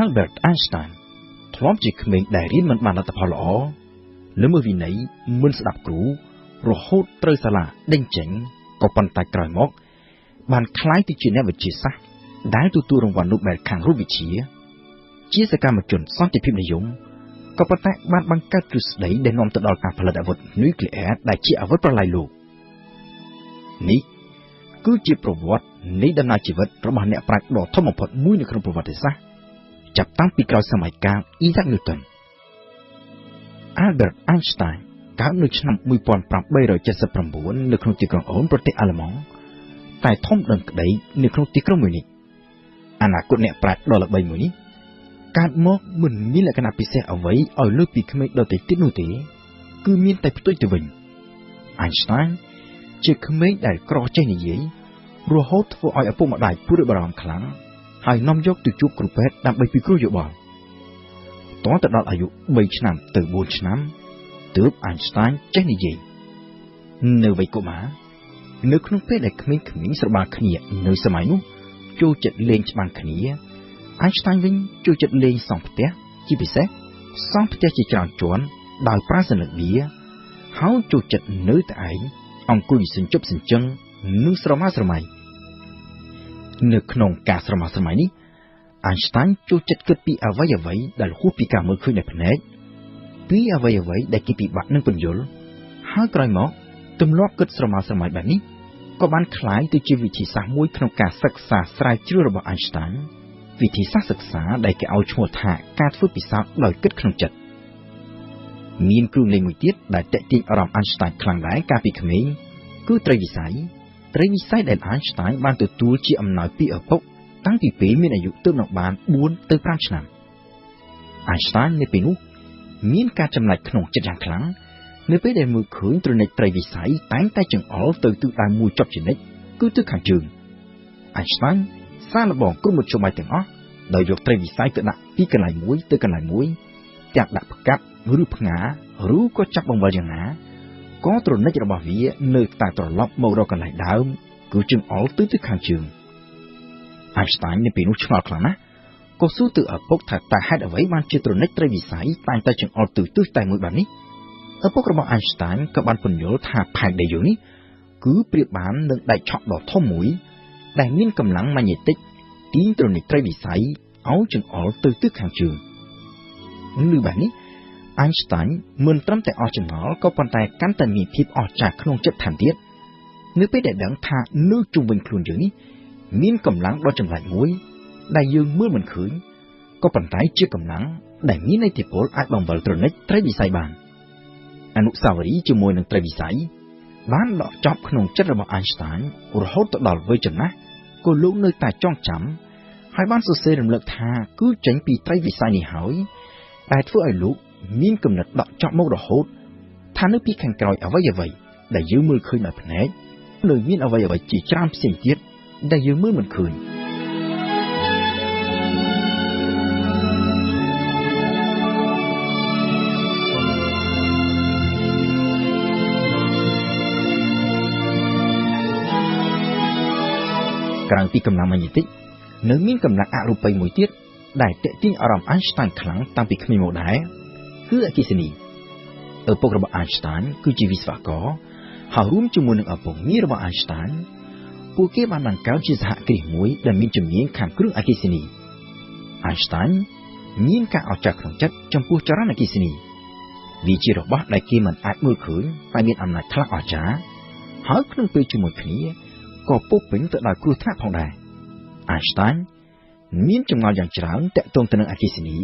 Albert Einstein ធ្លាប់ជាក្មេងដែលរៀនមិនបានលទ្ធផលល្អលើមើលវិន័យមិនស្ដាប់គ្រូរហូតត្រូវសាលាដេញចេញក៏ប៉ុន្តែក្រោយមកបានក្លាយទៅជាអ្នកវិទ្យាសាស្ត្រដែលទទួលរង្វាន់ Nobel ខាងរូបវិទ្យាជាសកម្មជនសន្តិភាពនិយមក៏ប៉ុន្តែបានបង្កើតទ្រឹស្ដីដែលនាំទៅដល់ការផលិតអាវុធនុយក្លេអ៊ែរដែលជាអាវុធប្រឡាយលោកនេះគឺជាប្រវត្តិនៃដំណើរជីវិតរបស់អ្នកប្រាជ្ញដ៏ធំបំផុតមួយនៅក្នុងប្រវត្តិសាស្ត្រចាប់តាំងពីក្រោយសម័យកាល Isaac Newton Albert Einstein កើតនៅឆ្នាំ 1879 នៅក្នុងទីក្រុងអូនប្រទេសអាល្លឺម៉ង់តែធំដឹងក្តីនៅក្នុងទីក្រុងមួយនេះអនាគតអ្នកប្រាជ្ញដ៏ល្បីមួយនេះកើតមកមិនមានលក្ខណៈពិសេសអ្វីឲ្យលើសពីក្មេងដទៃទៀតនោះទេគឺមានតែផ្ទុយទៅវិញ Einstein ជាក្មេងដែលក្រចេះនិយាយរហូតធ្វើឲ្យឪពុកម្ដាយព្រួយបារម្ភខ្លាំងហើយនាំយកទៅជួបគ្រូពេទ្យដើម្បីពិគ្រោះយោបល់តទៅដល់អាយុ3ឆ្នាំទៅ4ឆ្នាំទើប Einstein ចេះនិយាយនៅវ័យកុមារនៅក្នុងពេលដែលក្មេងៗស្របាលគ្នានៅសម័យនោះចូលចិត្តលេងច្បាំងគ្នា Einstein វិញចូលចិត្តលេងសង់ផ្ទះជាពិសេសសង់ផ្ទះជាច្រើនជាន់ដោយប្រើសន្លឹកបៀហើយចូលចិត្តនៅតែឯងអង្គុយសញ្ជប់សញ្ជឹងនឹងស្រមើស្រមៃនៅក្នុងការស្រមើស្រមៃនេះ Einstein ចូលចិត្តគិតពីអ្វីៗដែលហួសពីការមើលឃើញដោយភ្នែកពីអ្វីៗដែលគេពិបាកនឹងពន្យល់ហើយក្រោយមកទម្លាប់គិតស្រមើស្រមៃបែបនេះក៏បានคล้ายទៅជាវិធីសាស្ត្រមួយក្នុងការសិក្សាស្រាវជ្រាវរបស់ Einstein វិធីសាស្ត្រសិក្សាដែលគេឲ្យឈ្មោះថាការធ្វើពិសោធន៍ដោយគិតក្នុងចិត្តមានគ្រឿងលេងមួយទៀតដែលទាក់ទាញអារម្មណ៍ Einstein ខ្លាំងដែរកាលពីក្មេងគឺត្រីវិស័យដែល Einstein បានទទួលជាអំណោយពីឪពុកតាំងពីពេលមានអាយុទើបនឹងបាន4ទៅ5ឆ្នាំ Einstein នៅពេលនោះមានការចំណាច់ក្នុងចិត្តយ៉ាងខ្លាំងនៅពេលដែលមើលឃើញទ្រនិចត្រីវិស័យតែងតែចង្អុលទៅទិសដៅមួយជាប់ជានិច្ចគឺទិសខាងជើង Einstein សាកល្បងគ្រប់មធ្យោបាយទាំងអស់ដោយយកត្រីវិស័យទៅដាក់ពីកន្លែងមួយទៅកន្លែងមួយទាំងដាក់ផ្កាប់ឬផ្ងាឬក៏ចាប់បង្វិលយ៉ាងណាក៏ទ្រនិចរបស់វានៅតែត្រឡប់មករកកន្លែងដើមគឺចង្អុលទៅទិសខាងជើង Einstein នៅពេលនោះឆ្ងល់ខ្លាំងណាស់ក៏សួរទៅឪពុកថាតើហេតុអ្វីបានជាទ្រនិចត្រីវិស័យតែងតែចង្អុលទៅទិសតែមួយបែបនេះឪពុករបស់ Einstein ក៏បានពន្យល់ថាផែនដីយើងនេះគឺប្រៀបបាននឹងដែកឆក់ដ៏ធំមួយដែលមានកម្លាំងម៉ាញ៉េទិកទាញទ្រនិចត្រីវិស័យឲ្យចង្អុលទៅទិសខាងជើងនៅបែបនេះ Einstein មិនត្រឹមតែអស់ចម្ងល់ក៏ប៉ុន្តែកាន់តែមានភាពអស្ចារ្យក្នុងចិត្តថែមទៀតនៅពេលដែលដឹងថានៅជុំវិញខ្លួនយើងនេះមានកម្លាំងដ៏ចម្លែកមួយដែលយើងមើលមិនឃើញក៏ប៉ុន្តែជាកម្លាំងដែលមានឥទ្ធិពលអាចបង្វិលទ្រនិចត្រីវិស័យបានអនុស្សាវរីយ៍ជាមួយនឹងត្រីវិស័យបានដកចប់ក្នុងចិត្តរបស់ Einstein រហូតទៅដល់វ័យចំណាស់ក៏លោកនៅតែចងចាំហើយបានសរសេររំលឹកថាគឺចេញពីត្រីវិស័យនេះហើយដែលធ្វើឲ្យលោកមានគំនិតដកចប់មករហូតថានៅពីខាងក្រោយអ្វីដែលយើងមើលឃើញដោយភ្នែកនៅមានអ្វីជាច្រើនផ្សេងទៀតដែលយើងមើលមិនឃើញក្រៅពីកម្លាំងម៉ាញ៉េទិកនៅមានកម្លាំងអរូបីមួយទៀតដែលទាក់ទាញអារម្មណ៍ Einstein ខ្លាំងតាំងពីក្មេងមកដែរគឺអគ្គិសនីឪពុករបស់ Einstein គឺជាវិស្វករហើយរួមជាមួយនឹងឪពុកមីរបស់ Einstein ពួកគេបានបង្កើតជាសហគ្រាសមួយដែលមានជំនាញខាងគ្រឿងអគ្គិសនី Einstein មានការអស្ចារ្យក្នុងចិត្តចំពោះចរន្តអគ្គិសនីវាជារបស់ដែលគេមិនអាចមើលឃើញតែមានអំណាចខ្លាំងអស្ចារ្យហើយក្នុងពេលជាមួយគ្នាក៏ពោពេញទៅដោយគ្រោះថ្នាក់ផងដែរ Einstein មានចម្ងល់យ៉ាងច្រើនទាក់ទងទៅនឹងអគ្គិសនី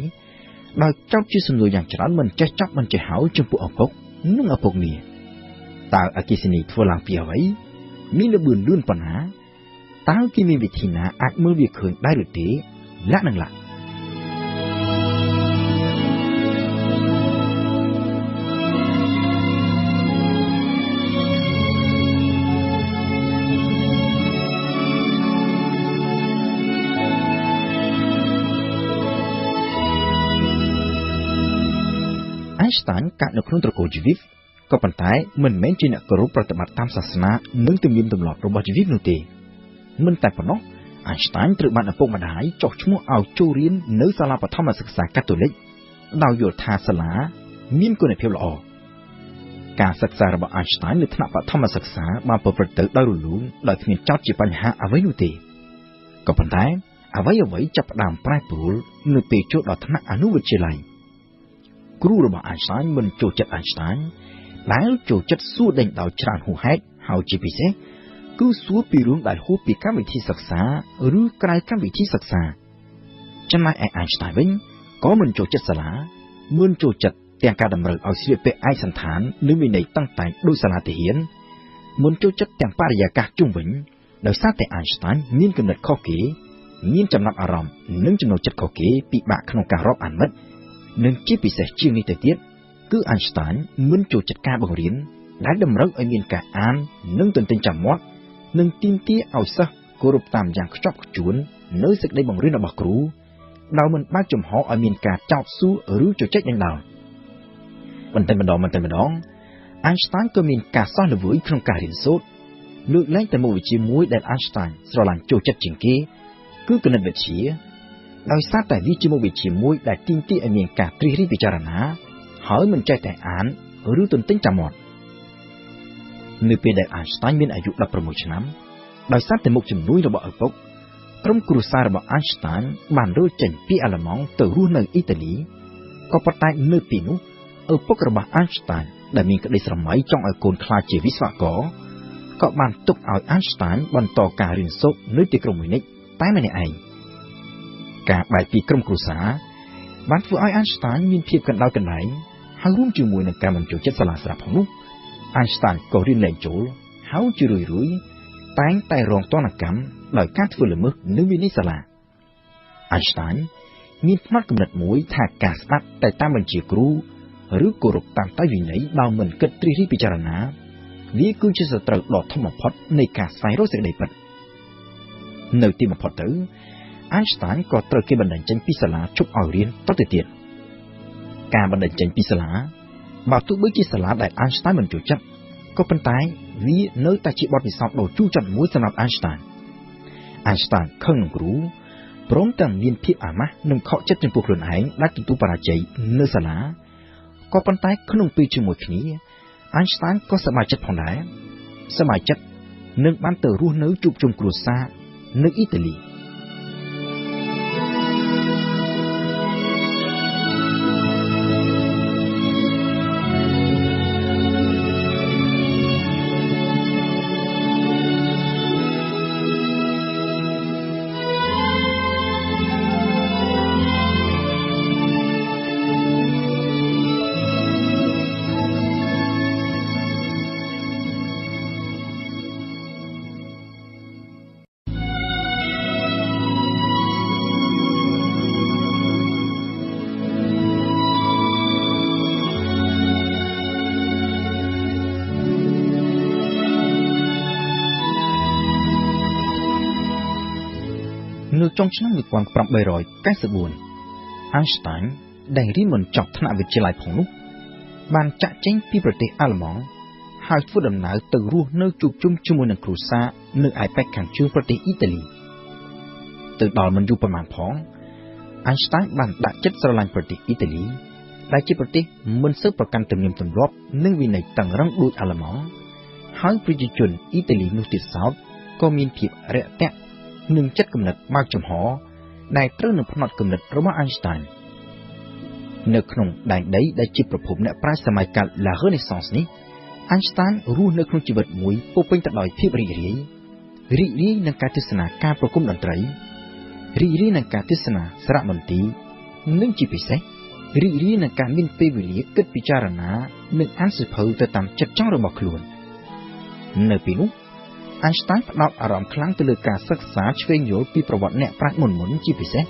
ដោយចោទជាសំណួរយ៉ាងច្រើនមិនចេះចប់មិនចេះហើយចំពោះឪពុកនិងឪពុកមីតើអគ្គិសនីធ្វើឡើងពីអ្វីមានល្បឿនលឿនប៉ុណ្ណាតើគេមានវិធីណាអាចមើលវាឃើញដែរឬទេលាក់នឹងលាក់ Einstein កើតនៅក្នុងត្រកូលជីវិតក៏ប៉ុន្តែមិនមែនជាអ្នកគោរពប្រតិបត្តិតាមសាសនានិងទំនៀមទម្លាប់របស់ជីវិតនោះទេមិនតែប៉ុណ្ណោះ Einstein ត្រូវបានឪពុកម្ដាយចុះឈ្មោះឲ្យចូលរៀននៅសាលាបឋមសិក្សាកាតូលិកដោយយល់ថាសាលាមានគុណភាពល្អការសិក្សារបស់ Einstein នៅថ្នាក់បឋមសិក្សាបានប្រព្រឹត្តទៅដោយរលូនដោយគ្មានចោទជាបញ្ហាអ្វីនោះទេក៏ប៉ុន្តែអ្វីចាប់ផ្ដើមប្រែប្រួលនៅពេលចូលដល់ថ្នាក់អនុវិទ្យាល័យគ្រូរបស់ Einstein មិនចូលចិត្ត Einstein ដែលចូលចិត្តសួរដេញដោយច្រើនហួសហេតុហើយជាពិសេសគឺសួរពីរឿងដែលហួសពីកម្មវិធីសិក្សាឬក្រៅកម្មវិធីសិក្សាចំណែកឯ Einstein វិញក៏មិនចូលចិត្តសាលាមិនចូលចិត្តទាំងការតម្រូវឲ្យស្លៀកពាក់ឯកសណ្ឋាននិងវិន័យតឹងតែងដោយសាលាទាហានមិនចូលចិត្តទាំងបរិយាកាសជុំវិញដោយសារតែ Einstein មានគំនិតខុសគេមានចំណាប់អារម្មណ៍និងចំណូលចិត្តខុសគេពិបាកក្នុងការរាប់អានមិត្តនិងជាពិសេសជាងនេះទៅទៀតគឺ Einstein មិនចូលចិត្តការបង្រៀនដែលតម្រូវឲ្យមានការអាននិងទន្ទេញចាំមាត់និងទាមទារឲ្យសិស្សគោរពតាមយ៉ាងខ្ជាប់ខ្ជួននៅសេចក្តីបង្រៀនរបស់គ្រូដោយមិនបើកចំហឲ្យមានការចោទសួរឬជជែកដេញដោលបន្តិចម្ដង Einstein ក៏មានការសោះល្វើយក្នុងការរៀនសូត្រលើកលែងតែមុខវិជ្ជាមួយដែល Einstein ស្រឡាញ់ចូលចិត្តជាងគេគឺគណិតវិទ្យាដោយសារតែវាជាមុខវិជ្ជាមួយដែលទាមទារឲ្យមានការត្រិះរិះពិចារណាហើយមិនចេះតែអានឬទន្ទេញចាំមាត់នៅពេលដែល Einstein មានអាយុ16ឆ្នាំដោយសារតែមុខជំនួយរបស់ឪពុកក្រុមគ្រួសាររបស់ Einstein បានរើចេញពីអាល្លឺម៉ង់ទៅរស់នៅអ៊ីតាលីក៏ប៉ុន្តែនៅពេលនោះឪពុករបស់ Einstein ដែលមានក្តីស្រមៃចង់ឲ្យកូនក្លាយជាវិស្វករក៏បានទុកឲ្យ Einstein បន្តការរៀនសូត្រនៅទីក្រុងមីនិចតែម្នាក់ឯងការបែកពីក្រុមគ្រួសារបានធ្វើឲ្យ Einstein មានភាពកណ្ដោយកណ្ដែងហើយរួមជាមួយនឹងការមិនចូលចិត្តសាលាស្រាប់ផងនោះ Einstein ក៏រៀនលែងចូលហើយជារឿយៗតែងតែរងទណ្ឌកម្មដោយការធ្វើល្មើសនៅវិន័យសាលា Einstein មានផ្នត់គំនិតមួយថាការស្ដាប់តែតាមបញ្ជាគ្រូឬគោរពតាមតែវិន័យដោយមិនគិតត្រិះរិះពិចារណាវាគឺជាសត្រូវដ៏ធំបំផុតនៃការស្វែងរកសេចក្តីពិតនៅទីបំផុតទៅ Einstein ក៏ត្រូវគេបណ្តេញចេញពីសាលាជប់ឲ្យរៀនតទៅទៀតការបណ្តេញចេញពីសាលាបើទោះបីជាសាលាដែល Einstein មិនចូលចិត្តក៏ប៉ុន្តែវានៅតែជាបទពិសោធន៍ដ៏ជូរចត់មួយសម្រាប់ Einstein ខឹងនឹងគ្រូព្រមទាំងមានភាពអាម៉ាស់និងខកចិត្តចំពោះខ្លួនឯងដែលទទួលបរាជ័យនៅសាលាក៏ប៉ុន្តែក្នុងពេលជាមួយគ្នា Einstein ក៏សប្បាយចិត្តផងដែរសប្បាយចិត្តនឹងបានទៅរស់នៅជួបជុំគ្រួសារនៅអ៊ីតាលីនៅចុងឆ្នាំ1894 Einstein ដែលរៀនមិនចប់ថ្នាក់វិទ្យាល័យផងនោះបានចាក់ចេញពីប្រទេសអាល្លឺម៉ង់ហើយធ្វើដំណើរទៅរស់នៅជួបជុំជាមួយនឹងគ្រួសារនៅឯប៉ែកខាងជើងប្រទេសអ៊ីតាលីទៅដល់មិនយូរប៉ុន្មានផង Einstein បានដាក់ចិត្តស្រឡាញ់ប្រទេសអ៊ីតាលីដែលជាប្រទេសមិនសូវប្រកាន់ទំនៀមទម្លាប់និងវិន័យតឹងរ៉ឹងដូចអាល្លឺម៉ង់ហើយប្រជាជនអ៊ីតាលីនោះទៀតសោតក៏មានភាពរាក់ទាក់នឹងចិត្តគំនិតបើកចំហដែលត្រូវនឹងផ្នត់គំនិតរបស់ Einstein នៅក្នុងដែនដីដែលជាប្រភពអ្នកប្រាជ្ញសម័យកាល La Renaissance នេះ Einstein រស់នៅក្នុងជីវិតមួយពោពេញទៅដោយភាពរីករាយនឹងការទស្សនាការប្រគំតន្ត្រីរីករាយនឹងការទស្សនាសារមន្ទីរនិងជាពិសេសរីករាយនឹងការមានពេលវេលាគិតពិចារណានិងអានសៀវភៅទៅតាមចិត្តចង់របស់ខ្លួននៅពេលនោះEinstein ផ្ដោតអារម្មណ៍ខ្លាំងទៅលើការសិក្សាឆ្វេងយល់ពីប្រវត្តិអ្នកប្រាជ្ញមុនជាពិសេស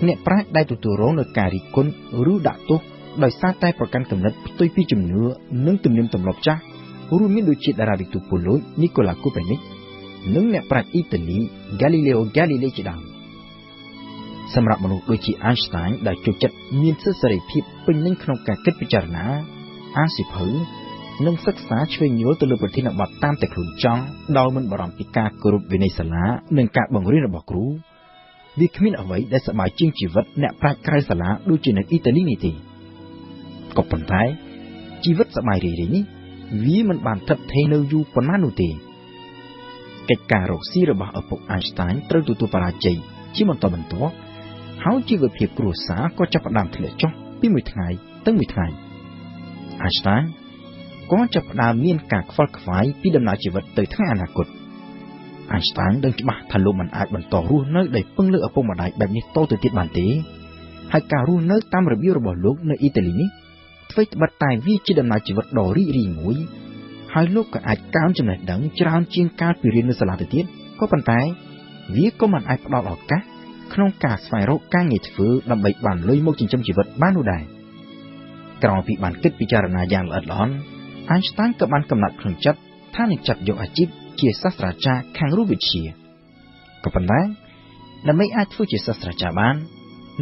អ្នកប្រាជ្ញដែលទទួលរងនឹងការរិះគន់ឬដាក់ទោសដោយសារតែប្រកាន់គំនិតផ្ទុយពីជំនឿនិងទំនៀមទម្លាប់ចាស់រួមមានដូចជាតារាវិទូប៉ូឡូច Nicolas Copernic និងអ្នកប្រាជ្ញអ៊ីតាលី Galileo Galilei ជាដើមសម្រាប់មនុស្សដូចជា Einstein ដែលចូលចិត្តមានសិទ្ធិសេរីភាពពេញលេញក្នុងការគិតពិចារណាអានសៀវភៅ និងសិក្សាឆ្វេងយល់ទៅលើប្រធានបទតាមតែខ្លួនចង់ដោយមិនបារម្ភពីការគោរពវិន័យសាលានិងការបង្រៀនរបស់គ្រូវាគ្មានអ្វីដែលសប្បាយជាងជីវិតអ្នកប្រាជ្ញក្រៅសាលាដូចជានៅអ៊ីតាលីនេះទេក៏ប៉ុន្តែជីវិតសប្បាយរីករាយនេះវាមិនបានថិតថេរនៅយូរប៉ុន្មាននោះទេកិច្ចការរកស៊ីរបស់ឪពុក Einstein ត្រូវទទួលបរាជ័យជាបន្តបន្ទាប់ហើយជីវភាពគ្រួសារក៏ចាប់ផ្ដើមធ្លាក់ចុះពីមួយថ្ងៃទៅមួយថ្ងៃ Einstein ក៏ចាប់ផ្ដើមមានការខ្វល់ខ្វាយពីដំណើរជីវិតទៅថ្ងៃអនាគត Einstein ដឹងច្បាស់ថាលោកមិនអាចបន្តរស់នៅដោយពឹងលើឪពុកម្ដាយបែបនេះតទៅទៀតបានទេហើយការរស់នៅតាមរបៀបរបស់លោកនៅអ៊ីតាលីនេះអ្វីត្បិតតែវាជាដំណើរជីវិតដ៏រីករាយមួយហើយលោកក៏អាចកើនចំណេះដឹងច្រើនជាងកាលពីរៀននៅសាលាទៅទៀតក៏ប៉ុន្តែវាក៏មិនអាចផ្ដល់ឱកាសក្នុងការស្វែងរកការងារធ្វើដើម្បីបានលុយមកចិញ្ចឹមជីវិតបាននោះដែរក្រោយពីបានគិតពិចារណាយ៉ាងល្អិតល្អន់ Einstein ក៏បានកំណត់ក្នុងចិត្តថានឹងចាប់យកអាជីពជាសាស្ត្រាចារ្យខាងរូបវិទ្យាក៏ប៉ុន្តែដើម្បីអាចធ្វើជាសាស្ត្រាចារ្យបាន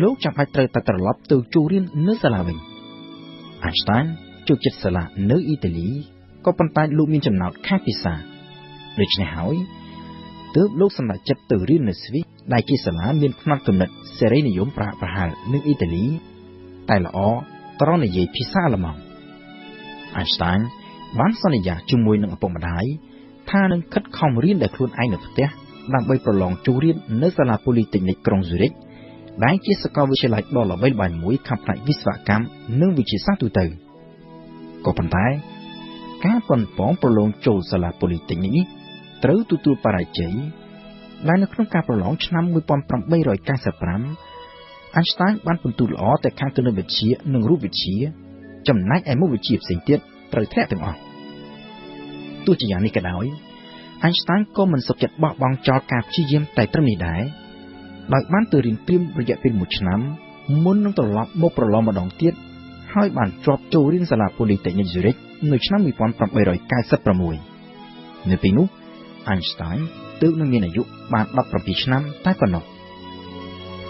លោកចាំបាច់ត្រូវតែត្រឡប់ទៅចូលរៀននៅសាលាវិញ Einstein ចូលចិត្តសាលានៅអ៊ីតាលីក៏ប៉ុន្តែលោកមានចំណោទខាងភាសាដូច្នេះហើយទើបលោកសម្រេចចិត្តទៅរៀននៅស្វីសដែលជាសាលាមានផ្នត់គំនិតសេរីនិយមប្រហែលនឹងអ៊ីតាលីតែល្អត្រង់និយាយភាសាអាល្លឺម៉ង់ Einstein បានសន្យាជាមួយនឹងឪពុកម្ដាយថានឹងខិតខំរៀនដោយខ្លួនឯងនៅផ្ទះដើម្បីប្រឡងចូលរៀននៅសាលា Polytechnic ក្រុង Zurich ដែលជាសាកលវិទ្យាល័យដ៏ល្បីល្បាញមួយខាងផ្នែកវិស្វកម្មនិងវិទ្យាសាស្ត្រទូទៅក៏ប៉ុន្តែការប៉ុនប៉ងប្រឡងចូលសាលា Polytechnic នេះត្រូវទទួលបរាជ័យដែលនៅក្នុងការប្រឡងឆ្នាំ1895 Einstein បានពិន្ទុល្អតែខាងគណិតវិទ្យានិងរូបវិទ្យាចំណែកឯមុខវិជ្ជាផ្សេងទៀតត្រូវធ្លាក់ទាំងអស់ទោះជាយ៉ាងនេះក៏ដោយ Einstein ក៏មិនសុខចិត្តបោះបង់ចោលការព្យាយាមតែត្រឹមនេះដែរដោយបានទៅរៀនព្រាមរយៈពេល1ឆ្នាំមុននឹងត្រឡប់មកប្រឡងម្ដងទៀតហើយបានជាប់ចូលរៀនសាលា Polytechnic Zurich នៅឆ្នាំ1896នៅពេលនោះ Einstein ទើបនឹងមានអាយុបាន17ឆ្នាំតែប៉ុណ្ណោះ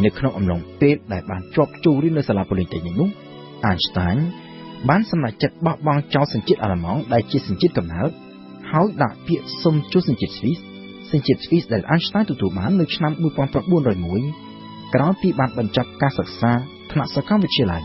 នៅក្នុងអំឡុងពេលដែលបានជាប់ចូលរៀននៅសាលា Polytechnic នោះ Einstein បានសម្រេចចិត្តបោះបង់ចោលសញ្ជាតិអាល្លឺម៉ង់ដែលជាសញ្ជាតិកំណើតហើយដាក់ពាក្យសុំចូលសញ្ជាតិស្វីសដែល Einstein ទទួលបាននៅឆ្នាំ1901ក្រោយពីបានបញ្ចប់ការសិក្សាថ្នាក់សាកលវិទ្យាល័យ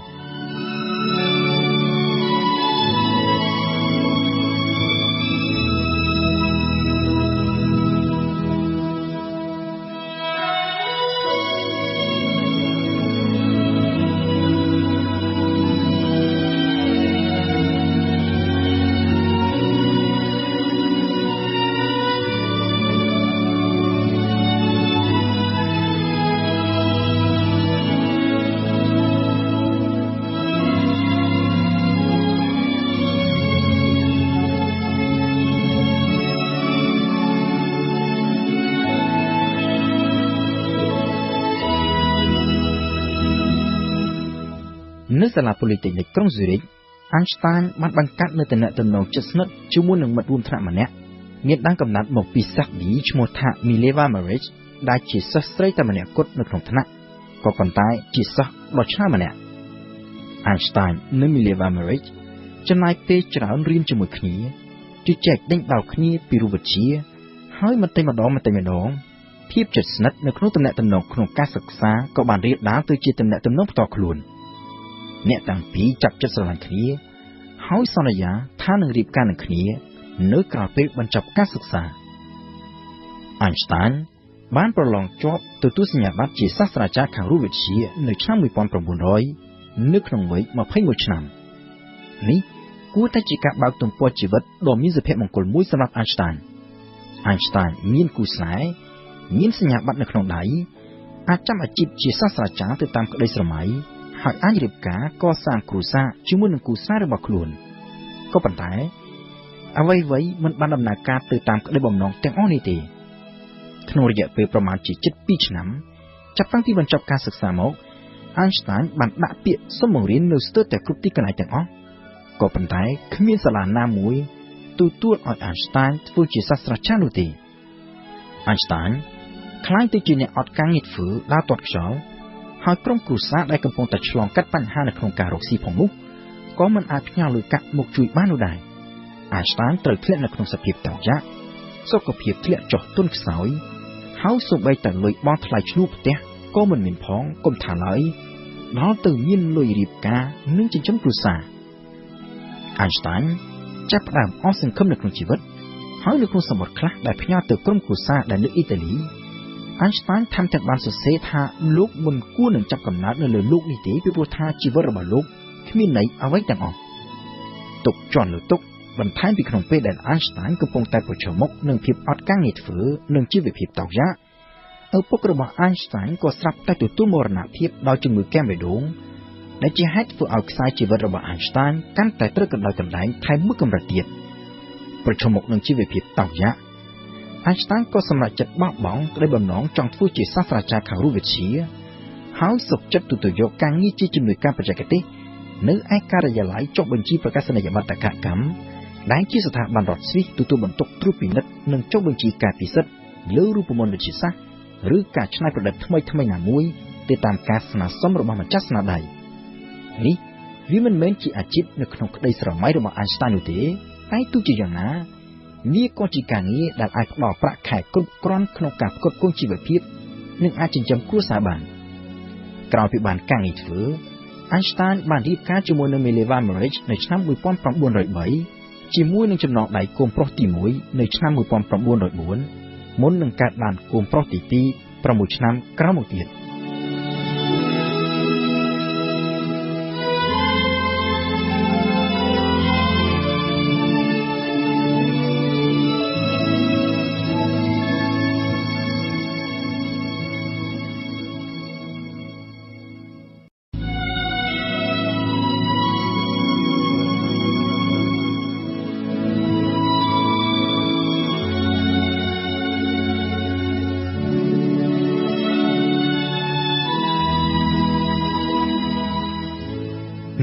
នៅសាលា Polytechnic ក្រុង Zurich Einstein បានបង្កើតនៅទំនាក់ទំនងជិតស្និទ្ធជាមួយនឹងមិត្តរួមថ្នាក់ម្នាក់មានដើមកំណើតមកពីសាខ្វីឈ្មោះថា Mileva Maric ដែលជាសិស្សស្រីតែម្នាក់គត់នៅក្នុងថ្នាក់ក៏ប៉ុន្តែជាសិស្សដ៏ឆ្នើមម្នាក់ Einstein និង Mileva Maric ចំណាយពេលច្រើនរៀនជាមួយគ្នាជជែកដេញដោលគ្នាពីរូបវិទ្យាហើយបន្តិចម្ដងភាពជិតស្និទ្ធនៅក្នុងទំនាក់ទំនងក្នុងការសិក្សាក៏បានរីកដាលទៅជាទំនាក់ទំនងផ្ទាល់ខ្លួនអ្នកទាំងពីរចាប់ចិត្តស្រឡាញ់គ្នាហើយសន្យាថានឹងរៀបការនឹងគ្នានៅក្រោយពេលបញ្ចប់ការសិក្សា Einstein បានប្រឡងជាប់ទទួលសញ្ញាបត្រជាសាស្ត្រាចារ្យខាងរូបវិទ្យានៅឆ្នាំ1900នៅក្នុងវ័យ21ឆ្នាំនេះគួរតែជាការបើកទំព័រជីវិតដ៏មានសុភមង្គលមួយសម្រាប់ Einstein មានគូស្នេហ៍មានសញ្ញាបត្រនៅក្នុងដៃអាចចាប់អាជីពជាសាស្ត្រាចារ្យទៅតាមក្តីស្រមៃហើយអាចរៀបការកសាងគ្រួសារជាមួយនឹងគូស្នេហ៍របស់ខ្លួនក៏ប៉ុន្តែអ្វីៗមិនបានដំណើរការទៅតាមក្តីបំណងទាំងអស់នេះទេក្នុងរយៈពេលប្រមាណជាជិត2ឆ្នាំចាប់តាំងពីបញ្ចប់ការសិក្សាមក Einstein បានដាក់ពាក្យសុំបង្រៀននៅស្ទើរតែគ្រប់ទីកន្លែងទាំងអស់ក៏ប៉ុន្តែគ្មានសាលាណាមួយទទួលឲ្យ Einstein ធ្វើជាសាស្ត្រាចារ្យនោះទេ Einstein ខ្លាចទៅជាអ្នកអត់ការងារធ្វើដើរទាត់ខ្យល់ហើយក្រុមគ្រួសារដែលកំពុងតែឆ្លងកាត់បញ្ហានៅក្នុងការរកស៊ីផងនោះក៏មិនអាចផ្ញើលុយកាក់មកជួយបាននោះដែរ Einstein ត្រូវធ្លាក់នៅក្នុងសភាពតោកយ៉ាក់សុខភាពធ្លាក់ចុះទន់ខ្សោយហើយសូម្បីតែលុយបង់ថ្លៃឈ្នួលផ្ទះក៏មិនមានផងកុំថាឡើយដល់ទៅមានលុយរៀបការនិងចិញ្ចឹមគ្រួសារ Einstein ចាប់ផ្ដើមអស់សង្ឃឹមនៅក្នុងជីវិតហើយនៅក្នុងសម្បត្តិខ្លះដែលផ្ញើទៅក្រុមគ្រួសារដែលនៅអ៊ីតាលី Einstein ថែមទាំងបានសរសេរថាលោកមិនគួរនឹងចាប់កំណើតនៅលើលោកនេះទេពីព្រោះថាជីវិតរបស់លោកគ្មានន័យអ្វីទាំងអស់ទុកជន់លើទុកបន្ថែមពីក្នុងពេលដែល Einstein កំពុងតែប្រឈមមុខនឹងភាពអត់ការងារធ្វើនិងជីវភាពតោកយ៉ាកឪពុករបស់ Einstein ក៏ស្រាប់តែទទួលមរណភាពដោយជំងឺកែមបេះដូងដែលជាហេតុធ្វើឲ្យខ្សែជីវិតរបស់ Einstein កាន់តែត្រូវកណ្ដោយកណ្ដែងថែមមួយកម្រិតទៀតប្រឈមមុខនឹងជីវភាពតោកយ៉ាក Einstein ក៏សម្រេចចិត្តបោះបង់ក្តីបំណងចង់ធ្វើជាសាស្ត្រាចារ្យខាងរូបវិទ្យាហើយសុខចិត្តទទួលយកការងារជាជំនួយការបច្ចេកទេសនៅឯការិយាល័យចុះបញ្ជីប្រកាសនីយបត្រកម្មដែលជាស្ថាប័នរដ្ឋស្វីសទទួលបន្ទុកត្រួតពិនិត្យនិងចុះបញ្ជីការពិសិដ្ឋលើរូបមន្តវិទ្យាសាស្ត្រឬការច្នៃប្រឌិតថ្មីៗណាមួយទៅតាមការស្នើសុំរបស់ម្ចាស់ស្នាដៃនេះវាមិនមែនជាអាជីពនៅក្នុងក្តីស្រមៃរបស់ Einstein នោះទេតែទោះជាយ៉ាងណាវាក៏ជាការងារដែលអាចផ្ដល់ប្រាក់ខែគ្រប់គ្រាន់ក្នុងការផ្គត់ផ្គង់ជីវភាពនិងអាចចិញ្ចឹមគ្រួសារបានក្រោយពីបានការងារធ្វើ Einstein បានរៀបការជាមួយនឹង Mileva Maric នៅឆ្នាំ1903ជាមួយនឹងចំណងដៃគូប្រុសទី1នៅឆ្នាំ1904មុននឹងកើតបានគូប្រុសទី2 6ឆ្នាំក្រោយមកទៀត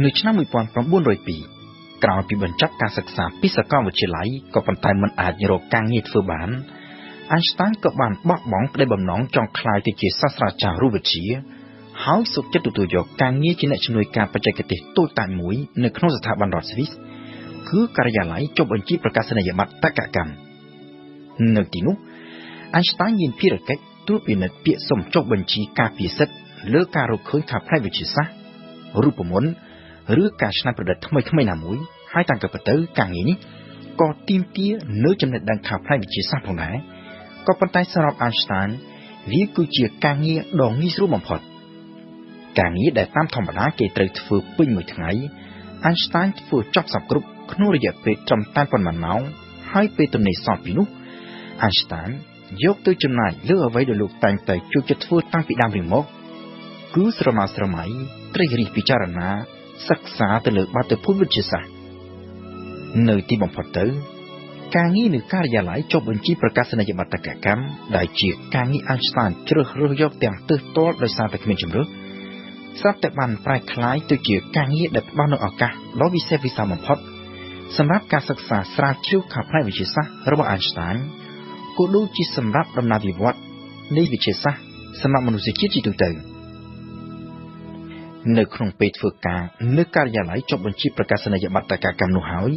នៅឆ្នាំ1902ក្រោយពីបញ្ចប់ការសិក្សាពីសាកលវិទ្យាល័យក៏ប៉ុន្តែមិនអាចរកការងារធ្វើបាន Einstein ក៏បានបោះបង់ក្តីបំណងចង់ក្លាយទៅជាសាស្ត្រាចារ្យរូបវិទ្យាហើយសុខចិត្តទទួលយកការងារជាអ្នកជំនួយការបច្ចេកទេសតូចតាចមួយនៅក្នុងស្ថាប័នរដ្ឋស្វីសគឺការិយាល័យចុះបញ្ជីប្រកាសនីយបត្រតក្កកម្មនៅទីនោះ Einstein មានភារកិច្ចត្រួតពិនិត្យពាក្យសុំចុះបញ្ជីការពិសិដ្ឋលើការរកឃើញខាងផ្នែកវិទ្យាសាស្ត្ររូបមន្តឬការច្នៃប្រឌិតថ្មីៗណាមួយហើយតាមពិតទៅការងារនេះក៏ទាមទារនៅចំណេះដឹងខាងផ្នែកវិទ្យាសាស្ត្រផងដែរក៏ប៉ុន្តែសម្រាប់ Einstein វាគឺជាការងារដ៏ងាយស្រួលបំផុតការងារដែលតាមធម្មតាគេត្រូវធ្វើពេញមួយថ្ងៃ Einstein ធ្វើចប់សពគ្រប់ក្នុងរយៈពេលត្រឹមតែប៉ុន្មានម៉ោងហើយពេលទំនេរសល់ពីនោះ Einstein យកទៅចំណាយលើអ្វីដែលលោកតែងតែចូលចិត្តធ្វើតាំងពីដើមរៀងមកគឺស្រមើស្រមៃត្រិះរិះពិចារណាសិក្សាទៅលើបាតុភូតវិទ្យាសាស្ត្រនៅទីបំផុតទៅការងារនៅការិយាល័យចុះបញ្ជីប្រកាសនីយបត្រតក្កកម្មដែលជាការងារ Einstein ជ្រើសរើសយកទាំងទើសទាល់ដោយសារតែគ្មានជម្រើសស្រាប់តែបានប្រែក្លាយទៅជាការងារដែលផ្ដល់នូវឱកាសដ៏វិសេសវិសាលបំផុតសម្រាប់ការសិក្សាស្រាវជ្រាវខាងផ្នែកវិទ្យាសាស្ត្ររបស់ Einstein ក៏ដូចជាសម្រាប់ដំណើរវិវត្តនៃវិទ្យាសាស្ត្រសម្រាប់មនុស្សជាតិជាទូទៅនៅក្នុងពេលធ្វើការនៅការិយាល័យចុះបញ្ជីប្រកាសនីយបត្រតក្កកម្មនោះហើយ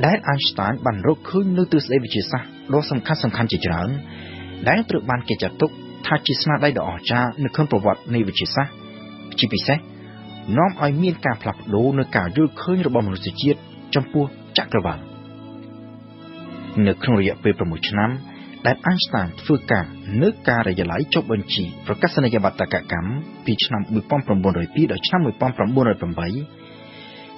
ដែល Einstein បានរកឃើញនូវទ្រឹស្ដីវិទ្យាសាស្ត្រដ៏សំខាន់ជាច្រើនដែលត្រូវបានគេចាត់ទុកថាជាស្នាដៃដ៏អស្ចារ្យនៅក្នុងប្រវត្តិនៃវិទ្យាសាស្ត្រជាពិសេសនាំឲ្យមានការផ្លាស់ប្ដូរនៅការយល់ឃើញរបស់មនុស្សជាតិចំពោះចក្រវាឡនៅក្នុងរយៈពេល6ឆ្នាំដែល Einstein ធ្វើការនៅការិយាល័យចុះបញ្ជីប្រកាសនីយបត្រតក្កកម្មពីឆ្នាំ1902ដល់ឆ្នាំ1908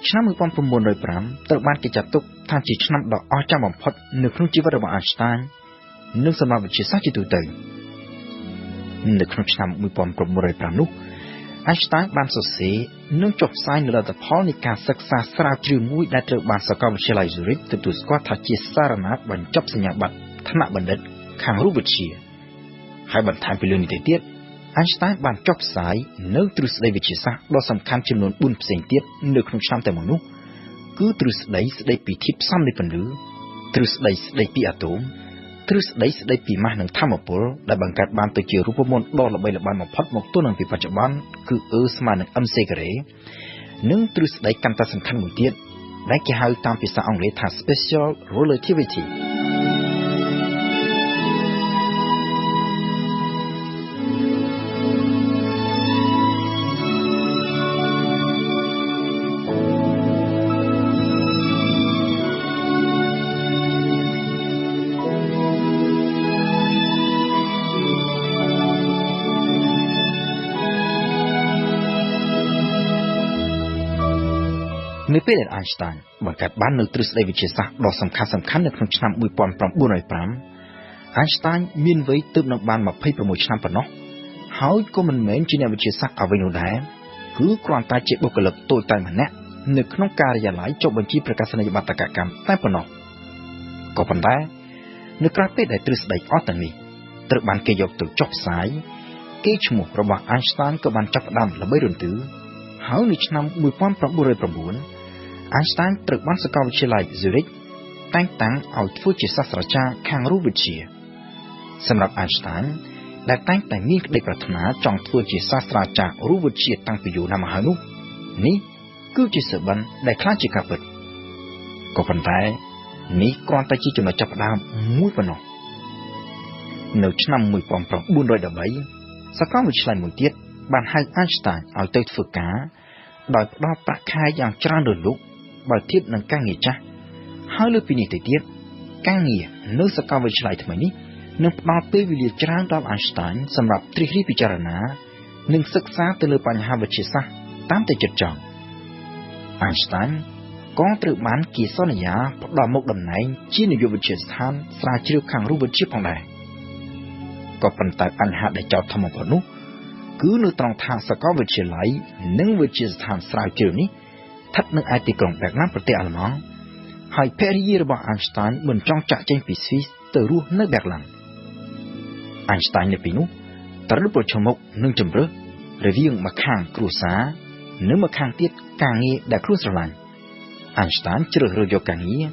ឆ្នាំ1905ត្រូវបានគេចាត់ទុកថាជាឆ្នាំដ៏អស្ចារ្យបំផុតនៅក្នុងជីវិតរបស់ Einstein និងសម្រាប់វិទ្យាសាស្ត្រជាទូទៅនៅក្នុងឆ្នាំ1905នោះ Einstein បានសរសេរនិងចុះផ្សាយនូវលទ្ធផលនៃការសិក្សាស្រាវជ្រាវមួយដែលត្រូវបានសាកលវិទ្យាល័យ Zurich ទទួលស្គាល់ថាជាសារណាបញ្ចប់សញ្ញាបត្រថ្នាក់បណ្ឌិតខាងរូបវិទ្យាហើយបន្ថែមពីលើនេះទៅទៀត Einstein បានចុះផ្សាយនៅទ្រឹស្ដីវិទ្យាសាស្ត្រដ៏សំខាន់ចំនួន4ផ្សេងទៀតនៅក្នុងឆ្នាំតែមួយនោះគឺទ្រឹស្ដីស្ដីពីធាតុផ្សំនៃពន្លឺទ្រឹស្ដីស្ដីពីអាតូមទ្រឹស្ដីស្ដីពីម៉ាស់និងថាមពលដែលបង្កើតបានទៅជារូបមន្តដ៏ល្បីល្បាញបំផុតមកទល់នឹងពីបច្ចុប្បន្នគឺ E = mc²និងទ្រឹស្ដីកាន់តែសំខាន់មួយទៀត ដែលគេហៅតាមភាសាអង់គ្លេសថា special relativity នៅពេលដែល Einstein បង្កើតបាននូវទ្រឹស្ដីវិទ្យាសាស្ត្រដ៏សំខាន់នៅក្នុងឆ្នាំ1905 Einstein មានវ័យទើបនឹងបាន26ឆ្នាំប៉ុណ្ណោះហើយក៏មិនមែនជាអ្នកវិទ្យាសាស្ត្រអ្វីនោះដែរគឺគ្រាន់តែជាបុគ្គលិកតូចតាចម្នាក់នៅក្នុងការិយាល័យចុះបញ្ជីប្រកាសនីយបត្រកម្មតែប៉ុណ្ណោះក៏ប៉ុន្តែនៅក្រៅពេលដែលទ្រឹស្ដីអស់ទាំងនេះត្រូវបានគេយកទៅចុះផ្សាយគេឈ្មោះរបស់ Einstein ក៏បានចាប់ផ្ដើមល្បីរន្ទឺហើយនៅឆ្នាំ1909 Einstein ត្រូវបានសាកលវិទ្យាល័យ Zurich តែងតាំងឲ្យធ្វើជាសាស្ត្រាចារ្យខាងរូបវិទ្យាសម្រាប់ Einstein ដែលតែងតែមានក្តីប្រាថ្នាចង់ធ្វើជាសាស្ត្រាចារ្យរូបវិទ្យាតាំងពីយូរណាស់មកហើយនោះនេះគឺជាសបិនដែលខ្លាចជាការពិតក៏ប៉ុន្តែនេះគ្រាន់តែជាចំណុចចាប់ផ្ដើមមួយប៉ុណ្ណោះនៅឆ្នាំ1913សាកលវិទ្យាល័យមួយទៀតបានហៅ Einstein ឲ្យទៅធ្វើការដោយផ្ដល់ប្រាក់ខែយ៉ាងច្រើនលើលោកបើធៀបនឹងការងារចាស់ហើយលើពីនេះទៅទៀតការងារនៅសាកលវិទ្យាល័យថ្មីនេះនឹងផ្ដល់ពេលវេលាច្រើនដល់ Einstein សម្រាប់ត្រិះរិះពិចារណានិងសិក្សាទៅលើបញ្ហាវិទ្យាសាស្ត្រតាមតែចិត្តចង់ Einstein ក៏ត្រូវបានគេសន្យាផ្ដល់មុខតំណែងជានាយកវិទ្យាស្ថានស្រាវជ្រាវខាងរូបវិទ្យាផងដែរក៏ប៉ុន្តែបញ្ហាដែលចោទធំបំផុតនោះគឺនៅត្រង់ថាសាកលវិទ្យាល័យនិងវិទ្យាស្ថានស្រាវជ្រាវនេះស្ថិតនៅឯទីក្រុងបែរឡាំងប្រទេសអាល្លឺម៉ង់ហើយភរិយារបស់ Einstein មិនចង់ចាក់ចេញពីស្វីសទៅរស់នៅបែរឡាំង Einstein នៅពីនោះត្រូវប្រឈមមុខនឹងជម្រើសរវាងម្ខាងគ្រួសារនិងម្ខាងទៀតការងារដែលខ្លួនស្រឡាញ់ Einstein ជ្រើសរើសយកការងារ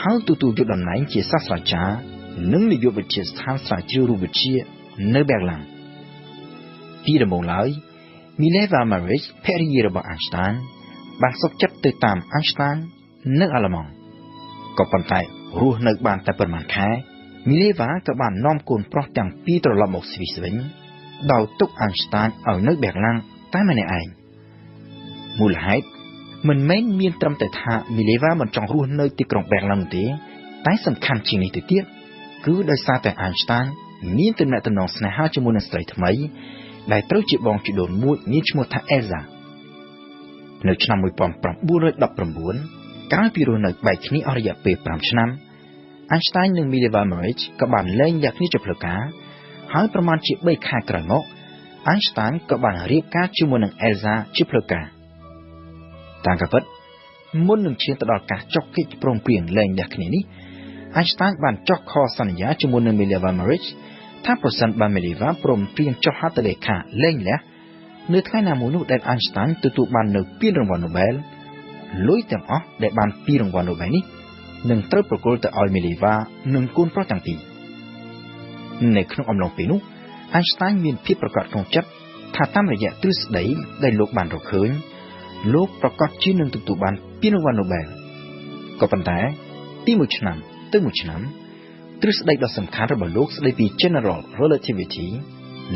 ហើយទទួលយកតំណែងជាសាស្ត្រាចារ្យនិងនាយកវិទ្យាស្ថានស្រាវជ្រាវរូបវិទ្យានៅបែរឡាំងពីដំបូងឡើយ Mileva Maric ភរិយារបស់ Einstein បានសុខចិត្តទៅតាម Einstein នៅអាល្លឺម៉ង់ក៏ប៉ុន្តែរស់នៅបានតែប៉ុន្មានខែ Mileva ក៏បាននាំកូនប្រុសទាំងពីរត្រឡប់មកស្វីសវិញដោយទុក Einstein ឲ្យនៅបែរឡាំងតែម្នាក់ឯងមូលហេតុមិនមែនមានត្រឹមតែថា Mileva មិនចង់រស់នៅទីក្រុងបែរឡាំងទេតែសំខាន់ជាងនេះទៅទៀតគឺដោយសារតែ Einstein មានទំនាក់ទំនងស្នេហាជាមួយនឹងស្ត្រីថ្មីដែលត្រូវជាបងជីដូនមួយមានឈ្មោះថា Elsa នៅឆ្នាំ1919ក្រោយពីរស់នៅបែកគ្នាអស់រយៈពេល5ឆ្នាំ Einstein និង Mileva Maric ក៏បានលែងយកគ្នាជាផ្លូវការហើយប្រមាណជា3ខែក្រោយមក Einstein ក៏បានរៀបការជាមួយនឹង Elsa ជាផ្លូវការតាមការពិតមុននឹងឈានទៅដល់ការចុះកិច្ចព្រមព្រៀងលែងលះគ្នានេះ Einstein បានចុះខសន្យាជាមួយនឹង Mileva Maric ថាប្រសិនបើ Mileva ព្រមព្រៀងចុះហត្ថលេខាលែងលះនៅថ្ងៃណាមួយនោះដែល Einstein ទទួលបាននៅពានរង្វាន់ Nobel លុយទាំងអស់ដែលបានពីរង្វាន់ Nobel នេះនឹងត្រូវប្រគល់ទៅឲ្យ Mileva និងកូនប្រុសទាំងពីរនៅក្នុងអំឡុងពេលនោះ Einstein មានភាពប្រកបក្នុងចិត្តថាតាមរយៈទ្រឹស្ដីដែលលោកបានរកឃើញលោកប្រកាសជានឹងទទួលបានពានរង្វាន់ Nobel ក៏ប៉ុន្តែពីមួយឆ្នាំទៅមួយឆ្នាំទ្រឹស្ដីដ៏សំខាន់របស់លោកស្ដីពី General Relativity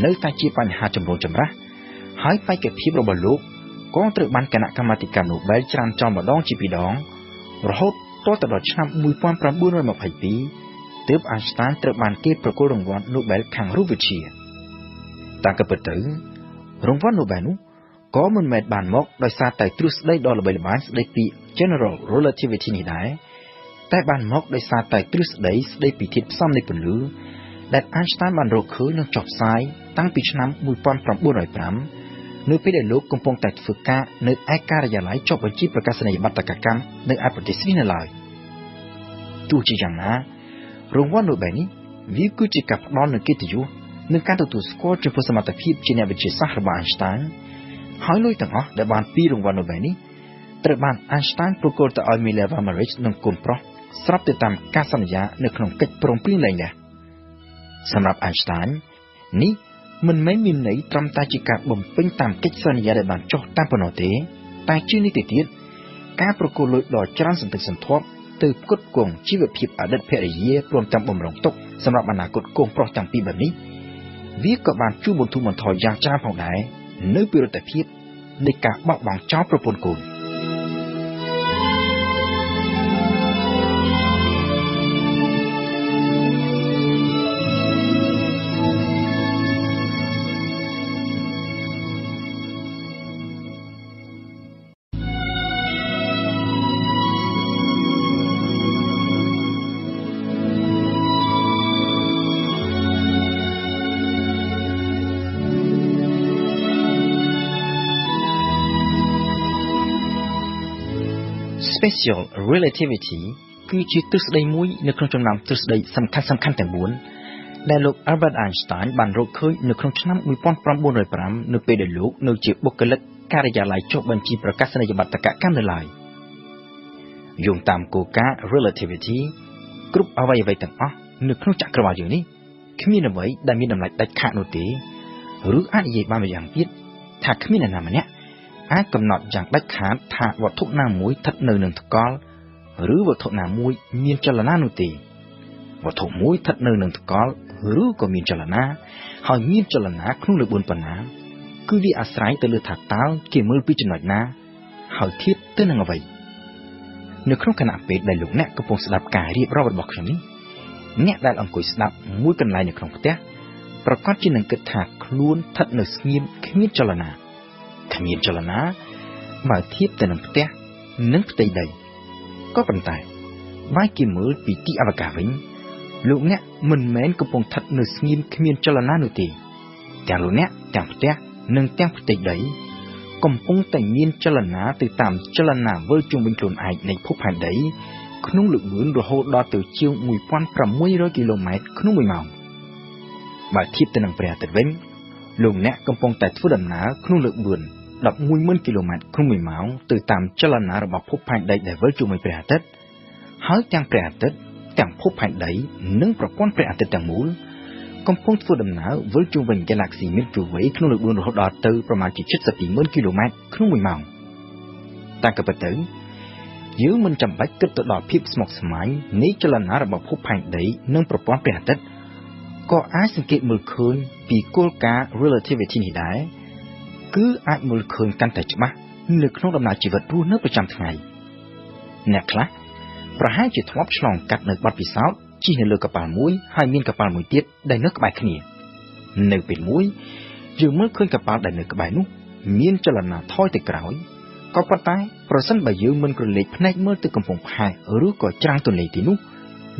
នៅតែជាបញ្ហាចម្រូងចម្រាសហើយបេក្ខភាពរបស់លោកក៏ត្រូវបានគណៈកម្មាធិការ Nobel ច្រានចោលម្ដងជាពីរដងរហូតទាល់ទៅដល់ឆ្នាំ1922ទើប Einstein ត្រូវបានគេប្រគល់រង្វាន់ Nobel ខាងរូបវិទ្យាតាមការពិតទៅរង្វាន់ Nobel នោះក៏មិនមែនបានមកដោយសារតែទ្រឹស្ដីដ៏ល្បីល្បាញស្ដីពី General Relativity នេះដែរតែបានមកដោយសារតែទ្រឹស្ដីស្ដីពីធាតុផ្សំនៃពន្លឺដែល Einstein បានរកឃើញនិងចុះផ្សាយតាំងពីឆ្នាំ1905នៅពេលដែលលោកកំពុងតែធ្វើការនៅឯការិយាល័យចុះបញ្ជីប្រកាសនីយបត្រកម្មនៅឯប្រទេសស្វីសនៅឡើយទោះជាយ៉ាងណារង្វាន់ Nobel នេះវាគឺជាការផ្ដល់នូវកិត្តិយសនិងការទទួលស្គាល់ចំពោះសមត្ថភាពជាអ្នកវិទ្យាសាស្ត្ររបស់ Einstein ហើយលុយទាំងអស់ដែលបានពីរង្វាន់ Nobel នេះត្រូវបាន Einstein ប្រគល់ទៅឲ្យ Mileva Maric និងកូនប្រុសស្របទៅតាមការសន្យានៅក្នុងកិច្ចព្រមព្រៀងលែងលះសម្រាប់ Einstein នេះមិនមែនមានន័យត្រឹមតែជាការបំពេញតាមកិច្ចសន្យាដែលបានចុះតាមប៉ុណ្ណោះទេតែជានេះទៅទៀត ការប្រគល់លុយដល់ច្រើនសន្តិសន្ធាប់ទៅផ្គត់ផ្គង់ជីវភាពអតីតភរិយាព្រមទាំងបំរុងទុកសម្រាប់អនាគតកូនប្រុសទាំងពីរបែបនេះវាក៏បានជួយបន្ធូរបន្ថយយ៉ាងច្រើនផងដែរនៅពីរដ្ឋភាពនៃការបោះបង់ចោលប្រពន្ធកូនSpecial relativity គឺជាទ្រឹស្ដីមួយនៅក្នុងចំណោមទ្រឹស្ដីសំខាន់ទាំង4ដែលលោក Albert Einstein បានរកឃើញនៅក្នុងឆ្នាំ1905នៅពេលដែលលោកនៅជាបុគ្គលិកការិយាល័យចុះបញ្ជីប្រកាសនីយបត្រកម្មនៅឡើយយោងតាមគោលការណ៍ relativity គ្រប់អ្វីៗទាំងអស់នៅក្នុងចក្រវាឡយើងនេះគ្មានអ្វីដែលមានតម្លៃដាច់ខាតនោះទេឬអាចនិយាយបានម្យ៉ាងទៀតថាគ្មានអ្នកណាម្នាក់អាចកំណត់យ៉ាងដាច់ខាតថាវត្ថុណាមួយស្ថិតនៅនឹងថ្កល់ឬវត្ថុណាមួយមានចលនានោះទេវត្ថុមួយស្ថិតនៅនឹងថ្កល់ឬក៏មានចលនាហើយមានចលនាក្នុងលើ4ប៉ុណ្ណាគឺវាអាស្រ័យទៅលើថាតើគេមើលពីចំណុចណាហើយធៀបទៅនឹងអ្វីនៅក្នុងគណៈពេលដែលលោកអ្នកកំពុងស្ដាប់ការរៀបរាប់របស់ខ្ញុំនេះអ្នកដែលអង្គុយស្ដាប់មួយកន្លែងនៅក្នុងផ្ទះប្រកាសជានឹងគិតថាខ្លួនស្ថិតនៅស្ងៀមគ្មានចលនាបើធៀបទៅនឹងផ្ទះនិងផ្ទៃដីក៏ប៉ុន្តែបើគេមើលពីទីអវកាសវិញលោកអ្នកមិនមែនកំពុងស្ថិតនៅស្ងៀមគ្មានចលនានោះទេទាំងលោកអ្នកទាំងផ្ទះនិងទាំងផ្ទៃដីកំពុងតែមានចលនាទៅតាមចលនាវិលជុំវិញខ្លួនឯងនៃភពផែនដីក្នុងល្បឿនរហូតដល់ទៅជាង 1600 គីឡូម៉ែត្រក្នុង1ម៉ោងបើធៀបទៅនឹងព្រះអាទិត្យវិញលោកអ្នកកំពុងតែធ្វើដំណើរក្នុងល្បឿន 110,000 គីឡូម៉ែត្រក្នុង1ម៉ោងទៅតាមចលនារបស់ភពផែនដីដែលវិលជុំវិញព្រះអាទិត្យហើយទាំងព្រះអាទិត្យទាំងភពផែនដីនិងប្រព័ន្ធព្រះអាទិត្យទាំងមូលកំពុងធ្វើដំណើរវិលជុំវិញ Galaxy Milky Way ក្នុងល្បឿនរហូតដល់ទៅប្រមាណជា 72,000 គីឡូម៉ែត្រក្នុង1ម៉ោងតែក៏ប៉ុន្តែយើងមិនចាំបាច់គិតទៅដល់ភាពស្មុគស្មាញនៃចលនារបស់ភពផែនដីនិងប្រព័ន្ធព្រះអាទិត្យក៏អាចសង្កេតមើលឃើញពីគោលការណ៍ relativity នេះដែរគឺអាចមើលឃើញកាន់តែច្បាស់នៅក្នុងដំណើរជីវិតរស់នៅប្រចាំថ្ងៃអ្នកខ្លះប្រហែលជាធ្លាប់ឆ្លងកាត់នៅបទពិសោធន៍ជិះនៅលើកប៉ាល់មួយហើយមានកប៉ាល់មួយទៀតដែលនៅក្បែរគ្នានៅពេលមួយយើងមើលឃើញកប៉ាល់ដែលនៅក្បែរនោះមានចលនាថយទៅក្រោយក៏ប៉ុន្តែប្រសិនបើយើងមិនក្រឡេកភ្នែកមើលទៅកំពង់ផែឬក៏ច្រាំងទន្លេទីនោះ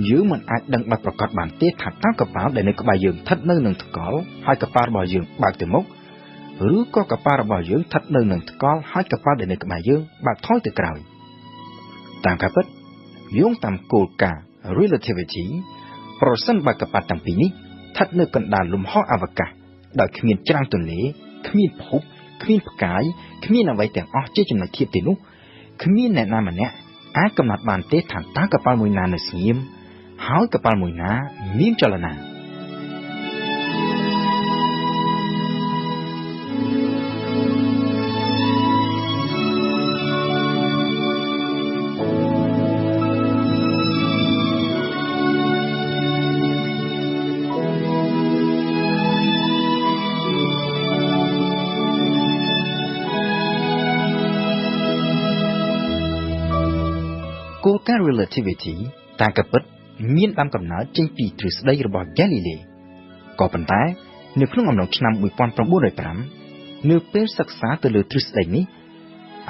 យើងមិនអាចដឹងដោយប្រកាសបានទេថាតើកប៉ាល់ដែលនៅក្បែរយើងស្ថិតនៅនឹងថ្កល់ហើយកប៉ាល់របស់យើងបើកទៅមុខឬក៏កប៉ាល់របស់យើងស្ថិតនៅនឹងថ្កល់ហើយកប៉ាល់ដែលនៅក្បែរយើងបើកថយទៅក្រោយតាមការពិតយោងតាមគោលការណ៍ relativity ប្រសិនបើកប៉ាល់ទាំងពីរនេះស្ថិតនៅកណ្ដាលលំហអវកាសដោយគ្មានច្រាំងទន្លេគ្មានភពគ្មានផ្កាយគ្មានអ្វីទាំងអស់ជាចំណុចធៀបទេនោះគ្មានអ្នកណាម្នាក់អាចកំណត់បានទេថាតើកប៉ាល់មួយណានៅស្ងៀមហើយកប៉ាល់មួយណាមានចលនាគោលការណ៍ relativity តាមការពិតមានដើមកំណើតចេញពីទ្រឹស្ដីរបស់ Galilei ក៏ប៉ុន្តែនៅក្នុងអំឡុងឆ្នាំ1905នៅពេលសិក្សាទៅលើទ្រឹស្ដីនេះ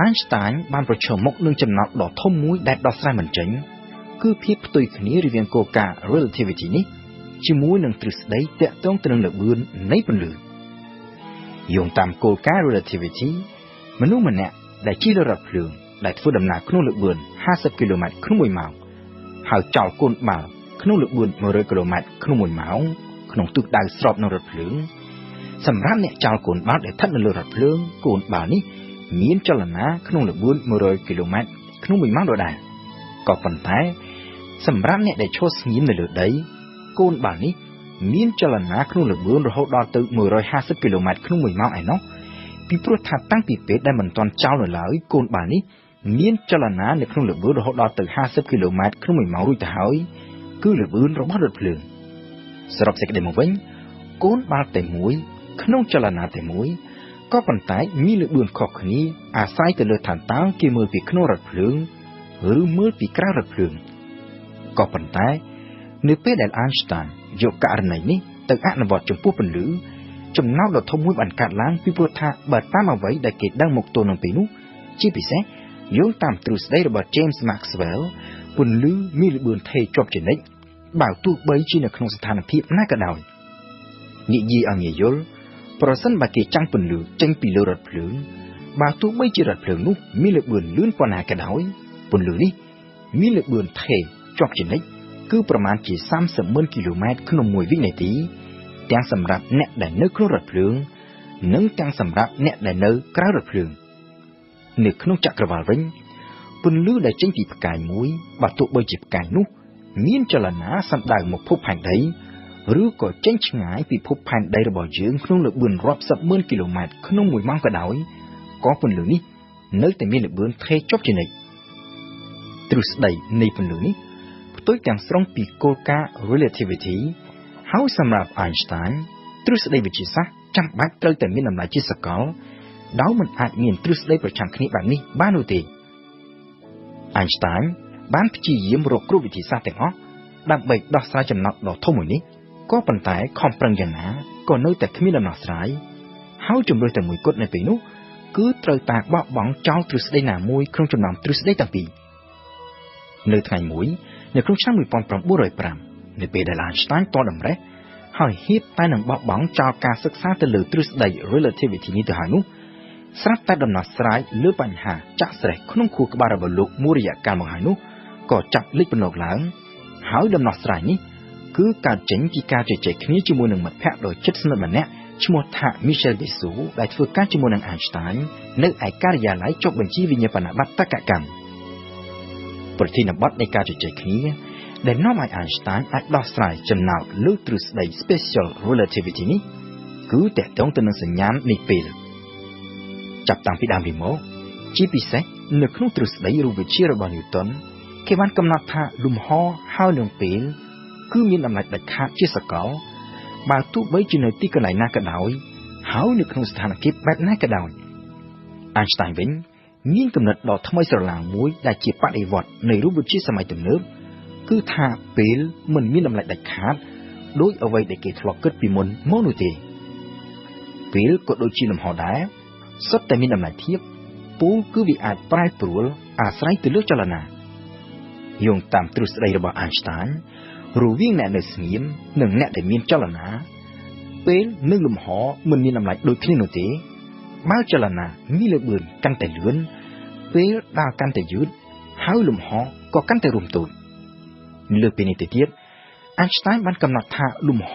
Einstein បានប្រឈមមុខនឹងចំណោទដ៏ធំមួយដែលដោះស្រាយមិនចេញគឺភាពផ្ទុយគ្នារវាងគោលការណ៍ relativity នេះជាមួយនឹងទ្រឹស្ដីទាក់ទងទៅនឹងល្បឿននៃពន្លឺយោងតាមគោលការណ៍ relativity មនុស្សម្នាក់ដែលជិះលើរថភ្លើងដែលធ្វើដំណើរក្នុងល្បឿន50 គីឡូម៉ែត្រក្នុង1ម៉ោងហើយចោលកូនបាល់ក្នុងល្បឿន100 គីឡូម៉ែត្រក្នុង1ម៉ោងក្នុងទិសដៅស្របនឹងរថភ្លើងសម្រាប់អ្នកចោលកូនបាល់ដែលស្ថិតនៅលើរថភ្លើងកូនបាល់នេះមានចលនាក្នុងល្បឿន100 គីឡូម៉ែត្រក្នុង1ម៉ោងដដែលក៏ប៉ុន្តែសម្រាប់អ្នកដែលឈរស្ងៀមនៅលើដីកូនបាល់នេះមានចលនាក្នុងល្បឿនរហូតដល់ទៅ150 គីឡូម៉ែត្រក្នុង1ម៉ោងឯណោះពីព្រោះថាតាំងពីពេលដែលមិនទាន់ចោលនៅឡើយកូនបាល់នេះ មានចលនានៅក្នុងល្បឿនរហូតដល់ទៅ50គីឡូម៉ែត្រក្នុង1ម៉ោងរួចទៅហើយគឺល្បឿនរបស់រថភ្លើងសរុបសេចក្តីមកវិញកូនបាល់តែមួយក្នុងចលនាតែមួយក៏ប៉ុន្តែមានល្បឿនខុសគ្នាអាស្រ័យទៅលើឋានតើគេមើលពីក្នុងរថភ្លើងឬមើលពីក្រៅរថភ្លើងក៏ប៉ុន្តែនៅពេលដែល Einstein យកករណីនេះទៅអនុវត្តចំពោះពន្លឺចំណោទដ៏ធំមួយបានកើតឡើងពីព្រោះថាបើតាមអ្វីដែលគេដឹងមកទល់នឹងពេលនោះជាពិសេសយោងតាមទ្រឹស្ដីរបស់ James Maxwell ពន្លឺមានល្បឿនថេរជាប់ជានិច្ចបើទោះបីជានៅក្នុងស្ថានភាពណាក៏ដោយនិយាយឲ្យងាយយល់ប្រសិនបើគេចាំងពន្លឺចេញពីលើរថភ្លើងបើទោះបីជារថភ្លើងនោះមានល្បឿនលឿនប៉ុណ្ណាក៏ដោយពន្លឺនេះមានល្បឿនថេរជាប់ជានិច្ចគឺប្រមាណជា30,000គីឡូម៉ែត្រក្នុង1វិនាទីទាំងសម្រាប់អ្នកដែលនៅក្នុងរថភ្លើងនិងទាំងសម្រាប់អ្នកដែលនៅក្រៅរថភ្លើងនៅក្នុងចក្រវាឡវិញពន្លឺដែលចេញពីផ្កាយមួយបើទោះបីជាផ្កាយនោះមានចលនាសម្ដៅមកភពផែនដីឬក៏ចេញឆ្ងាយពីភពផែនដីរបស់យើងក្នុងល្បឿនរាប់សិបម៉ឺនគីឡូម៉ែត្រក្នុង1ម៉ោងក៏ដោយក៏ពន្លឺនេះនៅតែមានល្បឿនថេរជាប់ជានិច្ចទ្រឹស្ដីនៃពន្លឺនេះផ្ទុយទាំងស្រុងពីគោលការណ៍ relativity ហើយសម្រាប់ Einstein ទ្រឹស្ដីវិទ្យាសាស្ត្រចាំបាច់ត្រូវតែមានតម្លៃជាសកលដោយមិនអាចមានទ្រឹស្ដីប្រឆាំងគ្នាបែបនេះបាននោះទេ Einstein បានព្យាយាមរកគ្រូវិទ្យាសាស្ត្រទាំងអស់ដើម្បីដោះស្រាយចំណោទដ៏ធំមួយនេះក៏ប៉ុន្តែខំប្រឹងយ៉ាងណាក៏នៅតែគ្មានដំណោះស្រាយហើយជំរឿនតែមួយគត់នៅពេលនោះគឺត្រូវតែបោះបង់ចោលទ្រឹស្ដីណាមួយក្នុងចំណោមទ្រឹស្ដីទាំងពីរនៅថ្ងៃមួយនៅក្នុងឆ្នាំ1905នៅពេលដែល Einstein តតម្រេះហើយហ៊ានតែនឹងបោះបង់ចោលការសិក្សាទៅលើទ្រឹស្ដី relativity នេះទៅហើយនោះស្រាប់តែដំណោះស្រាយលើបញ្ហាចាក់ស្រេះក្នុងខួរក្បាលរបស់លោកមួយរយៈកាលមកហើយនោះក៏ចាប់លេចបំណងឡើងហើយដំណោះស្រាយនេះគឺកើតចេញពីការជជែកគ្នាជាមួយនឹងមិត្តភ័ក្តិដ៏ជិតស្និទ្ធម្នាក់ឈ្មោះថា Michel Dessau ដែលធ្វើការជាមួយនឹង Einstein នៅឯការិយាល័យចុះបញ្ជីវិញ្ញាបនបត្រតក្កកម្មប្រធានបទនៃការជជែកគ្នាដែលនាំឲ្យ Einstein អាចដោះស្រាយចំណោទលើទ្រឹស្ដី Special Relativity នេះគឺទាក់ទងទៅនឹងសញ្ញាណនៃពេលចាប់តាំងពីដើមពីមកជាពិសេសនៅក្នុងទ្រឹស្ដីរូបវិទ្យារបស់ Newton គេបានកំណត់ថាលំហហើយនឹងពេលគឺមានតម្លៃដាច់ខាតជាសកលបើទោះបីជានៅទីកន្លែងណាក៏ដោយហើយនៅក្នុងស្ថានភាពបែបណាក៏ដោយ Einstein វិញមានគំនិតដ៏ថ្មីស្រឡាងមួយដែលជាបដិវត្តន៍នៃរូបវិទ្យាសម័យទំនើបគឺថាពេលមិនមានតម្លៃដាច់ខាតដោយអ្វីដែលគេធ្លាប់គិតពីមុនមកនោះទេពេលក៏ដូចជាលំហដែរសុទ្ធតែមានតម្លៃធៀបពលគឺវាអាចប្រែប្រួលអាស្រ័យទៅលើចលនាយោងតាមទ្រឹស្ដីរបស់ Einstein រវាងអ្នកនៅស្ងៀមនិងអ្នកដែលមានចលនាពេលនិងលំហមិនមានតម្លៃដូចគ្នានោះទេបើចលនាមានល្បឿនកាន់តែលឿនពេលដើរកាន់តែយឺតហើយលំហក៏កាន់តែរួមតូចលើពីនេះទៅទៀត Einstein បានកំណត់ថាលំហ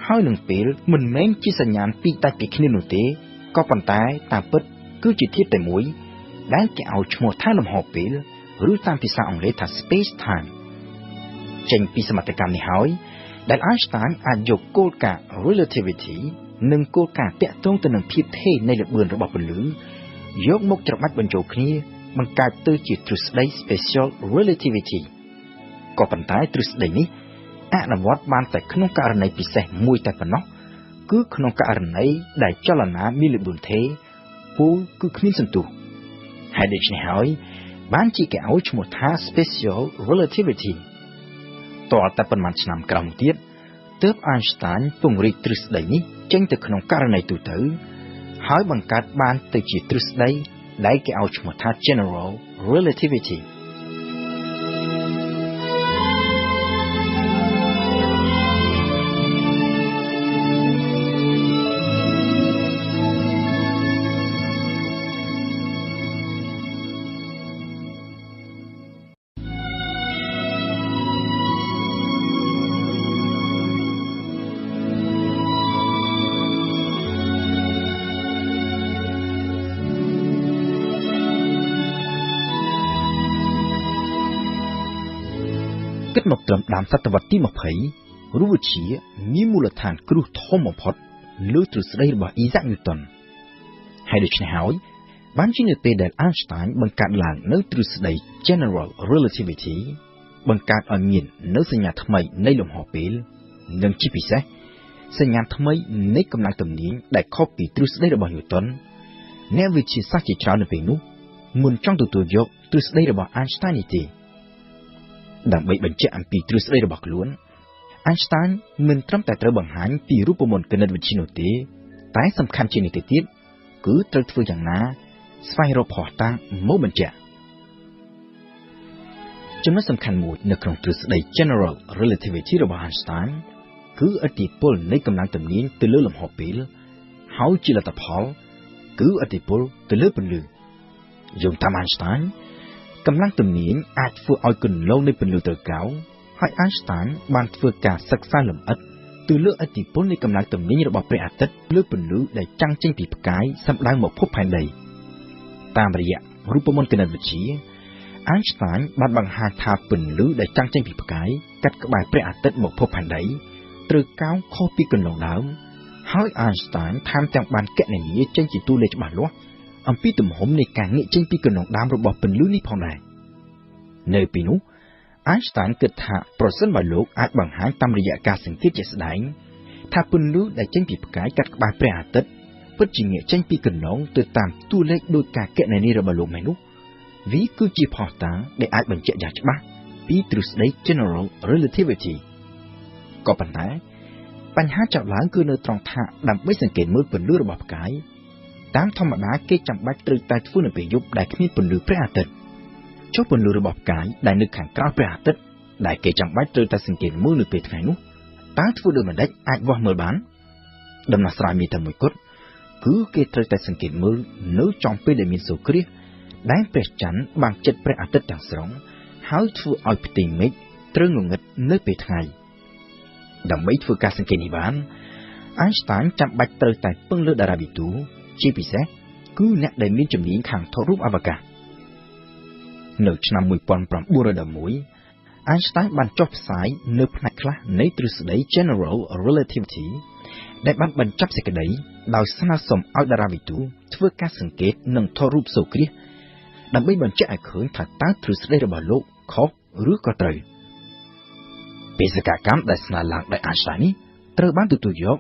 ហើយនឹងពេលមិនមែនជាសញ្ញាណពីរដាច់ពីគ្នានោះទេក៏ប៉ុន្តែតាមពិតគឺជាធាតុតែមួយដែលគេឲ្យឈ្មោះថាលំហពេលឬតាមភាសាអង់គ្លេសថា space time ចេញពីសមត្ថកម្មនេះហើយដែល Einstein អាចយកគោលការណ៍ relativity និងគោលការណ៍ទាក់ទងទៅនឹងភាពថេរនៃល្បឿនរបស់ពន្លឺយកមកច្របាច់បញ្ចូលគ្នាបង្កើតទៅជាទ្រឹស្ដី special relativity ក៏ប៉ុន្តែទ្រឹស្ដីនេះអនុវត្តបានតែក្នុងករណីពិសេសមួយតែប៉ុណ្ណោះគឺក្នុងករណីដែលចលនាមានល្បឿនថេរពលគឺគ្មានសន្ទុះហើយដូច្នេះហើយបានជាគេឲ្យឈ្មោះថា special relativity តរតែប៉ុន្មានឆ្នាំក្រោយមកទៀតទើប Einstein ពង្រីកទ្រឹស្ដីនេះចេញទៅក្នុងករណីទូទៅហើយបង្កើតបានទៅជាទ្រឹស្ដីដែលគេឲ្យឈ្មោះថា general relativityគិតមកត្រឹមដើមសតវត្សទី20រូបវិទ្យាមានមូលដ្ឋានគ្រឹះធំបំផុតលើទ្រឹស្ដីរបស់ Isaac Newton ហើយដូច្នេះហើយ បានជានៅពេលដែល Einstein បង្កើតឡើងនៅទ្រឹស្ដី General Relativity បង្កើតឲ្យមាននៅសញ្ញាថ្មីនៃលំហពេលនិងជាពិសេសសញ្ញាថ្មីនៃកម្លាំងទំនាញដែលខុសពីទ្រឹស្ដីរបស់ Newton អ្នកវិទ្យាសាស្ត្រជាច្រើននៅពេលនោះមិនចង់ទទួលយកទ្រឹស្ដីរបស់ Einstein នេះទេដើម្បីបញ្ជាក់អំពីទ្រឹស្ដីរបស់ខ្លួន Einstein មិនត្រឹមតែត្រូវបង្ហាញពីរូបមន្តគណិតវិទ្យានោះទេតែសំខាន់ជាងនេះទៅទៀតគឺត្រូវធ្វើយ៉ាងណាស្វែងរកភស្តុតាងមកបញ្ជាក់ចំណុចសំខាន់មួយនៅក្នុងទ្រឹស្ដី General Relativity របស់ Einstein គឺឥទ្ធិពលនៃកម្លាំងទំនាញទៅលើលំហពេលហើយជាលទ្ធផលគឺឥទ្ធិពលទៅលើពន្លឺយោងតាម Einstein កម្លាំងទំនាញអាចធ្វើឲ្យគន្លងនៃពន្លឺត្រូវកោងហើយ Einstein បានធ្វើការសិក្សាលម្អិតទៅលើឥទ្ធិពលនៃកម្លាំងទំនាញរបស់ព្រះអាទិត្យលើពន្លឺដែលចាំងចេញពីផ្កាយសម្ដៅមកភពផែនដីតាមរយៈរូបមន្តគណិតវិទ្យា Einstein បានបង្ហាញថាពន្លឺដែលចាំងចេញពីផ្កាយកាត់ក្បែរព្រះអាទិត្យមកភពផែនដីត្រូវកោងខុសពីគន្លងដើមហើយ Einstein ថែមទាំងបានគណនាចេញជាតួលេខច្បាស់លាស់អំពីទំហំនៃការងាកចេញពីគន្លងដើមរបស់ពន្លឺនេះផងដែរនៅពេលនោះ Einstein គិតថាប្រសិនបើលោកអាចបង្ហាញតាមរយៈការសង្កេតជាក់ស្ដែងថាពន្លឺដែលចេញពីផ្កាយកាត់ក្បែរព្រះអាទិត្យពិតជាងាកចេញពីគន្លងទៅតាមតួលេខដោយការគណនារបស់លោកមែននោះវាគឺជាភស្តុតាងដែលអាចបញ្ជាក់យ៉ាងច្បាស់ពីទ្រឹស្ដី General Relativity ក៏ប៉ុន្តែបញ្ហាចោទឡើងគឺនៅត្រង់ថាដើម្បីសង្កេតមើលពន្លឺរបស់ផ្កាយតាមធម្មតាគេចាំបាច់ត្រូវតែធ្វើនៅពេលយប់ដែលគ្មានពន្លឺព្រះអាទិត្យចុះពន្លឺរបស់ផ្កាយដែលនៅខាងក្រៅព្រះអាទិត្យដែលគេចាំបាច់ត្រូវតែសង្កេតមើលនៅពេលថ្ងៃនោះតើធ្វើដូចម្តេចអាចវាស់មើលបានដំណោះស្រាយមានតែមួយគត់គឺគេត្រូវតែសង្កេតមើលនៅចំពេលដែលមានសូរ្យគ្រាសដែលព្រះច័ន្ទបានជិតព្រះអាទិត្យទាំងស្រុងហើយធ្វើឲ្យផ្ទៃមេឃត្រូវងងឹតនៅពេលថ្ងៃដើម្បីធ្វើការសង្កេតនេះបាន Einstein ចាំបាច់ត្រូវតែពឹងលើតារាវិទូជាពិសេសគឺអ្នកដែលមានជំនាញខាងថតរូបអវកាសនៅឆ្នាំ1911 Einstein បានចុះផ្សាយនៅផ្នែកខ្លះនៃទ្រឹស្ដី General Relativity ដែលបានបញ្ចប់សេចក្តីដោយស្នើសុំឲ្យតារាវិទូធ្វើការសង្កេតនិងថតរូបសូរ្យគ្រាសដើម្បីបញ្ជាក់ឲ្យឃើញថាតើទ្រឹស្ដីរបស់លោកខុសឬក៏ត្រូវបេសកកម្មដែលស្នើឡើងដោយ Einstein នេះត្រូវបានទទួលយក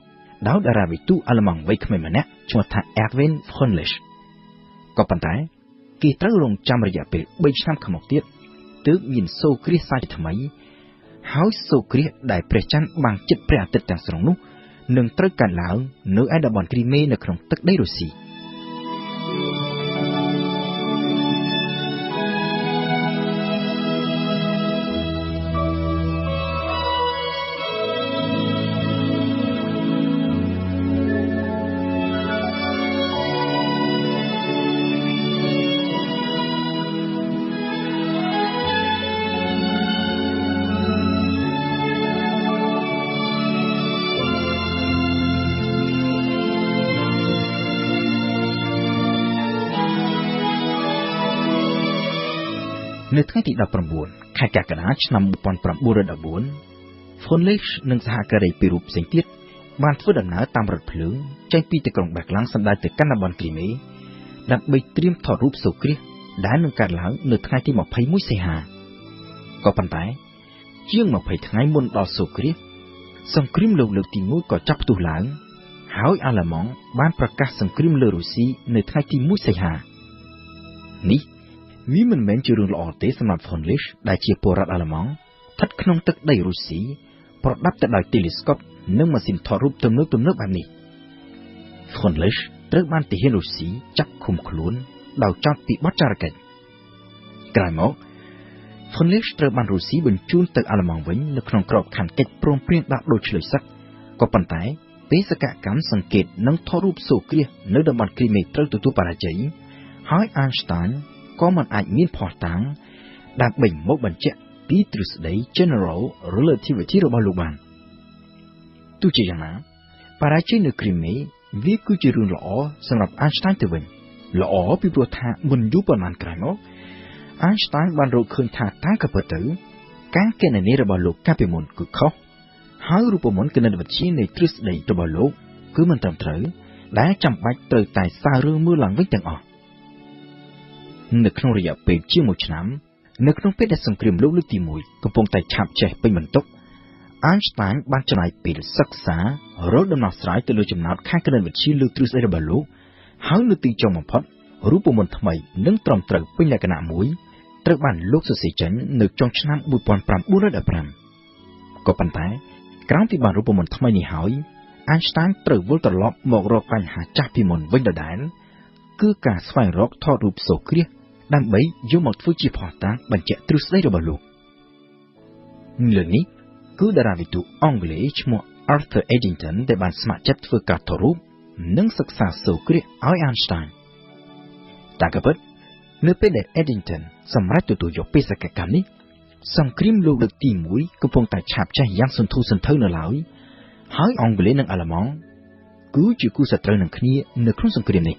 ដោយតារាវិទូអាល្លឺម៉ង់វ័យក្មេងម្នាក់ឈ្មោះថា Erwin Freundlich ក៏ប៉ុន្តែគេត្រូវរងចាំរយៈពេល3ឆ្នាំខាងមុខទៀតទើបមានសូរ្យគ្រាសសាជាថ្មីហើយសូរ្យគ្រាសដែលព្រះច័ន្ទបានជិតព្រះអាទិត្យទាំងស្រុងនោះនឹងត្រូវកើតឡើងនៅឯតំបន់គ្រីមេនៅក្នុងទឹកដីរុស្ស៊ីនៅថ្ងៃទី19ខែកក្កដាឆ្នាំ1914 Freundlich និងសហការីពីររូបផ្សេងទៀតបានធ្វើដំណើរតាមរថភ្លើងចេញពីទីក្រុង Berlin សម្ដៅទៅកាន់តំបន់គ្រីមេដើម្បីត្រៀមថតរូបសូរ្យគ្រាសដែលនឹងកើតឡើងនៅថ្ងៃទី21សីហាក៏ប៉ុន្តែជាង20ថ្ងៃមុនដល់សូរ្យគ្រាសសង្គ្រាមលោកលើកទី1ក៏ចាប់ផ្ទុះឡើងហើយអាល្លឺម៉ង់បានប្រកាសសង្គ្រាមលើរុស្ស៊ីនៅថ្ងៃទី1សីហានេះវាមិនមែនជារឿងល្អទេសម្រាប់ Freundlich ដែលជាពលរដ្ឋអាល្លឺម៉ង់ស្ថិតក្នុងទឹកដីរុស្ស៊ីប្រដាប់ទៅដោយ telescope និងម៉ាស៊ីនថតរូបទំនើបៗបែបនេះ Freundlich ត្រូវបានទាហានរុស្ស៊ីចាប់ឃុំខ្លួនដោយចោទពីបទចោរកិច្ចក្រោយមក Freundlich ត្រូវបានរុស្ស៊ីបញ្ជូនទៅអាល្លឺម៉ង់វិញនៅក្នុងក្របខ័ណ្ឌកិច្ចព្រមព្រៀងដាក់ដូចឆ្លើយសឹកក៏ប៉ុន្តែបេសកកម្មសង្កេតនិងថតរូបសូរ្យគ្រាសនៅតំបន់គ្រីមេត្រូវទទួលបរាជ័យហើយ Einsteinក៏មិនអាចមានភស្តុតាងដើម្បីមកបញ្ជាក់ពីទ្រឹស្ដី General Relativity របស់លោកបានទោះជាយ៉ាងណាបរាជ័យនៅគ្រីមេវាគឺជារឿងល្អសម្រាប់ Einstein ទៅវិញល្អពីព្រោះថាមុនយូរប៉ុន្មានក្រោយមក Einstein បានរកឃើញថាតាមពិតទៅការគណនារបស់លោកកាលពីមុនគឺខុសហើយរូបមន្តគណិតវិទ្យានៃទ្រឹស្ដីរបស់លោកគឺមិនត្រឹមត្រូវដែលចាំបាច់ត្រូវតែសាររើមើលឡើងវិញទាំងអស់ នៅក្នុងរយៈពេលជាង1ឆ្នាំនៅក្នុងពេលដែលសង្គ្រាមលោកលើកទី1កំពុងតែឆាបឆេះពេញបន្ទុក Einstein បានចំណាយពេលសិក្សារកដំណោះស្រាយទៅលើចំណោទខាងគណិតវិទ្យាលើទ្រឹស្ដីរបស់លោកហើយនៅទីចុងបំផុតរូបមន្តថ្មីនិងត្រឹមត្រូវពេញលក្ខណៈមួយត្រូវបានលោកសរសេរចេញនៅចុងឆ្នាំ1915ក៏ប៉ុន្តែក្រោយពីបានរូបមន្តថ្មីនេះហើយ Einstein ត្រូវវិលត្រឡប់មករកបញ្ហាចាស់ពីមុនវិញដដែលគឺការស្វែងរកថតរូបសូរគ្រាសដើម្បីយកមកធ្វើជាភស្តុតាងបញ្ជាក់ទ្រឹស្ដីរបស់លោកលើនេះគឺតារាវិទូអង់គ្លេសឈ្មោះ Arthur Eddington ដែលបានស្ម័គ្រចិត្តធ្វើការថតរូបនិងសិក្សាសូរគ្រាសឲ្យ Einstein តែក៏ពិតនៅពេលដែល Eddington សម្រេចទទួលយកបេសកកម្មនេះសង្គ្រាមលោកលើកទី1កំពុងតែឆាបឆេះយ៉ាងសន្ធោសន្ធៅនៅឡើយហើយអង់គ្លេសនិងអាល្លឺម៉ង់គឺជាគូសត្រូវនឹងគ្នានៅក្នុងសង្គ្រាមនេះ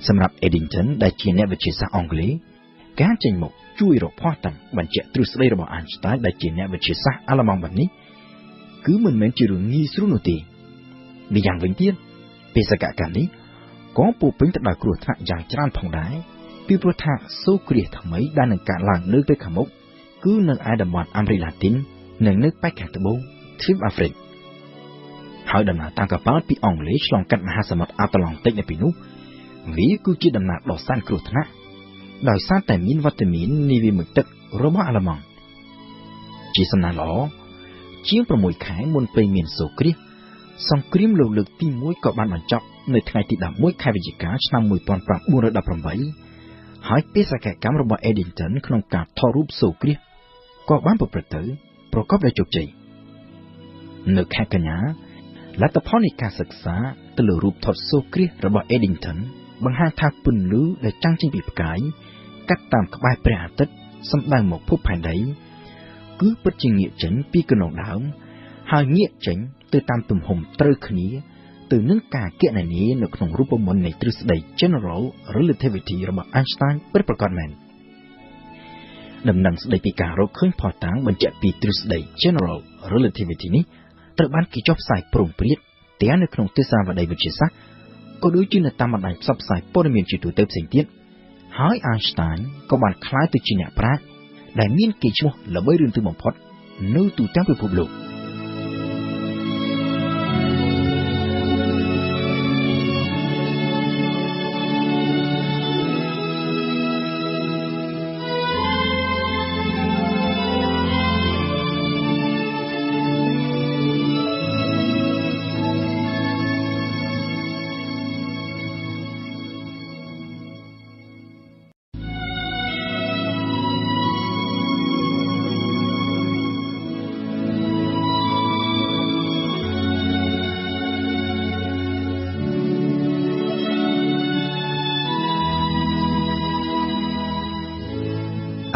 សម្រាប់ Eddington ដែលជាអ្នកវិទ្យាសាស្ត្រអង់គ្លេសការចេញមកជួយរកភស្តុតាងបញ្ជាក់ទ្រឹស្ដីរបស់ Einstein ដែលជាអ្នកវិទ្យាសាស្ត្រអាល្លឺម៉ង់បែបនេះគឺមិនមែនជារឿងងាយស្រួលនោះទេម្យ៉ាងវិញទៀតបេសកកម្មនេះក៏ពោពេញទៅដោយគ្រោះថ្នាក់យ៉ាងច្រើនផងដែរពីព្រោះថាសូរគ្រាសថ្មីដែលនឹងកើតឡើងនៅពេលខាងមុខគឺនៅឯតំបន់អាមេរិកឡាទីននិងនៅប៉ែកខាងត្បូងទ្វីបអាហ្វ្រិកហើយដំណើរតាមកប៉ាល់ពីអង់គ្លេសឆ្លងកាត់មហាសមុទ្រអាត្លង់តិកនៅពីនោះវាគឺជាដំណើរដ៏សែនគ្រោះថ្នាក់ដោយសារតែមានវត្តមាននាវាមុជទឹករបស់អាល្លឺម៉ង់ជាសំណាងល្អជាង6ខែមុនពេលមានសូរគ្រាសសង្គ្រាមលោកលើកទី1ក៏បានបញ្ចប់នៅថ្ងៃទី11ខែវិច្ឆិកាឆ្នាំ1918ហើយបេសកកម្មរបស់ Eddington ក្នុងការថតរូបសូរគ្រាសក៏បានប្រព្រឹត្តទៅប្រកបដោយជោគជ័យនៅខែកញ្ញាលទ្ធផលនៃការសិក្សាទៅលើរូបថតសូរគ្រាសរបស់ Eddington បង្ហាញថាពន្លឺដែលចាំងចេញពីផ្កាយកាត់តាមក្បែរព្រះអាទិត្យសម្ដៅមកភពផែនដីគឺពិតជាងាកចេញពីកណ្ដុងដើមហើយងាកចេញទៅតាមទំហំត្រូវគ្នាទៅនឹងការគណនានៅក្នុងរូបមន្តនៃទ្រឹស្ដី General Relativity របស់ Einstein ពិតប្រាកដមែនដំណឹងស្ដីពីការរកឃើញភស្តុតាងបញ្ជាក់ពីទ្រឹស្ដី General Relativity នេះត្រូវបានគេចុះផ្សាយព្រមព្រៀងទាំងនៅក្នុងទស្សនាវដ្តីវិទ្យាសាស្ត្រក៏ដូចជានៅតាមបណ្ដាញផ្សព្វផ្សាយព័ត៌មានជាទូទៅផ្សេងទៀតហើយ Einstein ក៏បានក្លាយទៅជាអ្នកប្រាជ្ញដែលមានកេរ្តិ៍ឈ្មោះល្បីរឿងទឺបំផុតនៅទូទាំងពិភពលោក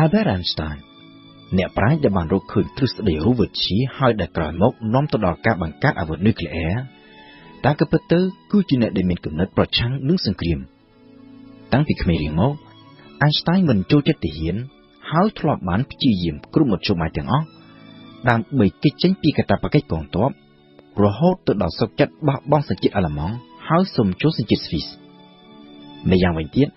Albert Einstein អ្នកប្រាជ្ញដែលបានរកឃើញទ្រឹស្ដីរូបវិទ្យាហើយដែលក្រោយមកនាំទៅដល់ការបង្កើតអាវុធនុយក្លេអ៊ែរតែក៏ពិតទៅគឺជាអ្នកដែលមានគំនិតប្រឆាំងនឹងសង្គ្រាមតាំងពីក្មេងរៀងមក Einstein មិនចូលចិត្តទាហានហើយធ្លាប់បានព្យាយាមគ្រប់មធ្យោបាយទាំងអស់ដើម្បីគេចចេញពីកាតព្វកិច្ចកងទ័ពរហូតទៅដល់សុខចិត្តបោះបង់សញ្ជាតិអាល្លឺម៉ង់ហើយសូមចូលសញ្ជាតិស្វីសម្យ៉ាងវិញទៀត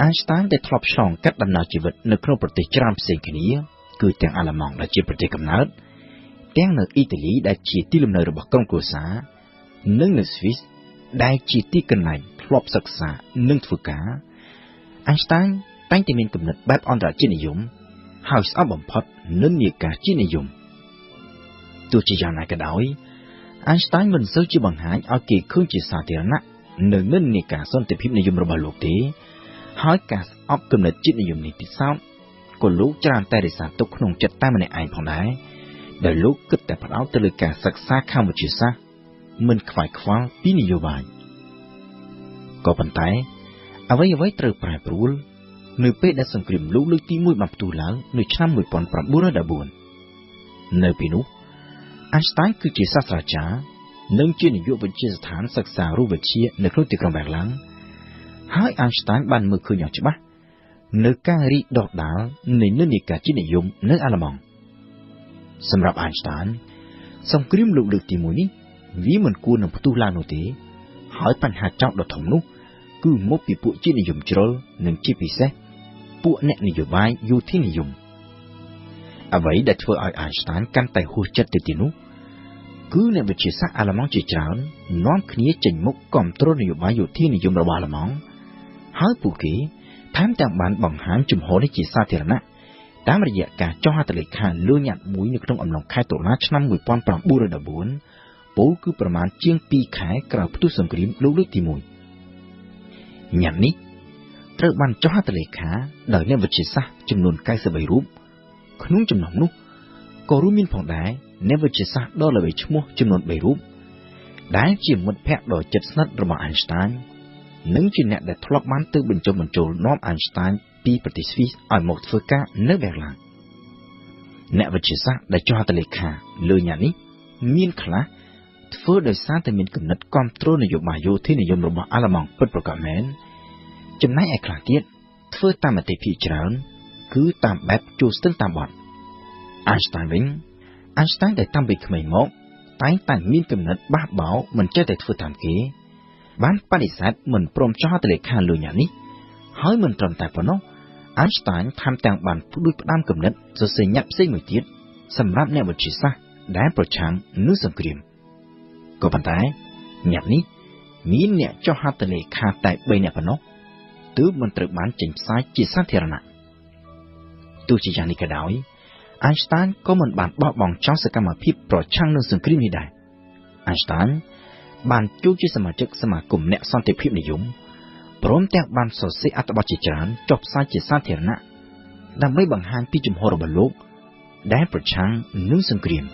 Einstein ដែលធ្លាប់ឆ្លងកាត់ដំណើរជីវិតនៅក្នុងប្រទេសច្រើនផ្សេងគ្នាគឺទាំងអាល្លឺម៉ង់ដែលជាប្រទេសកំណើតទាំងនៅអ៊ីតាលីដែលជាទីលំនៅរបស់ក្រុមគ្រួសារនិងនៅស្វីសដែលជាទីកន្លែងធ្លាប់សិក្សានិងធ្វើការ Einstein តែងតែមានគំនិតបែបអន្តរជាតិនិយមហើយស្អប់បំផុតនិន្នាការជាតិនិយមទោះជាយ៉ាងណាក៏ដោយ Einstein មិនសូវជាបង្ហាញឲ្យគេឃើញជាសាធារណៈនៅនិន្នាការសន្តិភាពនិយមរបស់លោកទេហើយការស្អប់គំនិតជាតិនិយមនេះពិសោធន៍ក៏លោកច្រើនតែរក្សាទុកក្នុងចិត្តតែម្នាក់ឯងផងដែរដែលលោកគិតតែផ្ដោតទៅលើការសិក្សាខាងវិទ្យាសាស្ត្រមិនខ្វាយខ្វល់ពីនយោបាយក៏ប៉ុន្តែអ្វីៗត្រូវប្រែប្រួលនៅពេលដែលសង្គ្រាមលោកលើកទី1បានផ្ទុះឡើងនៅឆ្នាំ1914នៅពេលនោះ Einstein គឺជាសាស្ត្រាចារ្យនិងជានាយកវិទ្យាស្ថានសិក្សារូបវិទ្យានៅក្នុងទីក្រុងបែរឡាំងហើយ Einstein បានមើលឃើញយ៉ាងច្បាស់នៅការរីកដុះដាលនៃនិន្នាការជាតិនិយមនៅអាល្លឺម៉ង់សម្រាប់ Einstein សង្គ្រាមលោកលើកទី1នេះវាមិនគួរនឹងផ្ទុះឡើងនោះទេហើយបញ្ហាចោទដ៏ធំនោះ គឺមកពីពួកជាតិនិយមជ្រុលនិងជាពិសេសពួកអ្នកនយោបាយយោធានិយមអ្វីដែលធ្វើឲ្យ Einstein កាន់តែហួសចិត្តទៅទៀតនោះគឺអ្នកវិទ្យាសាស្ត្រអាល្លឺម៉ង់ជាច្រើននាំគ្នាចេញមុខគាំទ្រនយោបាយយោធានិយមរបស់អាល្លឺម៉ង់ហើយពួកគេថែមទាំងបានបង្ហាញជំហរនេះជាសាធារណៈតាមរយៈការចុះហត្ថលេខាលើញត្តិមួយនៅក្នុងអំឡុងខែតុលាឆ្នាំ1914ពលគឺប្រមាណជាង2ខែក្រោយផ្ទុះសង្គ្រាមលោកលើកទី1ញត្តិនេះត្រូវបានចុះហត្ថលេខាដោយអ្នកវិទ្យាសាស្ត្រចំនួន93រូបក្នុងចំណោមនោះក៏រួមមានផងដែរអ្នកវិទ្យាសាស្ត្រដ៏ល្បីឈ្មោះចំនួន3រូបដែលជាមិត្តភក្តិដ៏ជិតស្និទ្ធរបស់ Einstein និងជាអ្នកដែលធ្លាប់បានទៅបញ្ចុះបញ្ចូលនាំ Einstein ពីប្រទេសស្វីសឲ្យមកធ្វើការនៅប៊ែរឡានអ្នកវិទ្យាសាស្ត្រដែលចុះហត្ថលេខាលើញត្តិនេះមានខ្លះធ្វើដោយសារតែមានគំនិតគាំទ្រនយោបាយយោធានិយមរបស់អាល្លឺម៉ង់ពិតប្រាកដមែនចំណែកឯខ្លះទៀតធ្វើតាមមតិភាគច្រើនគឺតាមបែបចូលស្ទឹងតាមបទ Einstein វិញ Einstein ដែលតាំងពីក្មេងមកតែងតែមានគំនិតបះបោរមិនចេះតែធ្វើតាមគេបានបដិសេធមិនព្រមចុះហត្ថលេខាលើញត្តិនេះហើយមិនត្រឹមតែប៉ុណ្ណោះ Einstein ថែមទាំងបានផ្ដួចផ្ដើមគំនិតសរសេរញត្តិផ្សេងមួយទៀតសម្រាប់អ្នកវិទ្យាសាស្ត្រដែលប្រឆាំងនឹងសង្គ្រាមក៏ប៉ុន្តែញត្តិនេះមានអ្នកចុះហត្ថលេខាតែ3នាក់ប៉ុណ្ណោះទើបមិនត្រូវបានចេញផ្សាយជាសាធារណៈទោះជាយ៉ាងនេះក៏ដោយ Einstein ក៏មិនបានបោះបង់ចោលសកម្មភាពប្រឆាំងនឹងសង្គ្រាមនេះដែរ Einstein បានចូលជាសមាជិកសមាគមអ្នកសន្តិភាពនិយមព្រមទាំងបានសរសេរអត្ថបទជាច្រើនចុះផ្សាយជាសាធារណៈដើម្បីបង្ហាញពីជំហររបស់លោកដែលប្រឆាំងនឹងសង្គ្រាម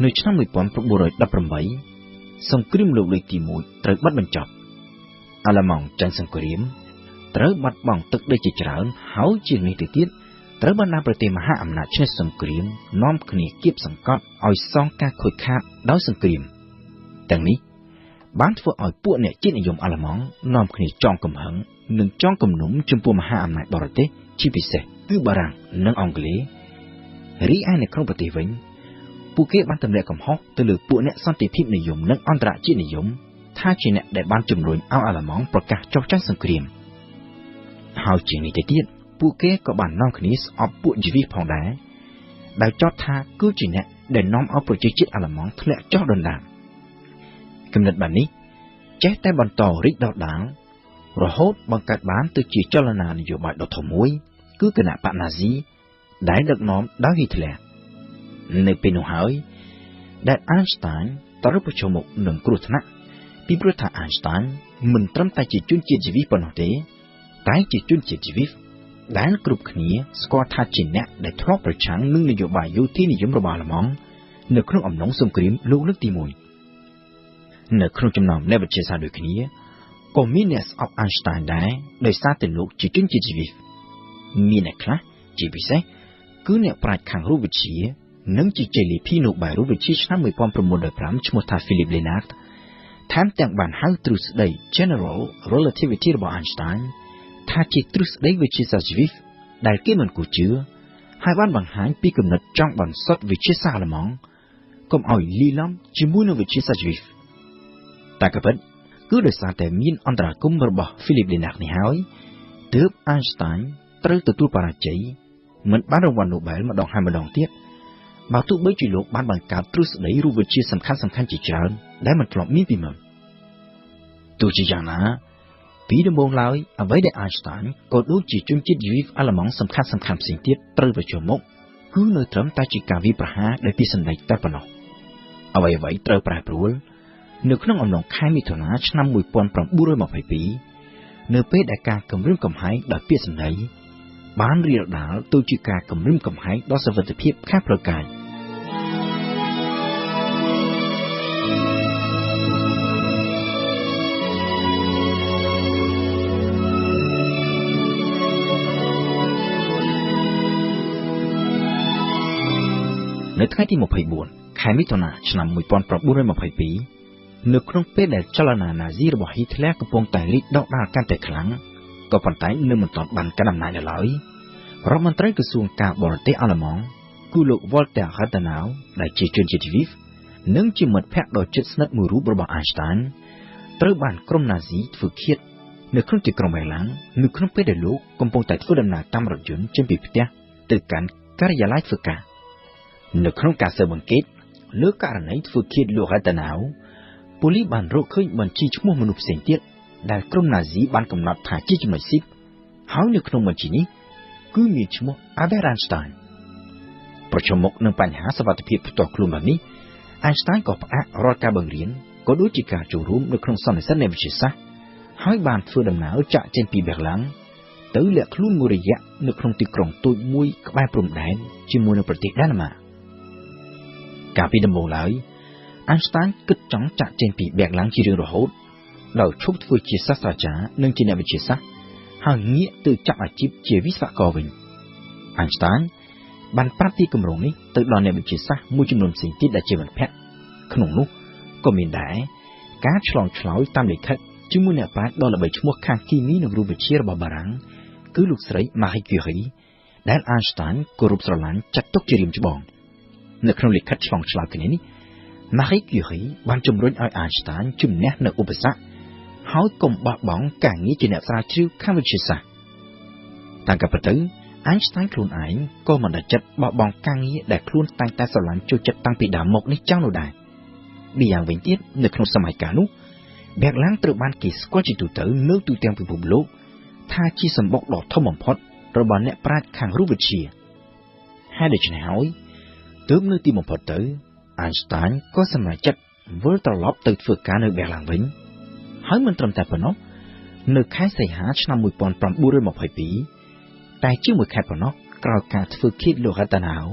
នៅឆ្នាំ1918សង្គ្រាមលោកលើកទី1ត្រូវបាត់បញ្ចប់អាល្លឺម៉ង់ចាញ់សង្គ្រាមត្រូវបាត់បង់ទឹកដីជាច្រើនហើយជាងនេះទៅទៀតត្រូវបានប្រទេសមហាអំណាចឈ្នះសង្គ្រាមនាំគ្នាគៀបសង្កត់ឲ្យសងការខូចខាតដោយសង្គ្រាមទាំងនេះបានធ្វើឲ្យពួកអ្នកជាតិនិយមអាល្លឺម៉ង់នាំគ្នាចងកំហឹងនិងចងគំនុំចំពោះមហាអំណាចបរទេសជាពិសេសគឺបារាំងនិងអង់គ្លេសរីឯនៅក្នុងប្រទេសវិញពួកគេបានទម្លាក់កំហុសទៅលើពួកអ្នកសន្តិភាពនិយមនិងអន្តរជាតិនិយមថាជាអ្នកដែលបានជំរុញឲ្យអាល្លឺម៉ង់ប្រកាសចុះចាញ់សង្គ្រាមហើយជាងនេះទៅទៀតពួកគេក៏បាននាំគ្នាស្អប់ពួកយវីសផងដែរដែលចោទថាគឺជាអ្នកដែលនាំឲ្យប្រជាជាតិអាល្លឺម៉ង់ធ្លាក់ចុះដុនដាបគំនិតបែបនេះចេះតែបន្តរីកដុះដាលរហូតបង្កើតបានទៅជាចលនានយោបាយដ៏ធំមួយគឺគណបក្សណាស៊ីដែលដឹកនាំដោយហ៊ីតលែរនៅពេលនោះហើយដែល Einstein ត្រូវប្រឈមមុខនឹងគ្រោះថ្នាក់ពីព្រោះថា Einstein មិនត្រឹមតែជាជនជាតិយវីសប៉ុណ្ណោះទេតែជាជនជាតិយវីសដែលគ្រប់គ្នាស្គាល់ថាជាអ្នកដែលធ្លាប់ប្រឆាំងនឹងនយោបាយយោធានិយមរបស់អាល្លឺម៉ង់នៅក្នុងអំឡុងសង្គ្រាមលោកលើកទី1នៅក្នុងចំណោមអ្នកវិទ្យាសាស្ត្រដូចគ្នាក៏មានអ្នកស្អប់ Einstein ដែរដោយសារតែលោកជាជនជាតិយវីសមានអ្នកខ្លះជាពិសេសគឺអ្នកប្រាជ្ញខាងរូបវិទ្យានិងជាជ័យលាភីនូបែលរូបវិទ្យាឆ្នាំ1905ឈ្មោះថា Philip Lenard ថែមទាំងបានហៅទ្រឹស្ដី General Relativity របស់ Einstein ថាជាទ្រឹស្ដីវិទ្យាសាស្ត្រយវីសដែលគេមិនគួរជឿហើយបានបង្ហាញពីគំនិតចង់បន្សុទ្ធវិទ្យាសាស្ត្រអាល្លឺម៉ង់កុំឲ្យលាយឡំជាមួយនឹងវិទ្យាសាស្ត្រយវីសតែក៏ពិតគឺដោយសារតែមានអន្តរាគមន៍របស់ Philip Lenard នេះហើយទើប Einstein ត្រូវទទួលបរាជ័យមិនបានរង្វាន់ Nobel ម្ដងហើយម្ដងទៀតបើទោះបីជាលោកបានបង្កើតទ្រឹស្ដីរូបវិទ្យាសំខាន់ៗជាច្រើនដែលមិនធ្លាប់មានពីមុនទោះជាយ៉ាងណាពីដំបូងឡើយអ្វីដែល Einstein ក៏ដូចជាជនជាតិយវីសអាល្លឺម៉ង់សំខាន់ៗផ្សេងទៀតត្រូវប្រឈមមុខគឺនៅត្រឹមតែជាការវាយប្រហារដោយពាក្យសម្ដីតែប៉ុណ្ណោះអ្វីៗត្រូវប្រែប្រួលនៅក្នុងអំឡុងខែមិថុនាឆ្នាំ1922នៅពេលដែលការគំរាមកំហែងដោយពាក្យសម្ដីបានរាលដាលទៅជាការគំរាមកំហែងដល់សវត្ថិភាពខាងផ្លូវកាយនៅថ្ងៃទី24 ខែមិថុនាឆ្នាំ1922នៅក្នុងពេលដែលចលនាណាស៊ីរបស់ហ៊ីតលែរកំពុងតែរីកដុះដាលកាន់តែខ្លាំងក៏ប៉ុន្តែនៅមិនទាន់បានកាន់អំណាចនៅឡើយរដ្ឋមន្ត្រីក្រសួងការបរទេសអាល្លឺម៉ង់គឺលោក Walter Rathenau ដែលជាជនជាតិយីវនិងជាមិត្តភក្តិដ៏ជិតស្និទ្ធមួយរូបរបស់ Einstein ត្រូវបានក្រុមណាស៊ីធ្វើឃាតនៅក្នុងទីក្រុងប៊ែរឡាំងនៅក្នុងពេលដែលលោកកំពុងតែធ្វើដំណើរតាមរថយន្តចេញពីផ្ទះទៅកាន់ការិយាល័យធ្វើការនៅក្នុងការស៊ើបអង្កេតលើករណីធ្វើឃាតលោក Rathenau ប៉ូលីសបានរកឃើញបញ្ជីឈ្មោះមនុស្សផ្សេងទៀតដែលក្រុមណាស៊ីបានកំណត់ថាជាចំណុចស៊ីបហើយនៅក្នុងបញ្ជីនេះគឺមានឈ្មោះ Albert Einstein ប្រឈមមុខនឹងបញ្ហាសុវត្ថិភាពផ្ទាល់ខ្លួនបែបនេះ Einstein ក៏ផ្អាករាល់ការបង្រៀនក៏ដូចជាការចូលរួមនៅក្នុងសន្និសីទនៃវិទ្យាសាស្ត្រហើយបានធ្វើដំណើរចាក់ចេញពីប៊ែរឡាំងទៅលាក់ខ្លួនមួយរយៈនៅក្នុងទីក្រុងតូចមួយក្បែរព្រំដែនជាមួយនឹងប្រទេសដាណឺម៉ាកកាលពីដំបូងឡើយ Einstein គិតចង់ចាក់ចេញពីប៊ែរឡាំងជារៀងរហូតដោយឈប់ធ្វើជាសាស្ត្រាចារ្យនិងជាអ្នកវិទ្យាសាស្ត្រហើយងាកទៅចាប់អាជីពជាវិស្វករវិញ Einstein បានប្រាប់ពីគម្រោងនេះទៅដល់អ្នកវិទ្យាសាស្ត្រមួយចំនួនផ្សេងទៀតដែលជាមិត្តភក្តិក្នុងនោះក៏មានដែរការឆ្លងឆ្លើយតាមលិខិតជាមួយអ្នកប្រាជ្ញដ៏ល្បីឈ្មោះខាងគីមីនិងរូបវិទ្យារបស់បារាំងគឺលោកស្រី Marie Curie ដែល Einstein គោរពស្រឡាញ់ចាត់ទុកជារៀមច្បងនៅក្នុងលិខិតឆ្លងឆ្លើយគ្នានេះ Marie Curie បានជំរុញឲ្យ Einstein ជំនះនៅឧបសគ្គហើយកុំបោះបង់ការងារជាអ្នកស្រាវជ្រាវខាងវិទ្យាសាស្ត្រតាមការពិតទៅ Einstein ខ្លួនឯងក៏មិនដាច់ចិត្តបោះបង់ការងារដែលខ្លួនតែងតែស្រឡាញ់ចូលចិត្តតាំងពីដើមមកនេះចង់នោះដែរម្យ៉ាងវិញទៀតនៅក្នុងសម័យកាលនោះប៊ែរឡាំងត្រូវបានគេស្គាល់ជាទូទៅនៅទូទាំងពិភពលោកថាជាសម្បុកដ៏ធំបំផុតរបស់អ្នកប្រាជ្ញខាងរូបវិទ្យាហើយដូច្នេះហើយទើបនៅទីបំផុតទៅ Einstein ក៏សម្រេចចិត្តវិលត្រឡប់ទៅធ្វើការនៅប៊ែរឡាំងវិញហើយមិនត្រឹមតែប៉ុណ្ណោះនៅខែសីហាឆ្នាំ1922តែជាមួយខែប៉ុណ្ណោះក្រោយការធ្វើឃាតលោក Rathenau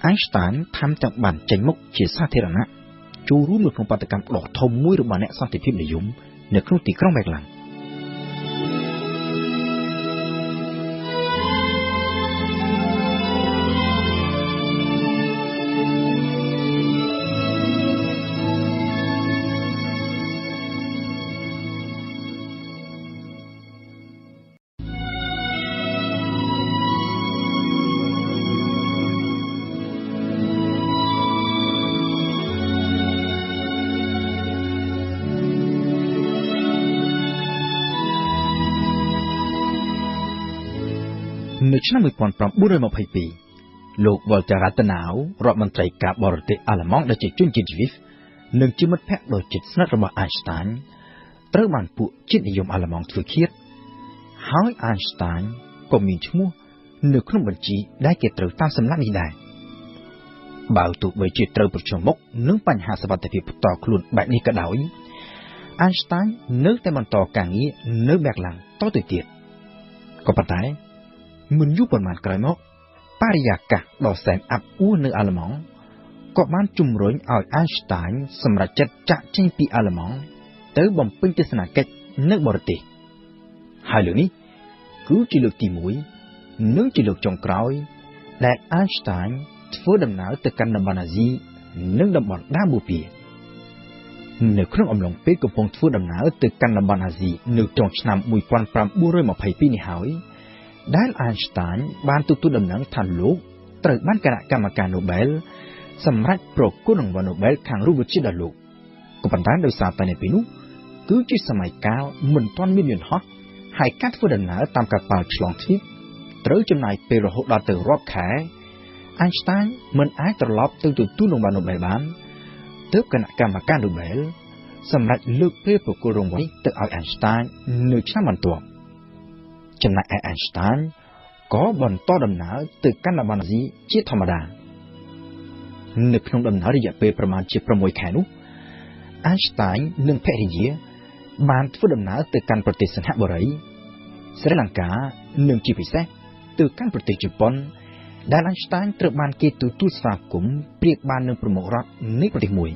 Einstein ថែមទាំងបានចេញមុខជាសាធារណៈចូលរួមនៅក្នុងបាតុកម្មដ៏ធំមួយរបស់អ្នកសន្តិភាពនិយមនៅក្នុងទីក្រុងប៊ែរឡាំងនៅឆ្នាំ1922លោក Walter Rathenau រដ្ឋមន្ត្រីការបរទេសអាល្លឺម៉ង់ដែលជាជនជាតិយីវនិងជាមិត្តភក្តិដ៏ជិតស្និទ្ធរបស់ Einstein ត្រូវបានពួកជាតិនិយមអាល្លឺម៉ង់ធ្វើឃាតហើយ Einstein ក៏មានឈ្មោះនៅក្នុងបញ្ជីដែលគេត្រូវតាមសម្លាប់នេះដែរបើទោះបីជាត្រូវប្រឈមមុខនឹងបញ្ហាសុវត្ថិភាពផ្ទាល់ខ្លួនបែបនេះក៏ដោយ Einstein នៅតែបន្តការងារនៅប៊ែរឡាំងតទៅទៀតក៏ប៉ុន្តែមិនយូរប៉ុន្មានក្រោយមកបរិយាកាសដ៏សែនអាប់អួរនៅអាល្លឺម៉ង់ក៏បានជំរុញឲ្យ Einstein សម្រេចចិត្តចាក់ចេញពីអាល្លឺម៉ង់ទៅបំពេញទស្សនកិច្ចនៅបរទេសហើយលើកនេះគឺជាលើកទី1និងជាលើកចុងក្រោយដែល Einstein ធ្វើដំណើរទៅកាន់តំបន់អាស៊ីនិងតំបន់ដាបូពីនៅក្នុងអំឡុងពេលកំពុងធ្វើដំណើរទៅកាន់តំបន់អាស៊ីនៅចុងឆ្នាំ1922នេះហើយដែល Einstein បានទទួលដំណឹងថាលោកត្រូវបានគណៈកម្មការ Nobel សម្រេចប្រគល់រង្វាន់ Nobel ខាងរូបវិទ្យាដល់លោកក៏ប៉ុន្តែដោយសារតែនៅពេលនោះគឺជាសម័យកាលមិនទាន់មានយន្តហោះហើយការធ្វើដំណើរតាមកប៉ាល់ឆ្លងទ្វីបត្រូវចំណាយពេលរហូតដល់ទៅរាប់ខែ Einstein មិនអាចត្រឡប់ទៅទទួលរង្វាន់ Nobel បានទើបគណៈកម្មការ Nobel សម្រេចលើកពេលប្រគល់រង្វាន់ទៅឲ្យ Einstein នៅឆ្នាំបន្ទាប់ចំណែកឯ Einstein ក៏បន្តដំណើរទៅកាន់តំបន់អាស៊ីជាធម្មតានៅក្នុងដំណើររយៈពេលប្រមាណជា6ខែនោះ Einstein និងភរិយាបានធ្វើដំណើរទៅកាន់ប្រទេសសិង្ហបុរីស្រីលង្កានិងជាពិសេសទៅកាន់ប្រទេសជប៉ុនដែល Einstein ត្រូវបានគេទទួលស្វាគមន៍ប្រៀបបាននឹងប្រមុខរដ្ឋនៃប្រទេសមួយ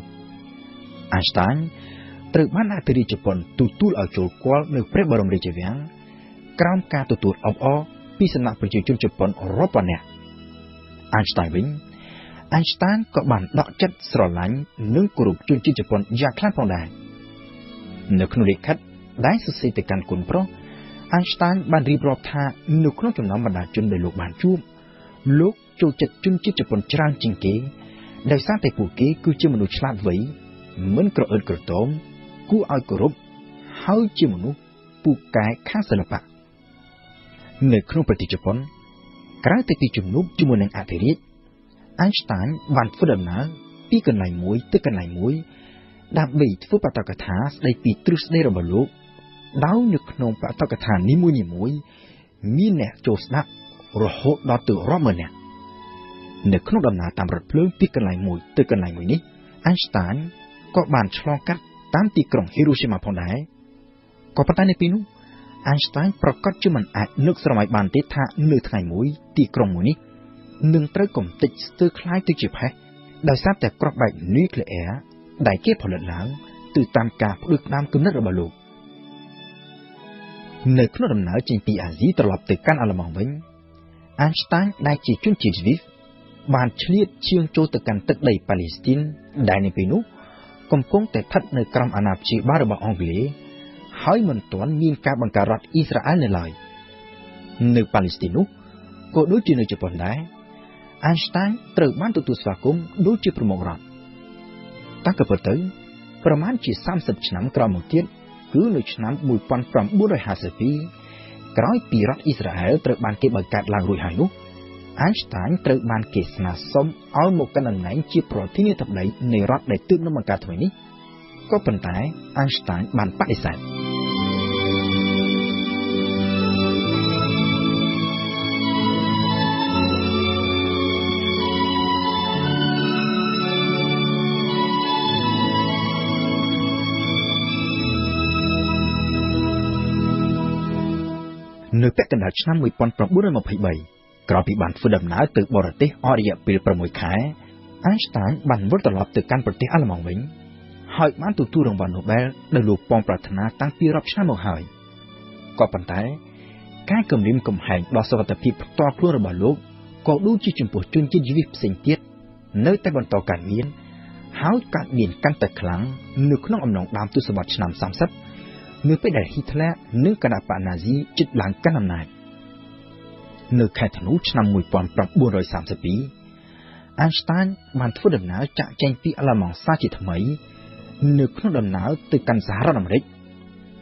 Einstein ត្រូវបានអធិរាជជប៉ុនទទួលឲ្យចូលគាល់នៅព្រះបរមរាជវាំងក្រោមការទទួលអបអរពីសំណាក់ប្រជាជនជប៉ុនរាប់ពាន់នាក់ Einstein វិញ Einstein ក៏បានដកចិត្តស្រឡាញ់និងគោរពជនជាតិជប៉ុនយ៉ាងខ្លាំងផងដែរនៅក្នុងលិខិតដែលសរសេរទៅកាន់គុណប្រុស Einstein បានរៀបរាប់ថានៅក្នុងចំណោមបណ្ដាជនដែលលោកបានជួបលោកចូលចិត្តជនជាតិជប៉ុនច្រើនជាងគេដោយសារតែពួកគេគឺជាមនុស្សឆ្លាតវៃមិនក្រអឺតក្រទមគួរឲ្យគោរពហើយជាមនុស្សពូកែខាងសិល្បៈនៅក្នុងប្រទេសជប៉ុនក្រៅពីជំនួបជាមួយនឹងអធិរាជ Einstein បានធ្វើដំណើរពីកន្លែងមួយទៅកន្លែងមួយដើម្បីធ្វើបទកថាស្ដីពីទ្រឹស្ដីរបស់លោកដោយនៅក្នុងបទកថានីមួយៗមានអ្នកចូលស្ដាប់រហូតដល់ទៅរាប់ម៉ឺននាក់នៅក្នុងដំណើរតាមរថភ្លើងពីកន្លែងមួយទៅកន្លែងមួយនេះ Einstein ក៏បានឆ្លងកាត់តាមទីក្រុង Hiroshima ផងដែរក៏ប៉ុន្តែនៅពេលនោះ Einstein ប្រកាសជាមិនអាចនឹកស្រមៃបានទេថានៅថ្ងៃមួយទីក្រុងមួយនេះនឹងត្រូវកំទេចស្ទើរคล้ายទៅជាផេះដោយសារតែគ្រាប់បែកនុយក្លេអ៊ែរដែលគេផលិតឡើងទៅតាមការផ្ដួចផ្ដើមគំនិតរបស់លោកនៅក្នុងដំណើរចេញពីអាស៊ីត្រឡប់ទៅកាន់អាល្លឺម៉ង់វិញ Einstein ដែលជាជនជាតិស្វីសបានឆ្លៀតឈាងចូលទៅកាន់ទឹកដីប៉ាឡេស្ទីនដែលនៅពេលនោះកំពុងតែស្ថិតនៅក្រោមអាណាព្យាបាលរបស់អង់គ្លេសហើយមិនទាន់មានការបង្កើតរដ្ឋអ៊ីស្រាអែលនៅឡើយនៅប៉ាឡេស្ទីននោះក៏ដូចជានៅជប៉ុនដែរ Einstein ត្រូវបានទទួលស្វាគមន៍ដូចជាប្រមុខរដ្ឋតាមក៏ពិតទៅប្រមាណជា30ឆ្នាំក្រោយមកទៀតគឺនៅឆ្នាំ1952ក្រោយពីរដ្ឋអ៊ីស្រាអែលត្រូវបានគេបង្កើតឡើងរួចហើយនោះ Einstein ត្រូវបានគេស្នើសុំឲ្យមកកាន់តំណែងជាប្រធានាធិបតីនៃរដ្ឋដែលទើបនឹងបង្កើតថ្មីនេះក៏ប៉ុន្តែ Einstein បានបដិសេធនៅពាក់កណ្ដាលឆ្នាំ1923ក្រោយពីបានធ្វើដំណើរទៅបរទេសអស់រយៈពេល6ខែ Einstein បានវិលត្រឡប់ទៅកាន់ប្រទេសអាល្លឺម៉ង់វិញហើយបានទទួលរង្វាន់ Nobel ដែលលោកប៉ងប្រាថ្នាតាំងពីរាប់ឆ្នាំមកហើយក៏ប៉ុន្តែការគំរាមកំហែងដល់សុវត្ថិភាពផ្ទាល់ខ្លួនរបស់លោកក៏ដូចជាចំពោះជនជាតិយីផ្សេងទៀតនៅតែបន្តកើតមានហើយកើតមានកាន់តែខ្លាំងនៅក្នុងអំឡុងដើមទសវត្សរ៍ឆ្នាំ30នៅពេលដែល Hitler និងគណបក្សណាស៊ីជិតឡើងកាន់អំណាចនៅខែធ្នូឆ្នាំ1932 Einstein បានធ្វើដំណើរចាក់ចែងពីអាល្លឺម៉ង់សាជាថ្មីនៅក្នុងដំណើរទៅកាន់សហរដ្ឋអាមេរិក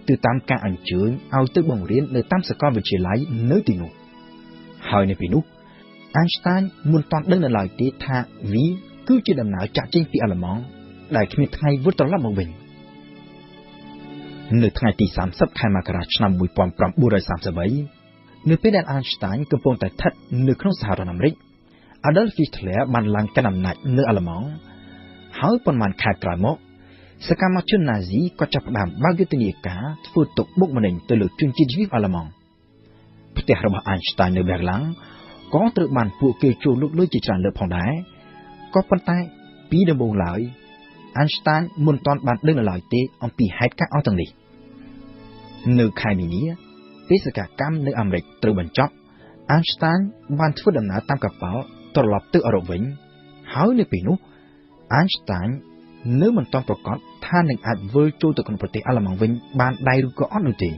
ទៅតាមការអញ្ជើញឲ្យទៅបង្រៀននៅតាមសាកលវិទ្យាល័យនៅទីនោះហើយនៅពេលនោះ Einstein មិនទាន់ដឹងនៅឡើយទេថាវាគឺជាដំណើរចាក់ចេញពីអាល្លឺម៉ង់ដែលគ្មានថ្ងៃវិលត្រឡប់មកវិញនៅថ្ងៃទី30ខែមករាឆ្នាំ1933នៅពេលដែល Einstein កំពុងតែស្ថិតនៅក្នុងសហរដ្ឋអាមេរិក Adolf Hitler បានឡើងកាន់អំណាចនៅអាល្លឺម៉ង់ហើយប៉ុន្មានខែក្រោយមកសកម្មជនណាស៊ីក៏ចាប់ផ្ដើមបើកយុទ្ធនាការធ្វើទុកបុកម្នេញទៅលើជនជាតិយីអាល្លឺម៉ង់ផ្ទះរបស់ Einstein នៅ Berlin ក៏ត្រូវបានពួកគេចូលលុកលុយជាច្រើនលើកផងដែរក៏ប៉ុន្តែពីដំបូងឡើយ Einstein មិនទាន់បានដឹងនៅឡើយទេអំពីហេតុការណ៍អស់ទាំងនេះនៅខែមីនាបេសកកម្មនៅអាមេរិកត្រូវបញ្ចប់ Einstein បានធ្វើដំណើរតាមកប៉ាល់ត្រឡប់ទៅអឺរ៉ុបវិញហើយនៅពេលនោះ Einstein នៅមិនទាន់ប្រកាសថានឹងអាចវិលចូលទៅក្នុងប្រទេសអាល្លឺម៉ង់វិញបានដែរឬក៏អត់នោះទេ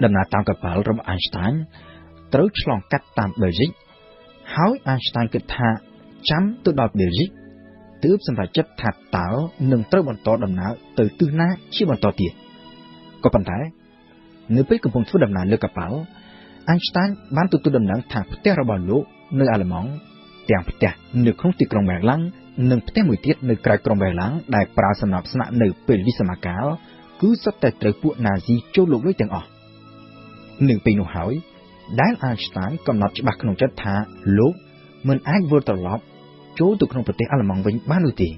ដំណើរតាមកប៉ាល់របស់ Einstein ត្រូវឆ្លងកាត់តាម Belgium ហើយ Einstein គិតថាចាំទៅដល់ Belgium ទើបសម្រេចចិត្តថាតើនឹងត្រូវបន្តដំណើរទៅទិសណាជាបន្តទៀតក៏ប៉ុន្តែនៅពេលកំពុងធ្វើដំណើរលើកប៉ាល់ Einstein បានទទួលដំណឹងថាផ្ទះរបស់លោកនៅអាល្លឺម៉ង់ទាំងផ្ទះនៅក្នុងទីក្រុង Berlin និងផ្ទះមួយទៀតនៅក្រៅក្រុង Berlin ដែលប្រើសម្រាប់ស្នាក់នៅពេលវិសមកាលគឺសុទ្ធតែត្រូវពួកណាស៊ីចូលលុកលុយទាំងអស់នឹងពេលនោះហើយដែល Einstein កំណត់ច្បាស់ក្នុងចិត្តថាលោកមិនអាចវិលត្រឡប់ចូលទៅក្នុងប្រទេសអាល្លឺម៉ង់វិញបាននោះទេ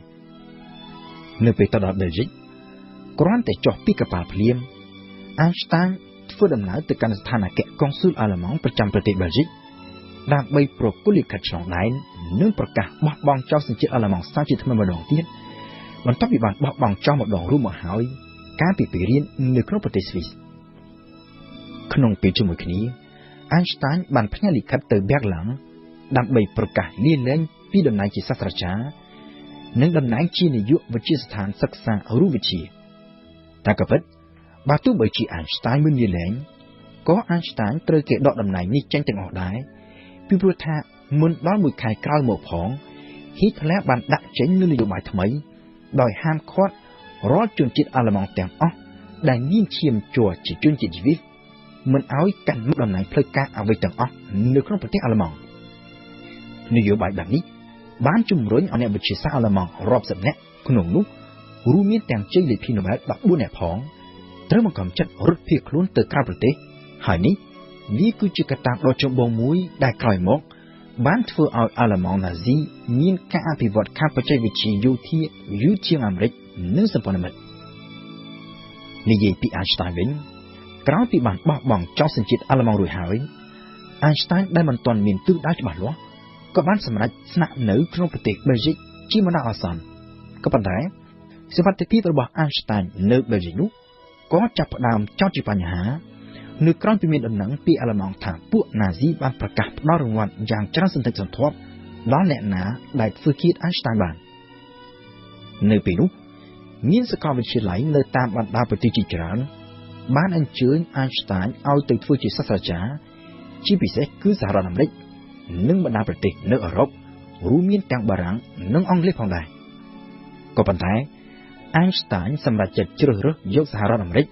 នៅពេលទៅដល់ Belgium គ្រាន់តែចុះពីកប៉ាល់ភ្លាម Einstein ធ្វើដំណើរទៅកាន់ស្ថានអគ្គកុងស៊ុលអាល្លឺម៉ង់ប្រចាំប្រទេស Belgium ដើម្បីប្រគល់លិខិតឆ្លងដែននិងប្រកាសបោះបង់ចោលសញ្ជាតិអាល្លឺម៉ង់សាជាថ្មីម្ដងទៀតបន្ទាប់ពីបានបោះបង់ចោលម្ដងរួមមកហើយកាលពីពេលរៀននៅក្នុងប្រទេសស្វីសក្នុងពេលជាមួយគ្នា Einstein បានផ្ញើលិខិតទៅ Berlin ដើម្បីប្រកាសលាលែងពីតំណែងជាសាស្ត្រាចារ្យនិងតំណែងជានាយកវិទ្យាស្ថានសិក្សារូបវិទ្យាតែក៏ពិតបើទោះបីជាEinsteinមិនលាលែងក៏Einsteinត្រូវគេដកតំណែងនេះចេញទាំងអស់ដែរពីព្រោះថាមុនដល់មួយខែក្រោយមកផង Hitler បានដាក់ចេញនូវនយោបាយថ្មីដោយហាមឃាត់រាល់ជនជាតិអាល្លឺម៉ង់ទាំងអស់ដែលមានឈាមជ័រជាជនជាតិយីវីសមិនឲ្យកាន់មុខតំណែងផ្លូវការអ្វីទាំងអស់នៅក្នុងប្រទេសអាល្លឺម៉ង់នយោបាយបែបនេះបានជំរុញឲ្យអ្នកវិទ្យាសាស្ត្រអាល្លឺម៉ង់រាប់សិបនាក់ក្នុងនោះរួមមានទាំងជ័យលាភីណូបែល14នាក់ផងត្រូវបង្ខំចិត្តរត់ភៀសខ្លួនទៅក្រៅប្រទេសហើយនេះវាគឺជាកត្តាដ៏ចម្បងមួយដែលក្រោយមកបានធ្វើឲ្យអាល្លឺម៉ង់ណាស៊ីមានការអភិវឌ្ឍខាងបច្ចេកវិទ្យាយោធាយូរជាងអាមេរិកនិងសម្ព័ន្ធមិត្តនិយាយពីEinsteinវិញក្រោយពីបានបោះបង់ចោលសញ្ជាតិអាល្លឺម៉ង់រួចហើយEinsteinដែលមិនទាន់មានទិសដៅច្បាស់លាស់ក៏បានសម្រេចស្នាក់នៅក្នុងប្រទេសបែលហ្សិកជាបណ្ដោះអាសន្នក៏ប៉ុន្តែសុវត្ថិភាពរបស់Einsteinនៅបែលហ្សិកនោះក៏ចាប់ផ្ដើមចោទជាបញ្ហានៅក្រោយពីមានដំណឹងពីអាល្លឺម៉ង់ថាពួកណាស៊ីបានប្រកាសផ្ដល់រង្វាន់យ៉ាងច្រើនសន្ធឹកសន្ធាប់ដល់អ្នកណាដែលធ្វើឃាតEinsteinបាននៅពេលនោះមានសាកលវិទ្យាល័យនៅតាមបណ្ដាប្រទេសជាច្រើនបានអញ្ជើញEinsteinឲ្យទៅធ្វើជាសាស្ត្រាចារ្យជាពិសេសគឺសហរដ្ឋអាមេរិកនិងបណ្ដាប្រទេសនៅអឺរ៉ុបរួមមានទាំងបារាំងនិងអង់គ្លេសផងដែរក៏ប៉ុន្តែ Einstein សម្រេចចិត្តជ្រើសរើសយកសហរដ្ឋអាមេរិក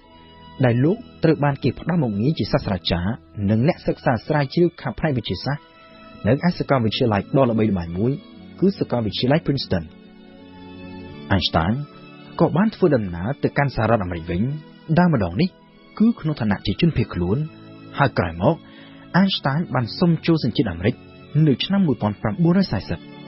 ដែលលោកត្រូវបានគេផ្ដល់មុខងារជាសាស្ត្រាចារ្យនិងអ្នកសិក្សាស្រាវជ្រាវខាងផ្នែកវិទ្យាសាស្ត្រនៅឯសាកលវិទ្យាល័យដ៏ល្បីល្បាញមួយគឺសាកលវិទ្យាល័យ Princeton Einstein ក៏បានធ្វើដំណើរទៅកាន់សហរដ្ឋអាមេរិកវិញដើមម្ដងនេះគឺក្នុងឋានៈជាជនភៀសខ្លួនហើយក្រោយមក Einstein បានសុំចូលសញ្ជាតិអាមេរិកនៅឆ្នាំ1940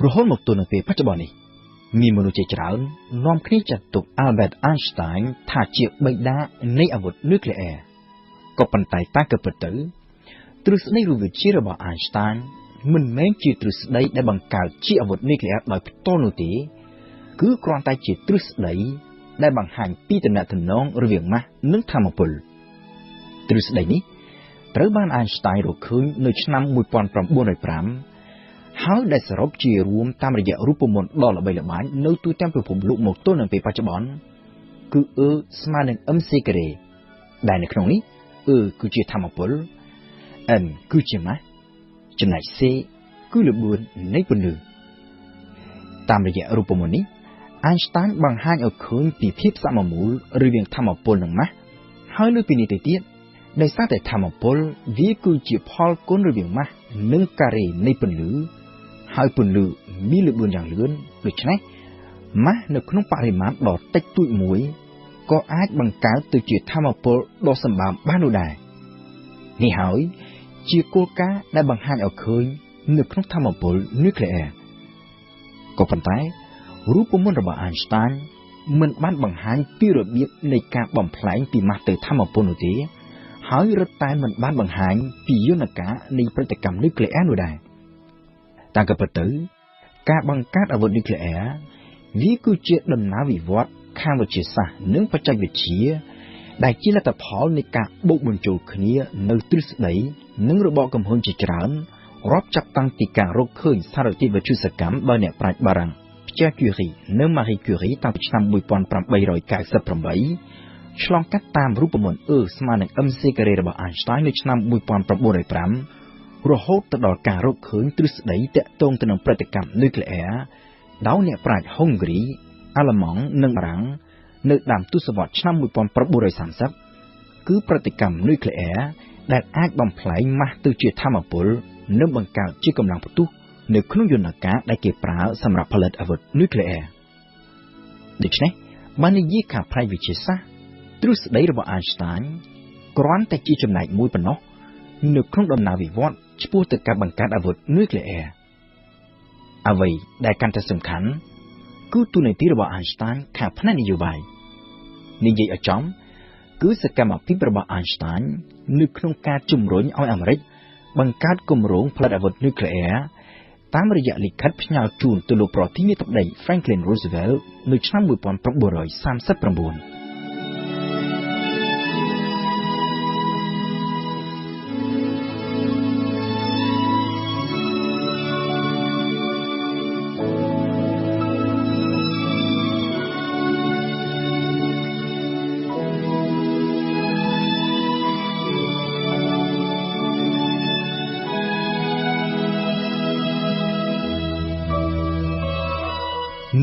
រហូតមកទល់នឹងពេលបច្ចុប្បន្ននេះមានមនុស្សជាច្រើននាំគ្នាចាត់ទុក Albert Einstein ថាជាបិតានៃអាវុធនុយក្លេអ៊ែរក៏ប៉ុន្តែតាមពិតទៅទ្រឹស្ដីរូបវិទ្យារបស់ Einstein មិនមែនជាទ្រឹស្ដីដែលបង្កើតជាអាវុធនុយក្លេអ៊ែរដោយផ្ទាល់នោះទេគឺគ្រាន់តែជាទ្រឹស្ដីដែលបង្ហាញពីទំនាក់ទំនងរវាងម៉ាស់និងថាមពលទ្រឹស្ដីនេះត្រូវបាន Einstein រកឃើញនៅឆ្នាំ1905ហើយដែលសរុបជារួមតាមរយៈរូបមន្តដ៏ល្បីល្បាញនៅទូទាំងពិភពលោកមកទល់នឹងពេលបច្ចុប្បន្នគឺ E ស្មើនឹង mc ការ៉េដែលនៅក្នុងនេះ E គឺជាថាមពល m គឺជាម៉ាស់ចំណែក c គឺល្បឿននៃពន្លឺតាមរយៈរូបមន្តនេះ Einstein បង្ហាញឲ្យឃើញពីភាពសមមូលរវាងថាមពលនិងម៉ាស់ហើយលើពីនេះទៅទៀតដោយសារតែថាមពលវាគឺជាផលគុណរវាងម៉ាស់និងការ៉េនៃពន្លឺហើយពន្លឺមានល្បឿនយ៉ាងលឿនដូច្នេះម៉ាស់នៅក្នុងបរិមាណដ៏តិចតួចមួយក៏អាចបង្កើតទៅជាថាមពលដ៏សម្បើមបាននោះដែរនេះហើយជាគោលការណ៍ដែលបង្ហាញឲ្យឃើញនៅក្នុងថាមពលនុយក្លេអ៊ែរក៏ប៉ុន្តែរូបមន្តរបស់ Einstein មិនបានបង្ហាញពីរបៀបនៃការបំផ្លែងពីម៉ាស់ទៅថាមពលនោះទេហើយរឹតតែមិនបានបង្ហាញពីយន្តការនៃប្រតិកម្មនុយក្លេអ៊ែរនោះដែរតាមពិតទៅការបង្កើតអាវុធនុយក្លេអ៊ែរវាគឺជាដំណើរវិវត្តខាងវិទ្យាសាស្ត្រនិងបច្ចេកវិទ្យាដែលជាលទ្ធផលនៃការបូកបញ្ចូលគ្នានៅទ្រឹស្ដីនិងរបបកំហុសជាច្រើនរាប់ចាប់តាំងពីការរកឃើញសារធាតុវិទ្យុសកម្មដោយអ្នកប្រាជ្ញបារាំង Pierre Curie និង Marie Curie តាំងពីឆ្នាំ1898ឆ្លងកាត់តាមរូបមន្ត E ស្មើនឹង mc ការ៉េរបស់ Einstein នៅឆ្នាំ1905រហូតទៅដល់ការរកឃើញទ្រឹស្ដីទាក់ទងទៅនឹងប្រតិកម្មនុយក្លេអ៊ែរដោយអ្នកប្រាជ្ញហុងគ្រីអាល្លឺម៉ង់និងបារាំងនៅដើមទសវត្សរ៍ឆ្នាំ1930គឺប្រតិកម្មនុយក្លេអ៊ែរដែលអាចបំផ្លែងម៉ាស់ទៅជាថាមពលនិងបង្កើតជាកម្លាំងផ្ទុះនៅក្នុងយន្តការដែលគេប្រើសម្រាប់ផលិតអាវុធនុយក្លេអ៊ែរដូច្នេះបាននិយាយខាងផ្នែកវិទ្យាសាស្ត្រទ្រឹស្ដីរបស់ Einstein គ្រាន់តែជាចំណែកមួយប៉ុណ្ណោះនៅក្នុងដំណើរវិវត្តឆ្ពោះទៅការបង្កើតអាវុធនុយក្លេអ៊ែរអ្វីដែលកាន់តែសំខាន់គឺទូនាទីរបស់ Einstein ខាងផ្នែកនយោបាយនិយាយឲ្យចំគឺសកម្មភាពរបស់ Einstein នៅក្នុងការជំរុញឲ្យអាមេរិកបង្កើតគម្រោងផលិតអាវុធនុយក្លេអ៊ែរតាមរយៈលិខិតផ្ញើជូនទៅលោកប្រធានាធិបតី Franklin Roosevelt នៅឆ្នាំ1939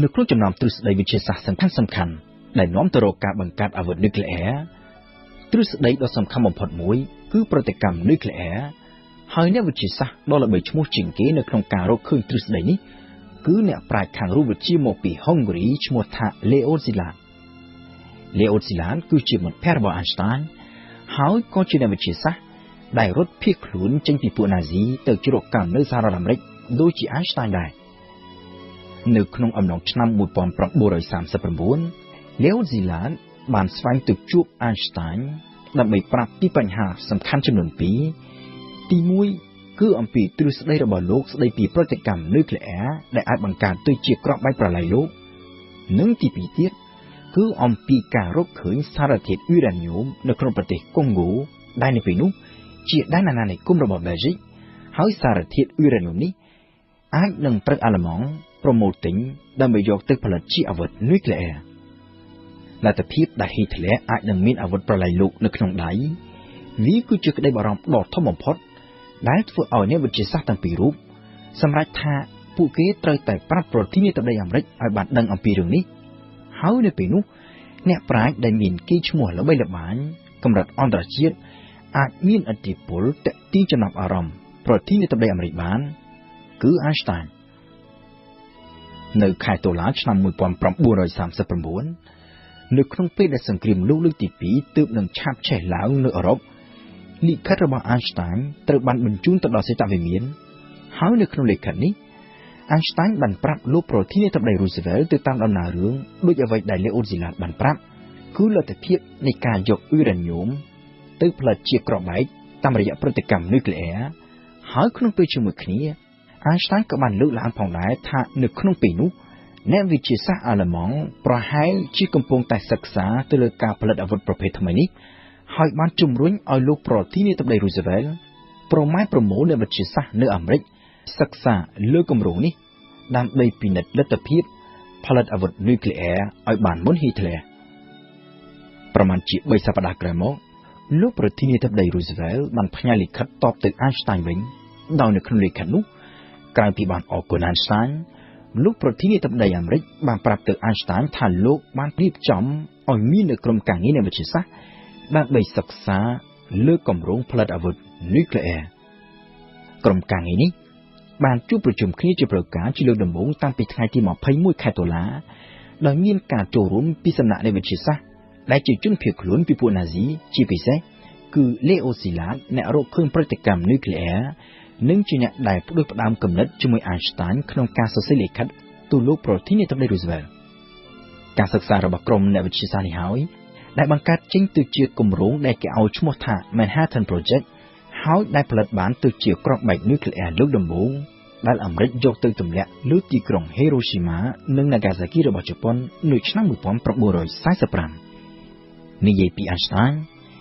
នៅក្នុងចំណោមទ្រឹស្ដីវិទ្យាសាស្ត្រសំខាន់ៗដែលនាំទៅរកការបង្កើតអាវុធនុយក្លេអ៊ែរទ្រឹស្ដីដ៏សំខាន់បំផុតមួយគឺប្រតិកម្មនុយក្លេអ៊ែរហើយអ្នកវិទ្យាសាស្ត្រដ៏ល្បីឈ្មោះជាងគេនៅក្នុងការរកឃើញទ្រឹស្ដីនេះគឺអ្នកប្រាជ្ញខាងរូបវិទ្យាមកពីហុងហ្គារីឈ្មោះថា Leo Szilard គឺជាមិត្តភក្តិរបស់ Einstein ហើយក៏ជាអ្នកវិទ្យាសាស្ត្រដែលរត់ភៀសខ្លួនចេញពីពួកណាស៊ីទៅជ្រកកម្មនៅសហរដ្ឋអាមេរិកដូចជា Einstein ដែរនៅក្នុងអំឡុងឆ្នាំ1939 Leo Szilard បានស្វែងទៅជួប Einstein ដើម្បីប្រាប់ពីបញ្ហាសំខាន់ចំនួន2ទី1គឺអំពីទ្រឹស្ដីរបស់លោកស្ដីពីប្រតិកម្មនុយក្លេអ៊ែរដែលអាចបង្កើតទៅជាគ្រាប់បែកប្រឡាយលោកនិងទី2ទៀតគឺអំពីការរកឃើញសារធាតុអ៊ុយរ៉ានីយ៉ូមនៅក្នុងប្រទេសកុងហ្គោដែលនៅពេលនោះជាដែនអាណានិគមរបស់បែលហ្ស៊ិកហើយសារធាតុអ៊ុយរ៉ានីយ៉ូមនេះអាចនឹងត្រូវអាល្លឺម៉ង់ប្រមូលទិញដើម្បីយកទៅផលិតជាអាវុធនុយក្លេអ៊ែរលទ្ធភាពដែលហ៊ីតឡែរអាចនឹងមានអាវុធប្រឡាយលោកនៅក្នុងដៃវាគឺជាក្តីបារម្ភដ៏ធំបំផុតដែលធ្វើឲ្យអ្នកវិទ្យាសាស្ត្រទាំងពីររូបសម្រេចថាពួកគេត្រូវតែប្រាប់ប្រធានាធិបតីអាមេរិកឲ្យបានដឹងអំពីរឿងនេះហើយនៅពេលនោះអ្នកប្រាជ្ញដែលមានកេរ្តិ៍ឈ្មោះល្បីល្បាញកម្រិតអន្តរជាតិអាចមានឥទ្ធិពលទាក់ទាញចំណាប់អារម្មណ៍ប្រធានាធិបតីអាមេរិកបានគឺ Einstein នៅខែតុលាឆ្នាំ1939នៅក្នុងពេលដែលសង្គ្រាមលោកលើកទី2ទើបនឹងឆាបឆេះឡើងនៅអឺរ៉ុបលិខិតរបស់ Einstein ត្រូវបានបញ្ជូនទៅដល់សេតវិមានហើយនៅក្នុងលិខិតនេះ Einstein បានប្រាប់លោកប្រធានាធិបតី Roosevelt ទៅតាមដំណើររឿងដូចអ្វីដែល Leo Szilard បានប្រាប់គឺលទ្ធភាពនៃការយកអ៊ុយរ៉ានីយ៉ូមទៅផលិតជាគ្រាប់បែកតាមរយៈប្រតិកម្មនុយក្លេអ៊ែរហើយក្នុងពេលជាមួយគ្នា Einstein ក៏បានលើកឡើងផងដែរថានៅក្នុងពេលនោះអ្នកវិទ្យាសាស្ត្រអាល្លឺម៉ង់ប្រហែលជាកំពុងតែសិក្សាទៅលើការផលិតអាវុធប្រភេទថ្មីនេះហើយបានជំរុញឲ្យលោកប្រធានាធិបតី Roosevelt ប្រមូលអ្នកវិទ្យាសាស្ត្រនៅអាមេរិកសិក្សាលើគម្រោងនេះដើម្បីពិនិត្យលទ្ធភាពផលិតអាវុធនុយក្លេអ៊ែរឲ្យបានមុនហ៊ីតឡែរប្រមាណជា3សប្តាហ៍ក្រោយមកលោកប្រធានាធិបតី Roosevelt បានផ្ញើលិខិតតបទៅ Einstein វិញដោយនៅក្នុងលិខិតនោះក្រៅពីបានអរគុណ Einstein លោកប្រធានាធិបតីអាមេរិកបានប្រាប់ទៅ Einstein ថាលោកបានរៀបចំឲ្យមាននៅក្រុមការងារនៃវិទ្យាសាស្ត្រដើម្បីសិក្សាលើគម្រោងផលិតអាវុធនុយក្លេអ៊ែរក្រុមការងារនេះបានជួបប្រជុំគ្នាជាផ្លូវការជាលើកដំបូងតាំងពីថ្ងៃទី21ខែតុលាដោយមានការចូលរួមពីសំណាក់នៃវិទ្យាសាស្ត្រដែលជាជនភៀសខ្លួនពីពួកណាស៊ីជាពិសេសគឺ Leo Szilard អ្នករកឃើញប្រតិកម្មនុយក្លេអ៊ែរនិងជាអ្នកដែលផ្ដួចផ្ដើមគំនិតជាមួយ Einstein ក្នុងការសរសេរលិខិតទៅលោកប្រធានាធិបតី Roosevelt ការសិក្សារបស់ក្រុមអ្នកវិទ្យាសាស្ត្រនេះហើយដែលបង្កើតចេញទៅជាគម្រោងដែលគេឲ្យឈ្មោះថា Manhattan Project ហើយដែលផលិតបានទៅជាគ្រាប់បែកនុយក្លេអ៊ែរលើកដំបូងដែលអាមេរិកយកទៅទម្លាក់លើទីក្រុង Hiroshima និង Nagasaki របស់ជប៉ុននៅឆ្នាំ1945និយាយពី Einstein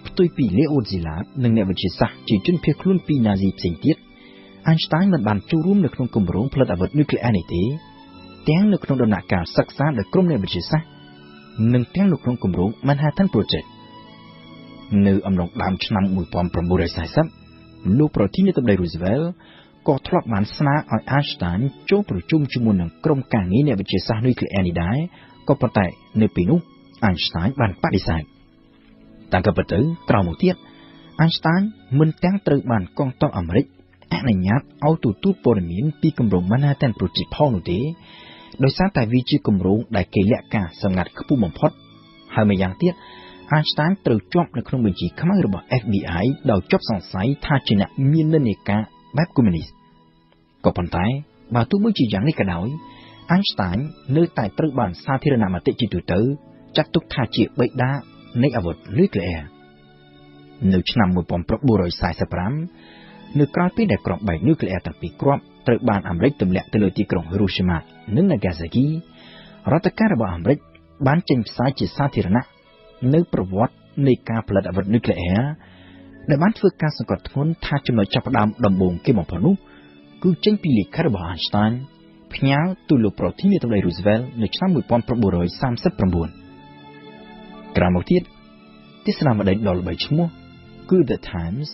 ផ្ទុយពី Leo Szilard និងអ្នកវិទ្យាសាស្ត្រជាជនភៀសខ្លួនពីណាស៊ីផ្សេងទៀត Einstein មិនបានចូលរួមនៅក្នុងគម្រោងផលិតអាវុធនុយក្លេអ៊ែរនេះទេទាំងនៅក្នុងដំណាក់កាលសិក្សាដោយក្រុមអ្នកវិទ្យាសាស្ត្រនិងទាំងនៅក្នុងគម្រោង Manhattan Project នៅអំឡុងដើមឆ្នាំ1940លោកប្រធានាធិបតី Roosevelt ក៏ធ្លាប់បានស្នើឲ្យ Einstein ចូលប្រជុំជាមួយនឹងក្រុមការងារអ្នកវិទ្យាសាស្ត្រនុយក្លេអ៊ែរនេះដែរក៏ប៉ុន្តែនៅពេលនោះ Einstein បានបដិសេធតាមក៏ពិតទៅក្រោយមកទៀត Einstein មិនទាំងត្រូវបានកងទ័ពអាមេរិកអនុញ្ញាតឲ្យទទួលព័ត៌មានពីគម្រោង Manhattan Project ផងនោះទេដោយសារតែវាជាគម្រោងដែលគេលាក់ការសម្ងាត់ខ្ពស់បំផុតហើយម្យ៉ាងទៀត Einstein ត្រូវជាប់នៅក្នុងបញ្ជីខ្មៅរបស់ FBI ដោយជាប់សង្ស័យថាជាអ្នកមាននិន្នាការបែបកុម្មុយនីសក៏ប៉ុន្តែបើទោះបីជាយ៉ាងនេះក៏ដោយ Einstein នៅតែត្រូវបានសាធារណមតិជាទូទៅចាត់ទុកថាជាបិតានៃអាវុធនុយក្លេអ៊ែរនៅឆ្នាំ 1945 នៅក្រៅពីដែលគ្រាប់បែកនុយក្លេអ៊ែរទាំងពីរគ្រាប់ត្រូវបានអាមេរិកទម្លាក់ទៅលើទីក្រុង Hiroshima និង Nagasaki រដ្ឋការរបស់អាមេរិកបានចេញផ្សាយជាសាធារណៈនៅប្រវត្តិនៃការផលិតអាវុធនុយក្លេអ៊ែរដែលបានធ្វើការសង្កត់ធ្ងន់ថាចំណុចចាប់ផ្ដើមដំបូងគេបំផុតនោះគឺចេញពីលិខិតរបស់ Einstein ផ្ញើទៅលោកប្រធានាធិបតី Roosevelt នៅឆ្នាំ 1939 ក្រោយមកទៀតទស្សនាវដ្តីដ៏ល្បីឈ្មោះគឺ The Times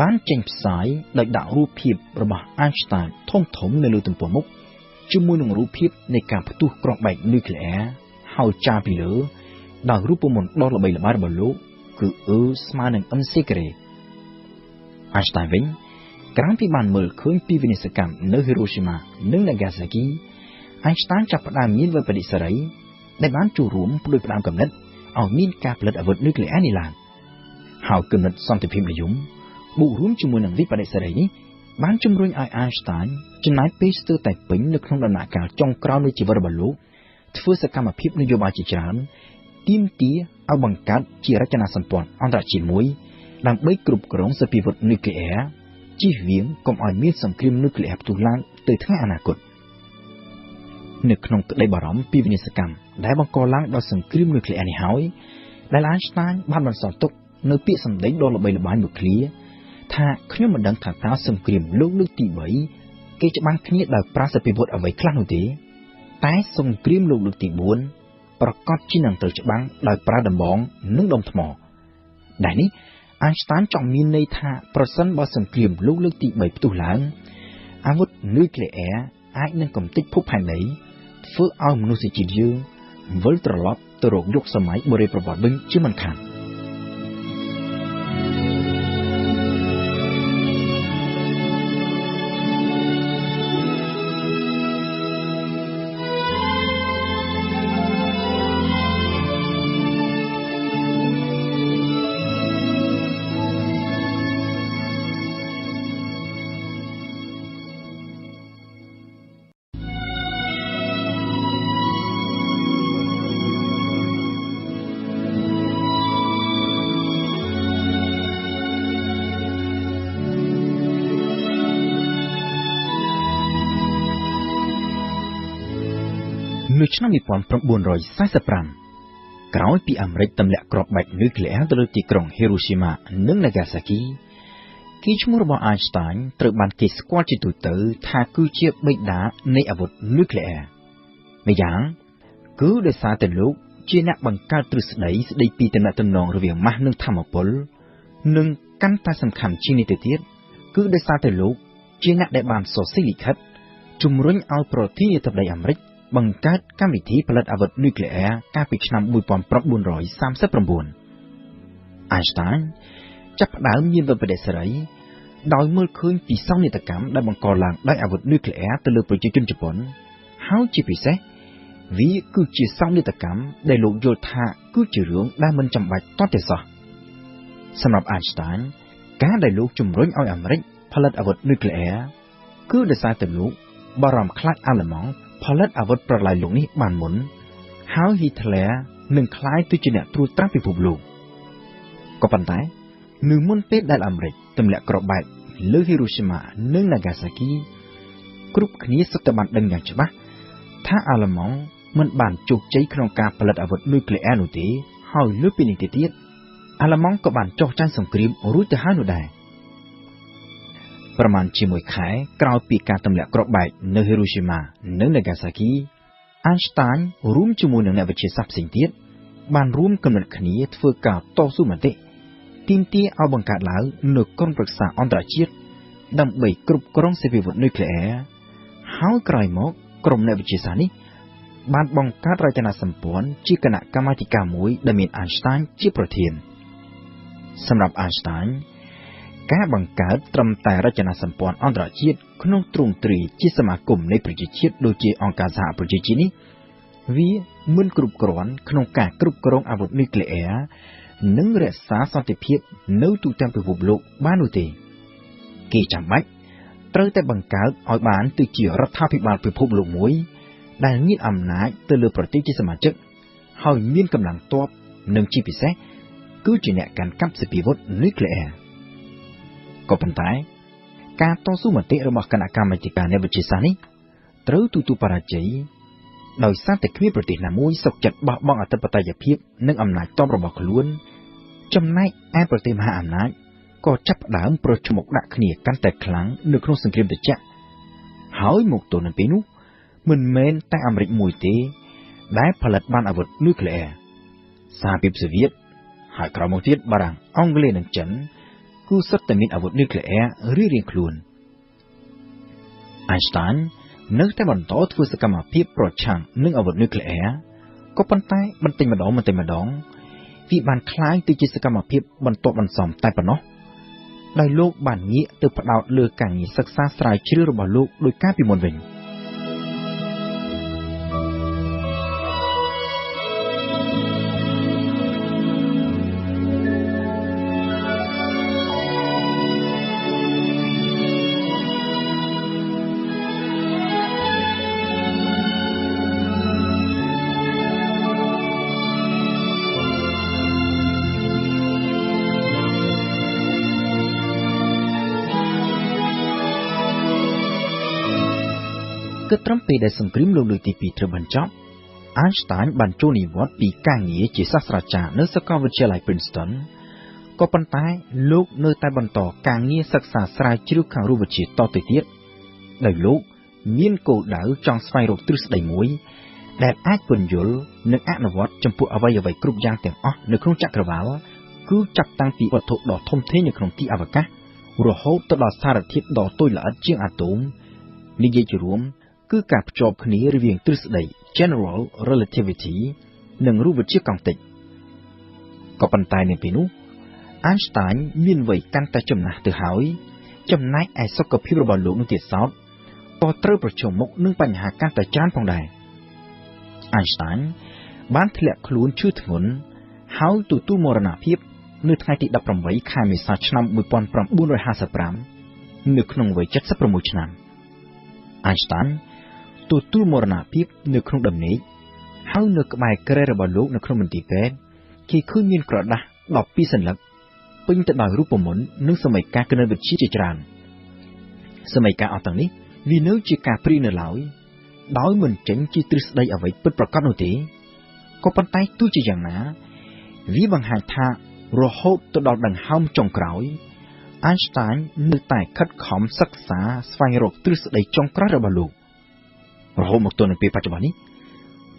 បានចេញផ្សាយដោយដាក់រូបភាពរបស់ Einstein ធំនៅលើទំព័រមុខជាមួយនឹងរូបភាពនៃការផ្ទុះគ្រាប់បែកនុយក្លេអ៊ែរហើយចារពីលើដោយរូបមន្តដ៏ល្បីល្បាញរបស់លោកគឺ ស្មើនឹង MC ការ៉េ Einstein វិញក្រោយពីបានមើលឃើញពីវិនាសកម្មនៅ Hiroshima និង Nagasaki Einstein ចាប់ផ្ដើមមានវិប្បដិសារីដែលបានចូលរួមផ្ដួចផ្ដើមគំនិតឲ្យមានការផលិតអាវុធនុយក្លេអ៊ែរនេះឡើងហើយគំនិតសន្តិភាពនិយមបូករួមជាមួយនឹងវិប្បដិសារីនេះបានជំរុញឲ្យ Einstein ចំណាយពេលស្ទើរតែពេញនៅក្នុងដំណាក់កាលចុងក្រោយនៃជីវិតរបស់លោកធ្វើសកម្មភាពនយោបាយជាច្រើនទាមទារឲ្យបង្កើតជារចនាសម្ព័ន្ធអន្តរជាតិមួយដើម្បីគ្រប់គ្រងសភាវុធនុយក្លេអ៊ែរជៀសវាងកុំឲ្យមានសង្គ្រាមនុយក្លេអ៊ែរផ្ទុះឡើងទៅថ្ងៃអនាគតនៅក្នុងក្តីបារម្ភពីវិនាសកម្មដែលបង្កឡើងដោយសង្គ្រាមនុយក្លេអ៊ែរនេះហើយដែល Einstein បានបន្សល់ទុកនៅពាក្យសម្ដីដ៏ល្បីល្បាញមួយឃ្លាថាខ្ញុំមិនដឹងថាតើសង្គ្រាមលោកលើកទី3គេច្បាំងគ្នាដោយប្រើសភាវុធអ្វីខ្លះនោះទេតែសង្គ្រាមលោកលើកទី4ប្រកាសជានឹងត្រូវច្បាំងដោយប្រើដំបងនិងដុំថ្មដែលនេះ Einstein ចង់មានន័យថាប្រសិនបើសង្គ្រាមលោកលើកទី3ផ្ទុះឡើងអាវុធនុយក្លេអ៊ែរអាចនឹងកំទេចភពផែនដីធ្វើឲ្យមនុស្សជាតិយើងវិលត្រឡប់ទៅរកយុគសម័យបុរេប្រវត្តិវិញជាមិនខាននៅឆ្នាំ 1945 ក្រោយពីអាមេរិកទម្លាក់គ្រាប់បែកនុយក្លេអ៊ែរទៅលើទីក្រុង Hiroshima និង Nagasaki គេឈ្មោះរបស់ Einstein ត្រូវបានគេស្គាល់ជាទូទៅថាគឺជាបិតានៃអាវុធនុយក្លេអ៊ែរម្យ៉ាងគឺដោយសារតែលោកជាអ្នកបង្កើតទ្រឹស្ដីស្ដីពីទំនាក់ទំនងរវាងម៉ាស់និងថាមពលនិងកាន់តែសំខាន់ជាងនេះទៅទៀតគឺដោយសារតែលោកជាអ្នកដែលបានសរសេរលិខិតជំរុញឲ្យប្រធានាធិបតីអាមេរិកបង្កើតកម្មវិធីផលិតអាវុធនុយក្លេអ៊ែរកាលពីឆ្នាំ 1939 Einstein ចាប់ផ្ដើមមានវិប្បដិសារីដោយមើលឃើញពីសោកនាដកម្មដែលបង្កឡើងដោយអាវុធនុយក្លេអ៊ែរទៅលើប្រជាជនជប៉ុនហើយជាពិសេសវាគឺជាសោកនាដកម្មដែលលោកយល់ថាគឺជារឿងដែលមិនចាំបាច់ទាល់តែសោះសម្រាប់ Einstein ការដែលលោកជំរុញឲ្យអាមេរិកផលិតអាវុធនុយក្លេអ៊ែរគឺដោយសារតែលោកបារម្ភខ្លាចអាល្លឺម៉ង់ផលិតអាវុធប្រឡាយលោកនេះបានមុនហើយ Hitler នឹងក្លាយទៅជាអ្នកត្រួតត្រាពិភពលោកក៏ប៉ុន្តែនៅមុនពេលដែលអាមេរិកទម្លាក់គ្រាប់បែកលើ Hiroshima និង Nagasaki គ្រប់គ្នាសុទ្ធតែបានដឹងយ៉ាងច្បាស់ថាអាល្លឺម៉ង់មិនបានជោគជ័យក្នុងការផលិតអាវុធនុយក្លេអ៊ែរនោះទេហើយលើពីនេះទៅទៀតអាល្លឺម៉ង់ក៏បានចោះចាញ់សង្គ្រាមរួចទៅហើយនោះដែរប្រមាណជាមួយខែក្រោយពីការទម្លាក់គ្រាប់បែកនៅ Hiroshima និង Nagasaki Einstein រួមជាមួយនឹងអ្នកវិទ្យាសាស្ត្រផ្សេងទៀតបានរួមគំនិតគ្នាធ្វើការតស៊ូមតិទាមទារឲ្យបង្កើតឡើងនូវក្រុមប្រឹក្សាអន្តរជាតិដើម្បីគ្រប់គ្រងសភាវុធនុយក្លេអ៊ែរហើយក្រោយមកក្រុមអ្នកវិទ្យាសាស្ត្រនេះបានបង្កើតរចនាសម្ព័ន្ធជាគណៈកម្មាធិការមួយដែលមាន Einstein ជាប្រធានសម្រាប់ Einstein ការបង្កើតត្រឹមតែរចនាសម្ព័ន្ធអន្តរជាតិក្នុងទ្រង់ទ្រាយជាសមាគមនៃប្រជាជាតិដូចជាអង្គការសហប្រជាជាតិនេះ វាមិនគ្រប់គ្រាន់ក្នុងការគ្រប់គ្រងអាវុធនុយក្លេអ៊ែរនិងរក្សាសន្តិភាពនៅទូទាំងពិភពលោកបាននោះទេគេចាំបាច់ត្រូវតែបង្កើតឲ្យបានទៅជារដ្ឋាភិបាលពិភពលោកមួយដែលមានអំណាចទៅលើប្រទេសជាសមាជិកហើយមានកម្លាំងទ័ពនិងជាពិសេសគឺជាអ្នកកាន់កាប់សភាវុធនុយក្លេអ៊ែរក៏ប៉ុន្តែការតស៊ូមតិរបស់គណៈកម្មាធិការនៃវិទ្យាសាស្ត្រនេះត្រូវទទួលបរាជ័យដោយសារតែគ្មានប្រទេសណាមួយសុខចិត្តបោះបង់អធិបតេយ្យភាពនិងអំណាចទ័ពរបស់ខ្លួនចំណែកឯប្រទេសមហាអំណាចក៏ចាប់ផ្ដើមប្រជុំមុខដាក់គ្នាកាន់តែខ្លាំងនៅក្នុងសង្គ្រាមត្រជាក់ហើយមកទល់នឹងពេលនោះមិនមែនតែអាមេរិកមួយទេដែលផលិតបានអាវុធនុយក្លេអ៊ែរសហភាពសូវៀតហើយក្រោយមកទៀតបារាំងអង់គ្លេសនិងចិនគឺសុទ្ធតែមានអាវុធនុយក្លេអ៊ែររៀងៗខ្លួនEinstein នៅតែបន្តធ្វើសកម្មភាពប្រឆាំងនឹងអាវុធនុយក្លេអ៊ែរក៏ប៉ុន្តែបន្តិចម្ដងវាបានคล้ายទៅជាសកម្មភាពបន្ទាប់បន្សំតែប៉ុណ្ណោះដោយលោកបានងាកទៅផ្ដោតលើការងារសិក្សាស្រាវជ្រាវរបស់លោកដោយការពីមុនវិញគឺត្រឹមពេលដែលសង្គ្រាមលោកលើកទី2ត្រូវបញ្ចប់ Einstein បានចូលនិវត្តន៍ពីការងារជាសាស្ត្រាចារ្យនៅសាកលវិទ្យាល័យ Princeton ក៏ប៉ុន្តែលោកនៅតែបន្តការងារសិក្សាស្រាវជ្រាវខាងរូបវិទ្យាតទៅទៀតដោយលោកមានគោលដៅចង់ស្វែងរកទ្រឹស្ដីមួយដែលអាចពន្យល់និងអនុវត្តចំពោះអ្វីៗគ្រប់យ៉ាងទាំងអស់នៅក្នុងចក្រវាឡគឺចាប់តាំងពីវត្ថុដ៏ធំធេងនៅក្នុងទីអវកាសរហូតទៅដល់សារធាតុដ៏តូចល្អិតជាងអាតូមនិយាយជារួមគឺការភ្ជាប់គ្នារវាងទ្រឹស្ដី General Relativity និងរូបវិទ្យាកង់ទិចក៏ប៉ុន្តែនៅពេលនោះ Einstein មានវ័យកាន់តែចំណាស់ទៅហើយចំណែកឯសុខភាពរបស់លោកនោះទៀតសោតក៏ត្រូវប្រឈមមុខនឹងបញ្ហាកាន់តែច្រើនផងដែរ Einstein បានធ្លាក់ខ្លួនឈឺធ្ងន់ហើយទទួលមរណភាពនៅថ្ងៃទី18ខែមេសាឆ្នាំ1955នៅក្នុងវ័យ76ឆ្នាំ Einsteinទទួលមរណភាពនៅក្នុងដំណេកហើយនៅក្បែរគ្រែរបស់លោកនៅក្នុងមន្ទីរពេទ្យគេឃើញមានក្រដាស់12សន្លឹកពេញទៅដោយរូបមន្តនិងសមីការគណិតវិទ្យាជាច្រើនសមីការអស់ទាំងនេះវានៅជាការព្រាយនៅឡើយដោយមិនចេញជាទ្រឹស្ដីអ្វីពិតប្រាកដនោះទេក៏ប៉ុន្តែទោះជាយ៉ាងណាវាបង្ហាញថារហូតទៅដល់ដង្ហើមចុងក្រោយ Einstein នៅតែខិតខំសិក្សាស្វែងរកទ្រឹស្ដីចុងក្រោយរបស់លោករហូតមកទល់នឹងពេលបច្ចុប្បន្ននេះ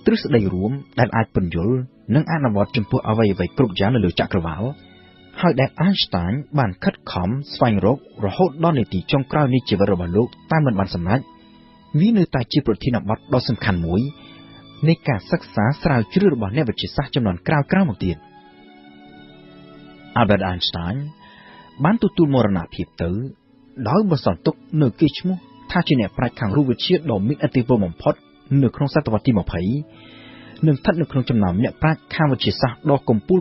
ទ្រឹស្ដីរួមដែលអាចពន្យល់និងអនុវត្តចំពោះអ្វីៗគ្រប់យ៉ាងនៅលើចក្រវាឡហើយដែល Einstein បានខិតខំស្វែងរករហូតដល់នាទីចុងក្រោយនៃជីវិតរបស់លោកតែមិនបានសម្រេចវានៅតែជាប្រធានបទដ៏សំខាន់មួយនៃការសិក្សាស្រាវជ្រាវរបស់អ្នកវិទ្យាសាស្ត្រចំនួនក្រោយៗមកទៀត Albert Einstein បានទទួលមរណភាពទៅដោយបន្សល់ទុកនូវកេរ្តិ៍ឈ្មោះថាជាអ្នកប្រាជ្ញខាងរូបវិទ្យាដ៏មានឥទ្ធិពលបំផុតនៅក្នុងសតវត្សទី20និងស្ថិតនៅក្នុងចំណោមអ្នកប្រាជ្ញខាងវិទ្យាសាស្ត្រដ៏កំពូល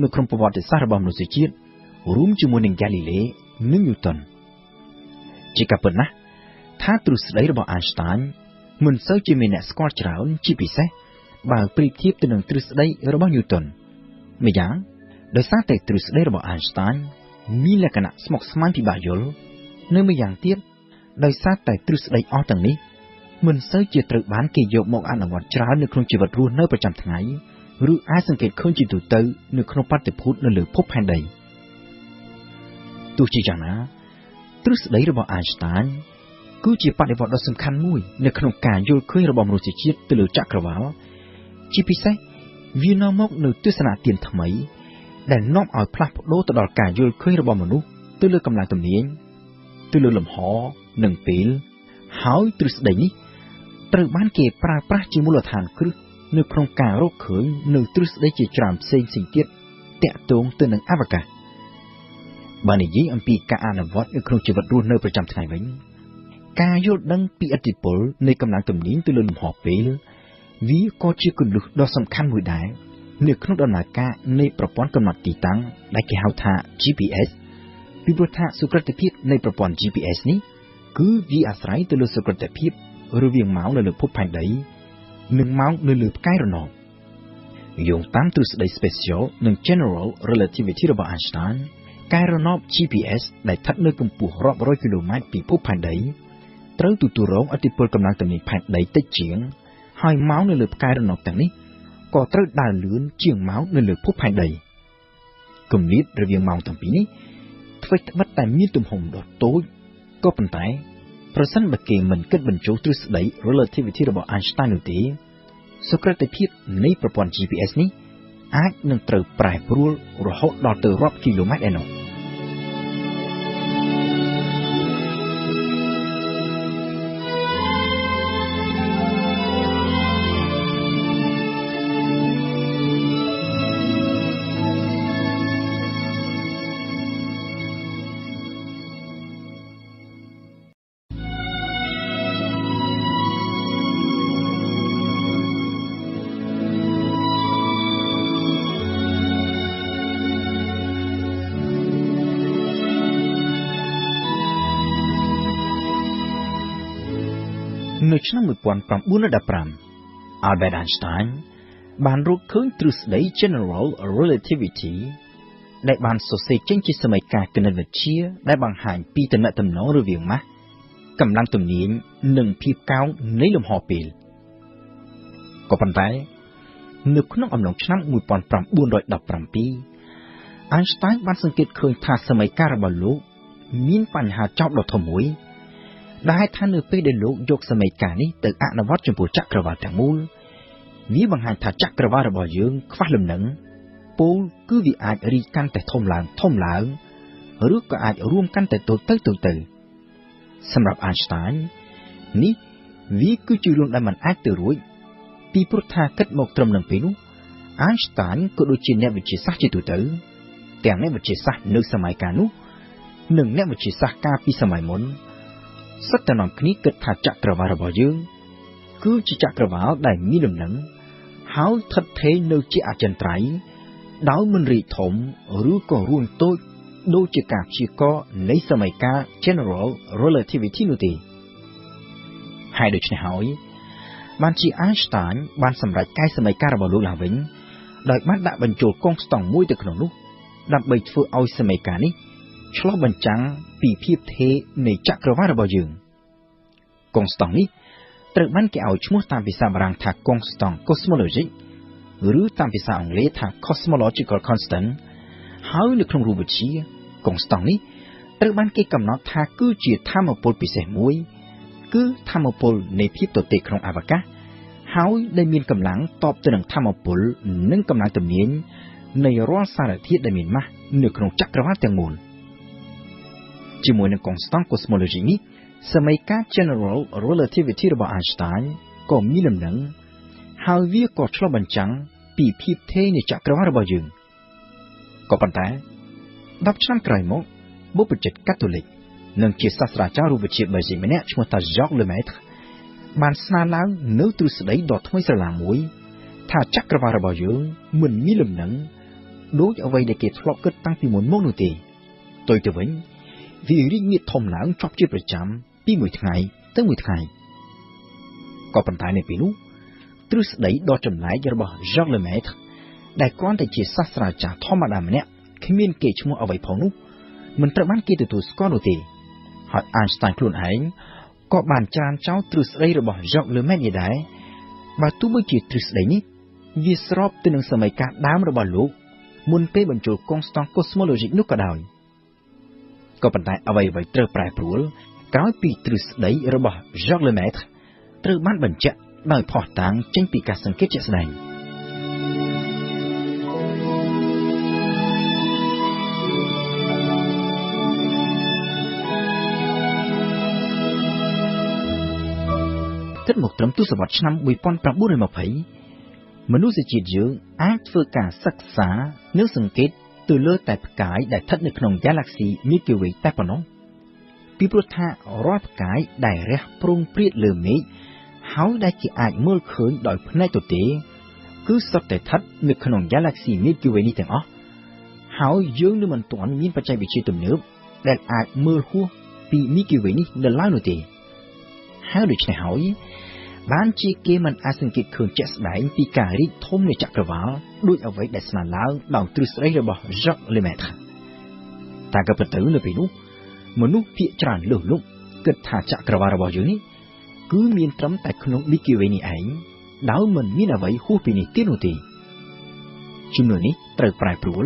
នៅក្នុងប្រវត្តិសាស្ត្ររបស់មនុស្សជាតិរួមជាមួយនឹង Galilei និង Newton ជាការពិតណាស់ថាទ្រឹស្ដីរបស់ Einstein មិនសូវជាមានអ្នកស្គាល់ច្រើនជាពិសេសបើប្រៀបធៀបទៅនឹងទ្រឹស្ដីរបស់ Newton ម្យ៉ាងដោយសារតែទ្រឹស្ដីរបស់ Einstein មានលក្ខណៈស្មុគស្មាញពិបាកយល់នៅម្យ៉ាងទៀតដោយសារតែទ្រឹស្ដីអស់ទាំងនេះមិនសូវជាត្រូវបានគេយកមកអនុវត្តច្រើននៅក្នុងជីវិតរស់នៅប្រចាំថ្ងៃឬអាចសង្កេតឃើញជាទូទៅនៅក្នុងបទិភូតនៅលើភពផែនដីទោះជាយ៉ាងណាទ្រឹស្ដីរបស់ Einstein គឺជាបដិវត្តន៍ដ៏សំខាន់មួយនៅក្នុងការយល់ឃើញរបស់មនុស្សជាតិទៅលើចក្រវាឡជាពិសេសវានាំមកនូវទស្សនៈទានថ្មីដែលនាំឲ្យផ្លាស់ប្ដូរទៅដល់ការយល់ឃើញរបស់មនុស្សទៅលើកម្លាំងទំនាញទៅលើលំហនិងពេលហើយទ្រឹស្ដីនេះត្រូវបានគេប្រើប្រាស់ជាមូលដ្ឋានគ្រឹះនៅក្នុងការរកឃើញនៅទ្រឹស្ដីជាច្រើនផ្សេងទៀតតាក់ទងទៅនឹងអវកាសបើនិយាយអំពីការអនុវត្តនៅក្នុងជីវិតរស់នៅប្រចាំថ្ងៃវិញការយល់ដឹងពីឥទ្ធិពលនៃកម្លាំងទំនាញទៅលើលំហពេល វាក៏ជាគន្លឹះដ៏សំខាន់មួយដែរនៅក្នុងដំណើរការនៃប្រព័ន្ធកំណត់ទីតាំងដែលគេហៅថា GPS ពីព្រោះថាសុក្រតិភាពនៃប្រព័ន្ធ GPS នេះគឺវាអាស្រ័យទៅលើសុក្រតិភាពរវាងម៉ោងនៅលើភពផែនដីនិងម៉ោងនៅលើផ្កាយរណបយោងតាមទ្រឹស្ដី Special និង General Relativity របស់ Einstein ផ្កាយរណប GPS ដែលស្ថិតនៅកម្ពស់រាប់រយគីឡូម៉ែត្រពីភពផែនដីត្រូវទទួលរងឥទ្ធិពលកម្លាំងទំនាញផែនដីតិចជាងហើយម៉ោងនៅលើផ្កាយរណបទាំងនេះក៏ត្រូវដើរលឿនជាងម៉ោងនៅលើភពផែនដីគម្លាតរវាងម៉ោងទាំងពីរនេះធ្វើត្បិតតែមានទំហំដ៏តូចក៏ប៉ុន្តែប្រសិនបើគេមិនគិតបញ្ចូលទ្រឹស្ដី Relativity របស់ Einstein នោះទេសុក្រតិភាពនៃប្រព័ន្ធ GPS នេះអាចនឹងត្រូវប្រែប្រួលរហូតដល់ទៅរាប់គីឡូម៉ែត្រឯណោះនៅឆ្នាំ1915 Albert Einstein បានរកឃើញទ្រឹស្ដី General Relativity ដែលបានសរសេរចេញជាសមីការគណិតវិទ្យាដែលបង្ហាញពីទំនាក់ទំនងរវាងម៉ាស់កម្លាំងទំនាញនិងភាពកោងនៃលំហពេលក៏ប៉ុន្តែនៅក្នុងអំឡុងឆ្នាំ1917 Einstein បានសង្កេតឃើញថាសមីការរបស់លោកមានបញ្ហាចោទដ៏ធំមួយដែលថានៅពេលដែលលោកយកសមីការនេះទៅអនុវត្តចំពោះចក្រវាឡទាំងមូលវាបង្ហាញថាចក្រវាឡរបស់យើងខ្វះលំនឹងពោលគឺវាអាចរីកកាន់តែធំឡើងឬក៏អាចរួមកាន់តែតូចទៅសម្រាប់ Einstein នេះវាគឺជារឿងដែលមិនអាចទៅរួចពីព្រោះថាគិតមកត្រឹមនឹងពេលនោះ Einstein ក៏ដូចជាអ្នកវិទ្យាសាស្ត្រជាទូទៅទាំងអ្នកវិទ្យាសាស្ត្រនៅសម័យកាលនោះនិងអ្នកវិទ្យាសាស្ត្រកាលពីសម័យមុនសុទ្ធតែនាំគ្នាគិតថាចក្រវាឡរបស់យើងគឺជាចក្រវាឡដែលមានលំនឹងហើយស្ថិតថេរនៅជាអចិន្ត្រៃយ៍ដោយមិនរីកធំឬក៏រួមតូចដូចជាការព្យាករណ៍នៃសមីការ General Relativity នោះទេហើយដូច្នេះហើយបានជា Einstein បានសម្រេចកែសមីការរបស់លោកឡើងវិញដោយបានដាក់បញ្ចូលកុងស្តង់មួយទៅក្នុងនោះដើម្បីធ្វើឲ្យសមីការនេះឆ្លុះបញ្ចាំងពីភាពថេរនៃចក្រវាឡរបស់យើងកុងស្តង់នេះត្រូវបានគេឲ្យឈ្មោះតាមភាសាបារាំងថាកុងស្តង់ cosmologic ឬតាមភាសាអង់គ្លេសថា cosmological constant ហើយនៅក្នុងរូបវិទ្យាកុងស្តង់នេះត្រូវបានគេកំណត់ថាគឺជាថាមពលពិសេសមួយគឺថាមពលនៃភាពទទេក្នុងអវកាសហើយដែលមានកម្លាំងតបទៅនឹងថាមពលនិងកម្លាំងទំនាញនៃរាល់សារធាតុដែលមានម៉ាស់នៅក្នុងចក្រវាឡទាំងមូលជាមួយនឹងកុងស្តង់ cosmologic នេះសមីការ General Relativity របស់ Einstein ក៏មានលំនឹងហើយវាក៏ឆ្លុះបញ្ចាំងពីភាពថេរនៃចក្រវាឡរបស់យើងក៏ប៉ុន្តែ10ឆ្នាំក្រោយមកបុព្វជិតកាតូលិកនិងជាសាស្ត្រាចារ្យរូបវិទ្យាបេស៊ីកម្នាក់ឈ្មោះថា Jacques Lemaître បានស្នើឡើងនូវទ្រឹស្ដីដ៏ថ្មីស្រឡាងមួយថាចក្រវាឡរបស់យើងមិនមានលំនឹងដូចអ្វីដែលគេធ្លាប់គិតតាំងពីមុនមកនោះទេផ្ទុយទៅវិញវារីកងាយធំឡើងជាប់ជាប្រចាំពីមួយថ្ងៃទៅមួយថ្ងៃក៏ប៉ុន្តែនៅពេលនោះទ្រឹស្ដីដ៏ចម្លែករបស់ Jacques Lemaître ដែលគ្រាន់តែជាសាស្ត្រាចារ្យធម្មតាម្នាក់គ្មានកេរ្តិ៍ឈ្មោះអ្វីផងនោះមិនត្រូវបានគេទទួលស្គាល់នោះទេហើយ Einstein ខ្លួនឯងក៏បានច្រានចោលទ្រឹស្ដីរបស់ Jacques Lemaître នេះដែរបើទោះបីជាទ្រឹស្ដីនេះវាស្របទៅនឹងសមីការដើមរបស់លោកមុនពេលបញ្ចូលកុងស្តង់ cosmologic នោះក៏ដោយក៏ប៉ុន្តែអ្វីៗត្រូវប្រែប្រួលក្រោយពីទ្រឹស្ដីរបស់ Jacques Lemaître ត្រូវបានបញ្ជាក់ដោយភស្តុតាងចេញពីការសង្កេតជាក់ស្ដែងគិតមកត្រឹមទសវត្សរ៍ឆ្នាំ1920មនុស្សជាតិយើងអាចធ្វើការសិក្សានិងសង្កេតទៅលើតែផ្កាយដែលស្ថិតនៅក្នុង Galaxy Milky Way តែប៉ុណ្ណោះពីព្រោះថារាល់ផ្កាយដែលរះព្រោងព្រាតលើមេឃហ ហើយដែលជាអាចមើលឃើញដោយភ្នែកទទេគឺសុទ្ធតែស្ថិតនៅក្នុង Galaxy Milky Way នេះទាំងអស់ហើយយើងនៅមិនទាន់មានបច្ចេកវិទ្យាទំនើបដែលអាចមើលហួសពី Milky Way នេះនៅឡើយនោះទេហើយដូច្នេះហើយបានជាគេមិនអាចសង្កេតឃើញជាក់ស្ដែងពីការរីកធំនៃចក្រវាឡដោយអ្វីដែលស្មានឡើងដោយទ្រឹស្ដីរបស់ Jacques Lemaitre តែក៏ពិតទៅនៅពេលនោះមនុស្សភាគច្រើនលើសលប់គិតថាចក្រវាឡរបស់យើងនេះគឺមានត្រឹមតែក្នុង Milky Way នេះឯងដោយមិនមានអ្វីហួសពីនេះទៀតនោះទេជំនឿនេះត្រូវប្រែប្រួល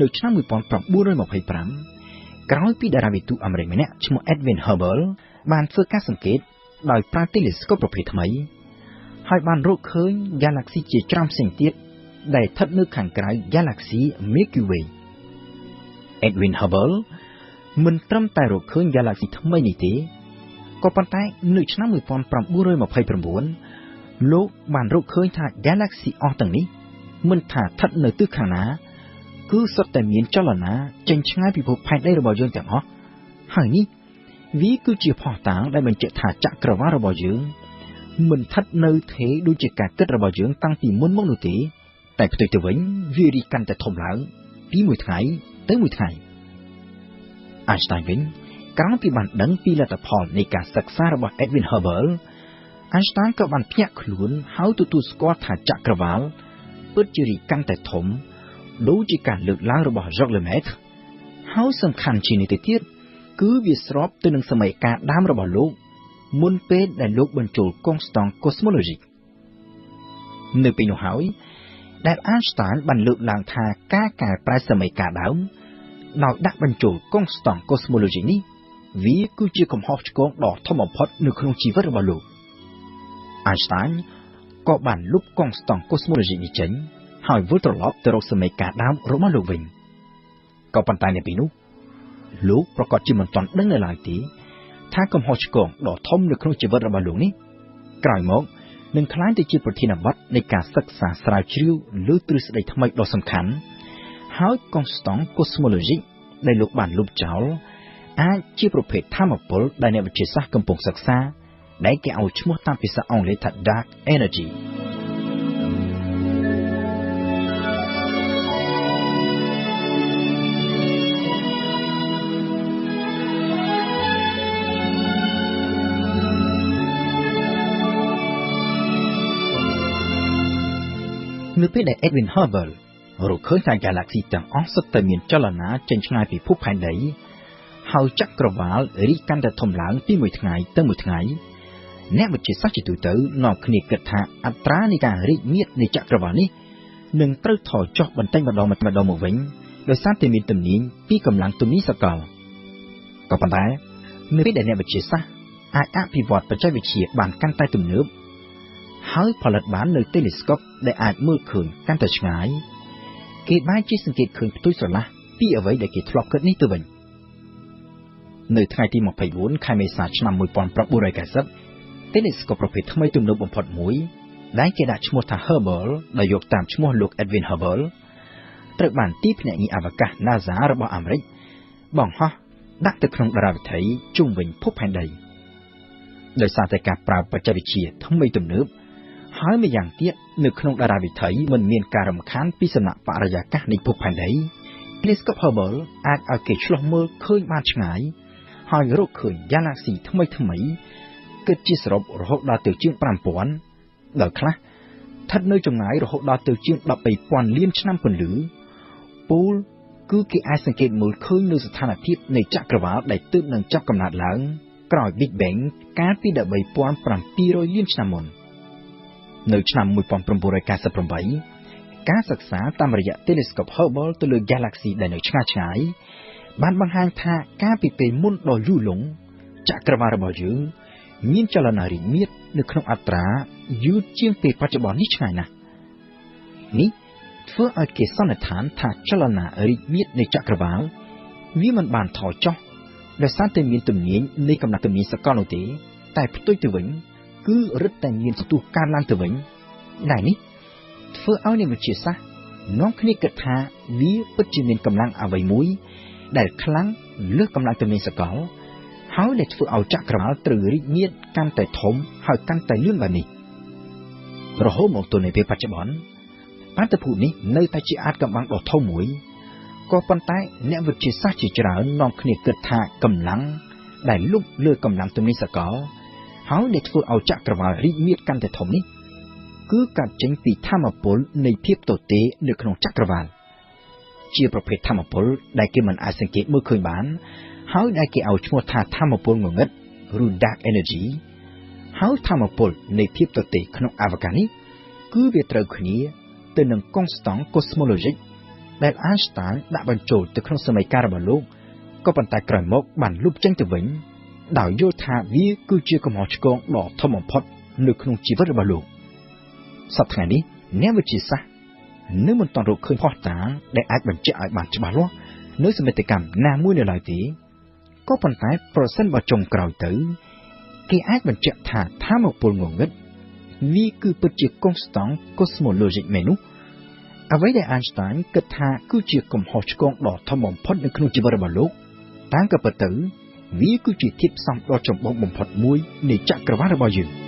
នៅឆ្នាំ1925ក្រោយពីតារាវិទូអាមេរិកម្នាក់ឈ្មោះ Edwin Hubble បានធ្វើការសង្កេតដោយប្រើ telescope ប្រភេទថ្មីហើយបានរកឃើញ Galaxy ជាច្រើនផ្សេងទៀតដែលស្ថិតនៅខាងក្រៅ Galaxy Milky Way Edwin Hubble មិនត្រឹមតែរកឃើញ Galaxy ថ្មីនេះទេក៏ប៉ុន្តែនៅឆ្នាំ1929លោកបានរកឃើញថា Galaxy អស់ទាំងនេះមិនថាស្ថិតនៅទិសខាងណាគឺសុទ្ធតែមានចលនាចេញឆ្ងាយពីភពផែនដីរបស់យើងទាំងអស់ហើយនេះវាគឺជាភស្តុតាងដែលបញ្ជាក់ថាចក្រវាឡរបស់យើងមិនស្ថិតនៅថេរដូចជាការគិតរបស់យើងតាំងពីមុនមកនោះទេតែផ្ទុយទៅវិញវារីកកាន់តែធំឡើងពីមួយថ្ងៃទៅមួយថ្ងៃEinstein វិញក្រោយពីបានដឹងពីលទ្ធផលនៃការសិក្សារបស់ Edwin Hubble Einstein ក៏បានភ្ញាក់ខ្លួនហើយទទួលស្គាល់ថាចក្រវាឡពិតជារីកកាន់តែធំដូចជាការលើកឡើងរបស់ Jacques Lemaitre ហើយសំខាន់ជាងនេះទៅទៀតគឺវាស្របទៅនឹងសម័យកាលដើមរបស់លោកមុនពេលដែលលោកបញ្ចូលកុងស្តង់កូស្ម៉ូឡូជីកនៅពេលនោះហើយដែល Einstein បានលើកឡើងថាការកែប្រែសម័យកាលដើមដោយដាក់បញ្ចូលកុងស្តង់កូស្ម៉ូឡូជីកនេះវាគឺជាកំហុសឆ្គងដ៏ធំបំផុតនៅក្នុងជីវិតរបស់លោក Einstein ក៏បានលុបកុងស្តង់កូស្ម៉ូឡូជីកនេះចេញហើយវិលត្រឡប់ទៅរកសម័យកាលដើមរបស់លោកវិញក៏ប៉ុន្តែនៅពេលនោះលោកប្រកាសជាមិនទាន់ដឹងនៅឡើយទេថាកំហុសឆ្គងដ៏ធំនៅក្នុងជីវិតរបស់លោកនេះក្រោយមកនឹងក្លាយទៅជាប្រធានបទនៃការសិក្សាស្រាវជ្រាវលើទ្រឹស្ដីថ្មីដ៏សំខាន់ហើយកុងស្តង់កូស្ម៉ូឡូជីកដែលលោកបានលុបចោលអាចជាប្រភេទថាមពលដែលអ្នកវិទ្យាសាស្ត្រកំពុងសិក្សាដែលគេឲ្យឈ្មោះតាមភាសាអង់គ្លេសថា Dark Energyនៅពេលដែល Edwin Hubble រកឃើញថា Galaxy ទាំងអស់សុទ្ធតែមានចលនាចេញឆ្ងាយពីភពផែនដីហើយចក្រវាឡរីកកាន់តែធំឡើងពីមួយថ្ងៃទៅមួយថ្ងៃអ្នកវិទ្យាសាស្ត្រជាទូទៅនាំគ្នាគិតថាអត្រានៃការរីកមាឌនៃចក្រវាឡនេះនឹងត្រូវថយចុះបន្តិចម្ដងមកវិញដោយសារតែមានទំនាញពីកម្លាំងទំនាញសកលក៏ប៉ុន្តែនៅពេលដែលអ្នកវិទ្យាសាស្ត្រអាចអភិវឌ្ឍបច្ចេកវិទ្យាបានកាន់តែទំនើបហើយផលិតបាននៅ telescope ដែលអាចមើលឃើញកាន់តែឆ្ងាយគេបានជាសង្កេតឃើញផ្ទុយស្រឡះពីអ្វីដែលគេធ្លាប់គិតនេះទៅវិញនៅថ្ងៃទី24ខែមេសាឆ្នាំ1990 telescope ប្រភេទថ្មីទំនើបបំផុតមួយដែលគេដាក់ឈ្មោះថា Hubble ដែលយកតាមឈ្មោះលោក Edwin Hubble ត្រូវបានទីភ្នាក់ងារអវកាស NASA របស់អាមេរិកបង្ហោះដាក់ទៅក្នុងតារាវិថីជុំវិញភពផែនដីដោយសារតែការប្រើបច្ចេកវិទ្យាថ្មីទំនើបហើយម្យ៉ាងទៀតនៅក្នុងតារាវិថីមិនមានការរំខានពីសំណាក់បរិយាកាសនៃភពផែនដី Telescope Hubble អាចឲ្យគេឆ្លុះមើលឃើញបានឆ្ងាយហើយរកឃើញ Galaxy ថ្មីគិតជាសរុបរហូតដល់ទៅជាង 5000 ដល់ខ្លះស្ថិតនៅចម្ងាយរហូតដល់ទៅជាង 13,000 លានឆ្នាំពន្លឺពោលគឺគេអាចសង្កេតមើលឃើញនៅស្ថានភាពនៃចក្រវាឡដែលទើបនឹងចាប់កំណើតឡើងក្រោយ Big Bang កាលពី 13,700 លានឆ្នាំមុននៅឆ្នាំ1998ការសិក្សាតាមរយៈ Telescope Hubble ទៅលើ Galaxy ដែលនៅឆ្ងាយបានបង្ហាញថាកាលពីពេលមុនដ៏យូរលង់ចក្រវាឡរបស់យើងមានចលនារីកមាឌនៅក្នុងអត្រាយឺតជាងពេលបច្ចុប្បន្ននេះឆ្ងាយណាស់នេះធ្វើឲ្យគេសន្និដ្ឋានថាចលនារីកមាឌនៃចក្រវាឡវាមិនបានថយចុះដោយសារតែមានទំនាញនៃកម្លាំងទំនាញសកលនោះទេតែផ្ទុយទៅវិញគឺរឹតតែមានស្ទុះកើនឡើងទៅវិញដែលនេះធ្វើឲ្យអ្នកវិទ្យាសាស្ត្រនាំគ្នាគិតថាវាពិតជាមានកម្លាំងអ្វីមួយដែលខ្លាំងលើសកម្លាំងទំនាញសកលហ ហើយដែលធ្វើឲ្យចក្រវាឡត្រូវរីកមាឌកាន់តែធំហើយកាន់តែលឿនបែបនេះរហូតមកទល់នាពេលបច្ចុប្បន្នបាតុភូតនេះនៅតែជាអាចកំបាំងដ៏ធំមួយក៏ប៉ុន្តែអ្នកវិទ្យាសាស្ត្រជាច្រើននាំគ្នាគិតថាកម្លាំងដែលលុបលើកម្លាំងទំនេរសកលហើយដែលធ្វើឲ្យចក្រវាឡរីកមាឌកាន់តែធំនេះគឺកើតចេញពីថាមពលនៃភាពទទេនៅក្នុងចក្រវាឡជាប្រភេទថាមពលដែលគេមិនអាចសង្កេតមើលឃើញបានហើយដែលគេឲ្យឈ្មោះថាថាមពលងងឹតឬ dark energy ហើយថាមពលនៃភាពទទេក្នុងអវកាសនេះគឺវាត្រូវគ្នាទៅនឹងកុងស្តង់កូស្ម៉ូឡូជីកដែល Einstein ដាក់បញ្ចូលទៅក្នុងសម័យកាលរបស់លោកក៏ប៉ុន្តែក្រោយមកបានលុបចេញទៅវិញដោយយល់ថាវាគឺជាកំហុសឆ្គងដ៏ធំបំផុតនៅក្នុងជីវិតរបស់លោកសប្តាហ៍នេះអ្នកវិទ្យាសាស្ត្រនៅមិនទាន់រកឃើញភស្តុតាងដែលអាចបញ្ជាក់ឲ្យបានច្បាស់លាស់នៅសមិទ្ធកម្មណាមួយនៅឡើយទេក៏ប៉ុន្តែប្រសិនបើចុងក្រោយទៅគេអាចបញ្ជាក់ថាថាមពលងងឹតវាគឺពិតជាកុងស្តង់កូស្ម៉ូឡូជីកមែននោះអ្វីដែល Einstein គិតថាគឺជាកំហុសឆ្គងដ៏ធំបំផុតនៅក្នុងជីវិតរបស់លោកតាមក៏ពិតទៅវាគឺជាធាតុផ្សំដ៏ចម្បងបំផុតមួយនៃចក្រវាឡរបស់យើង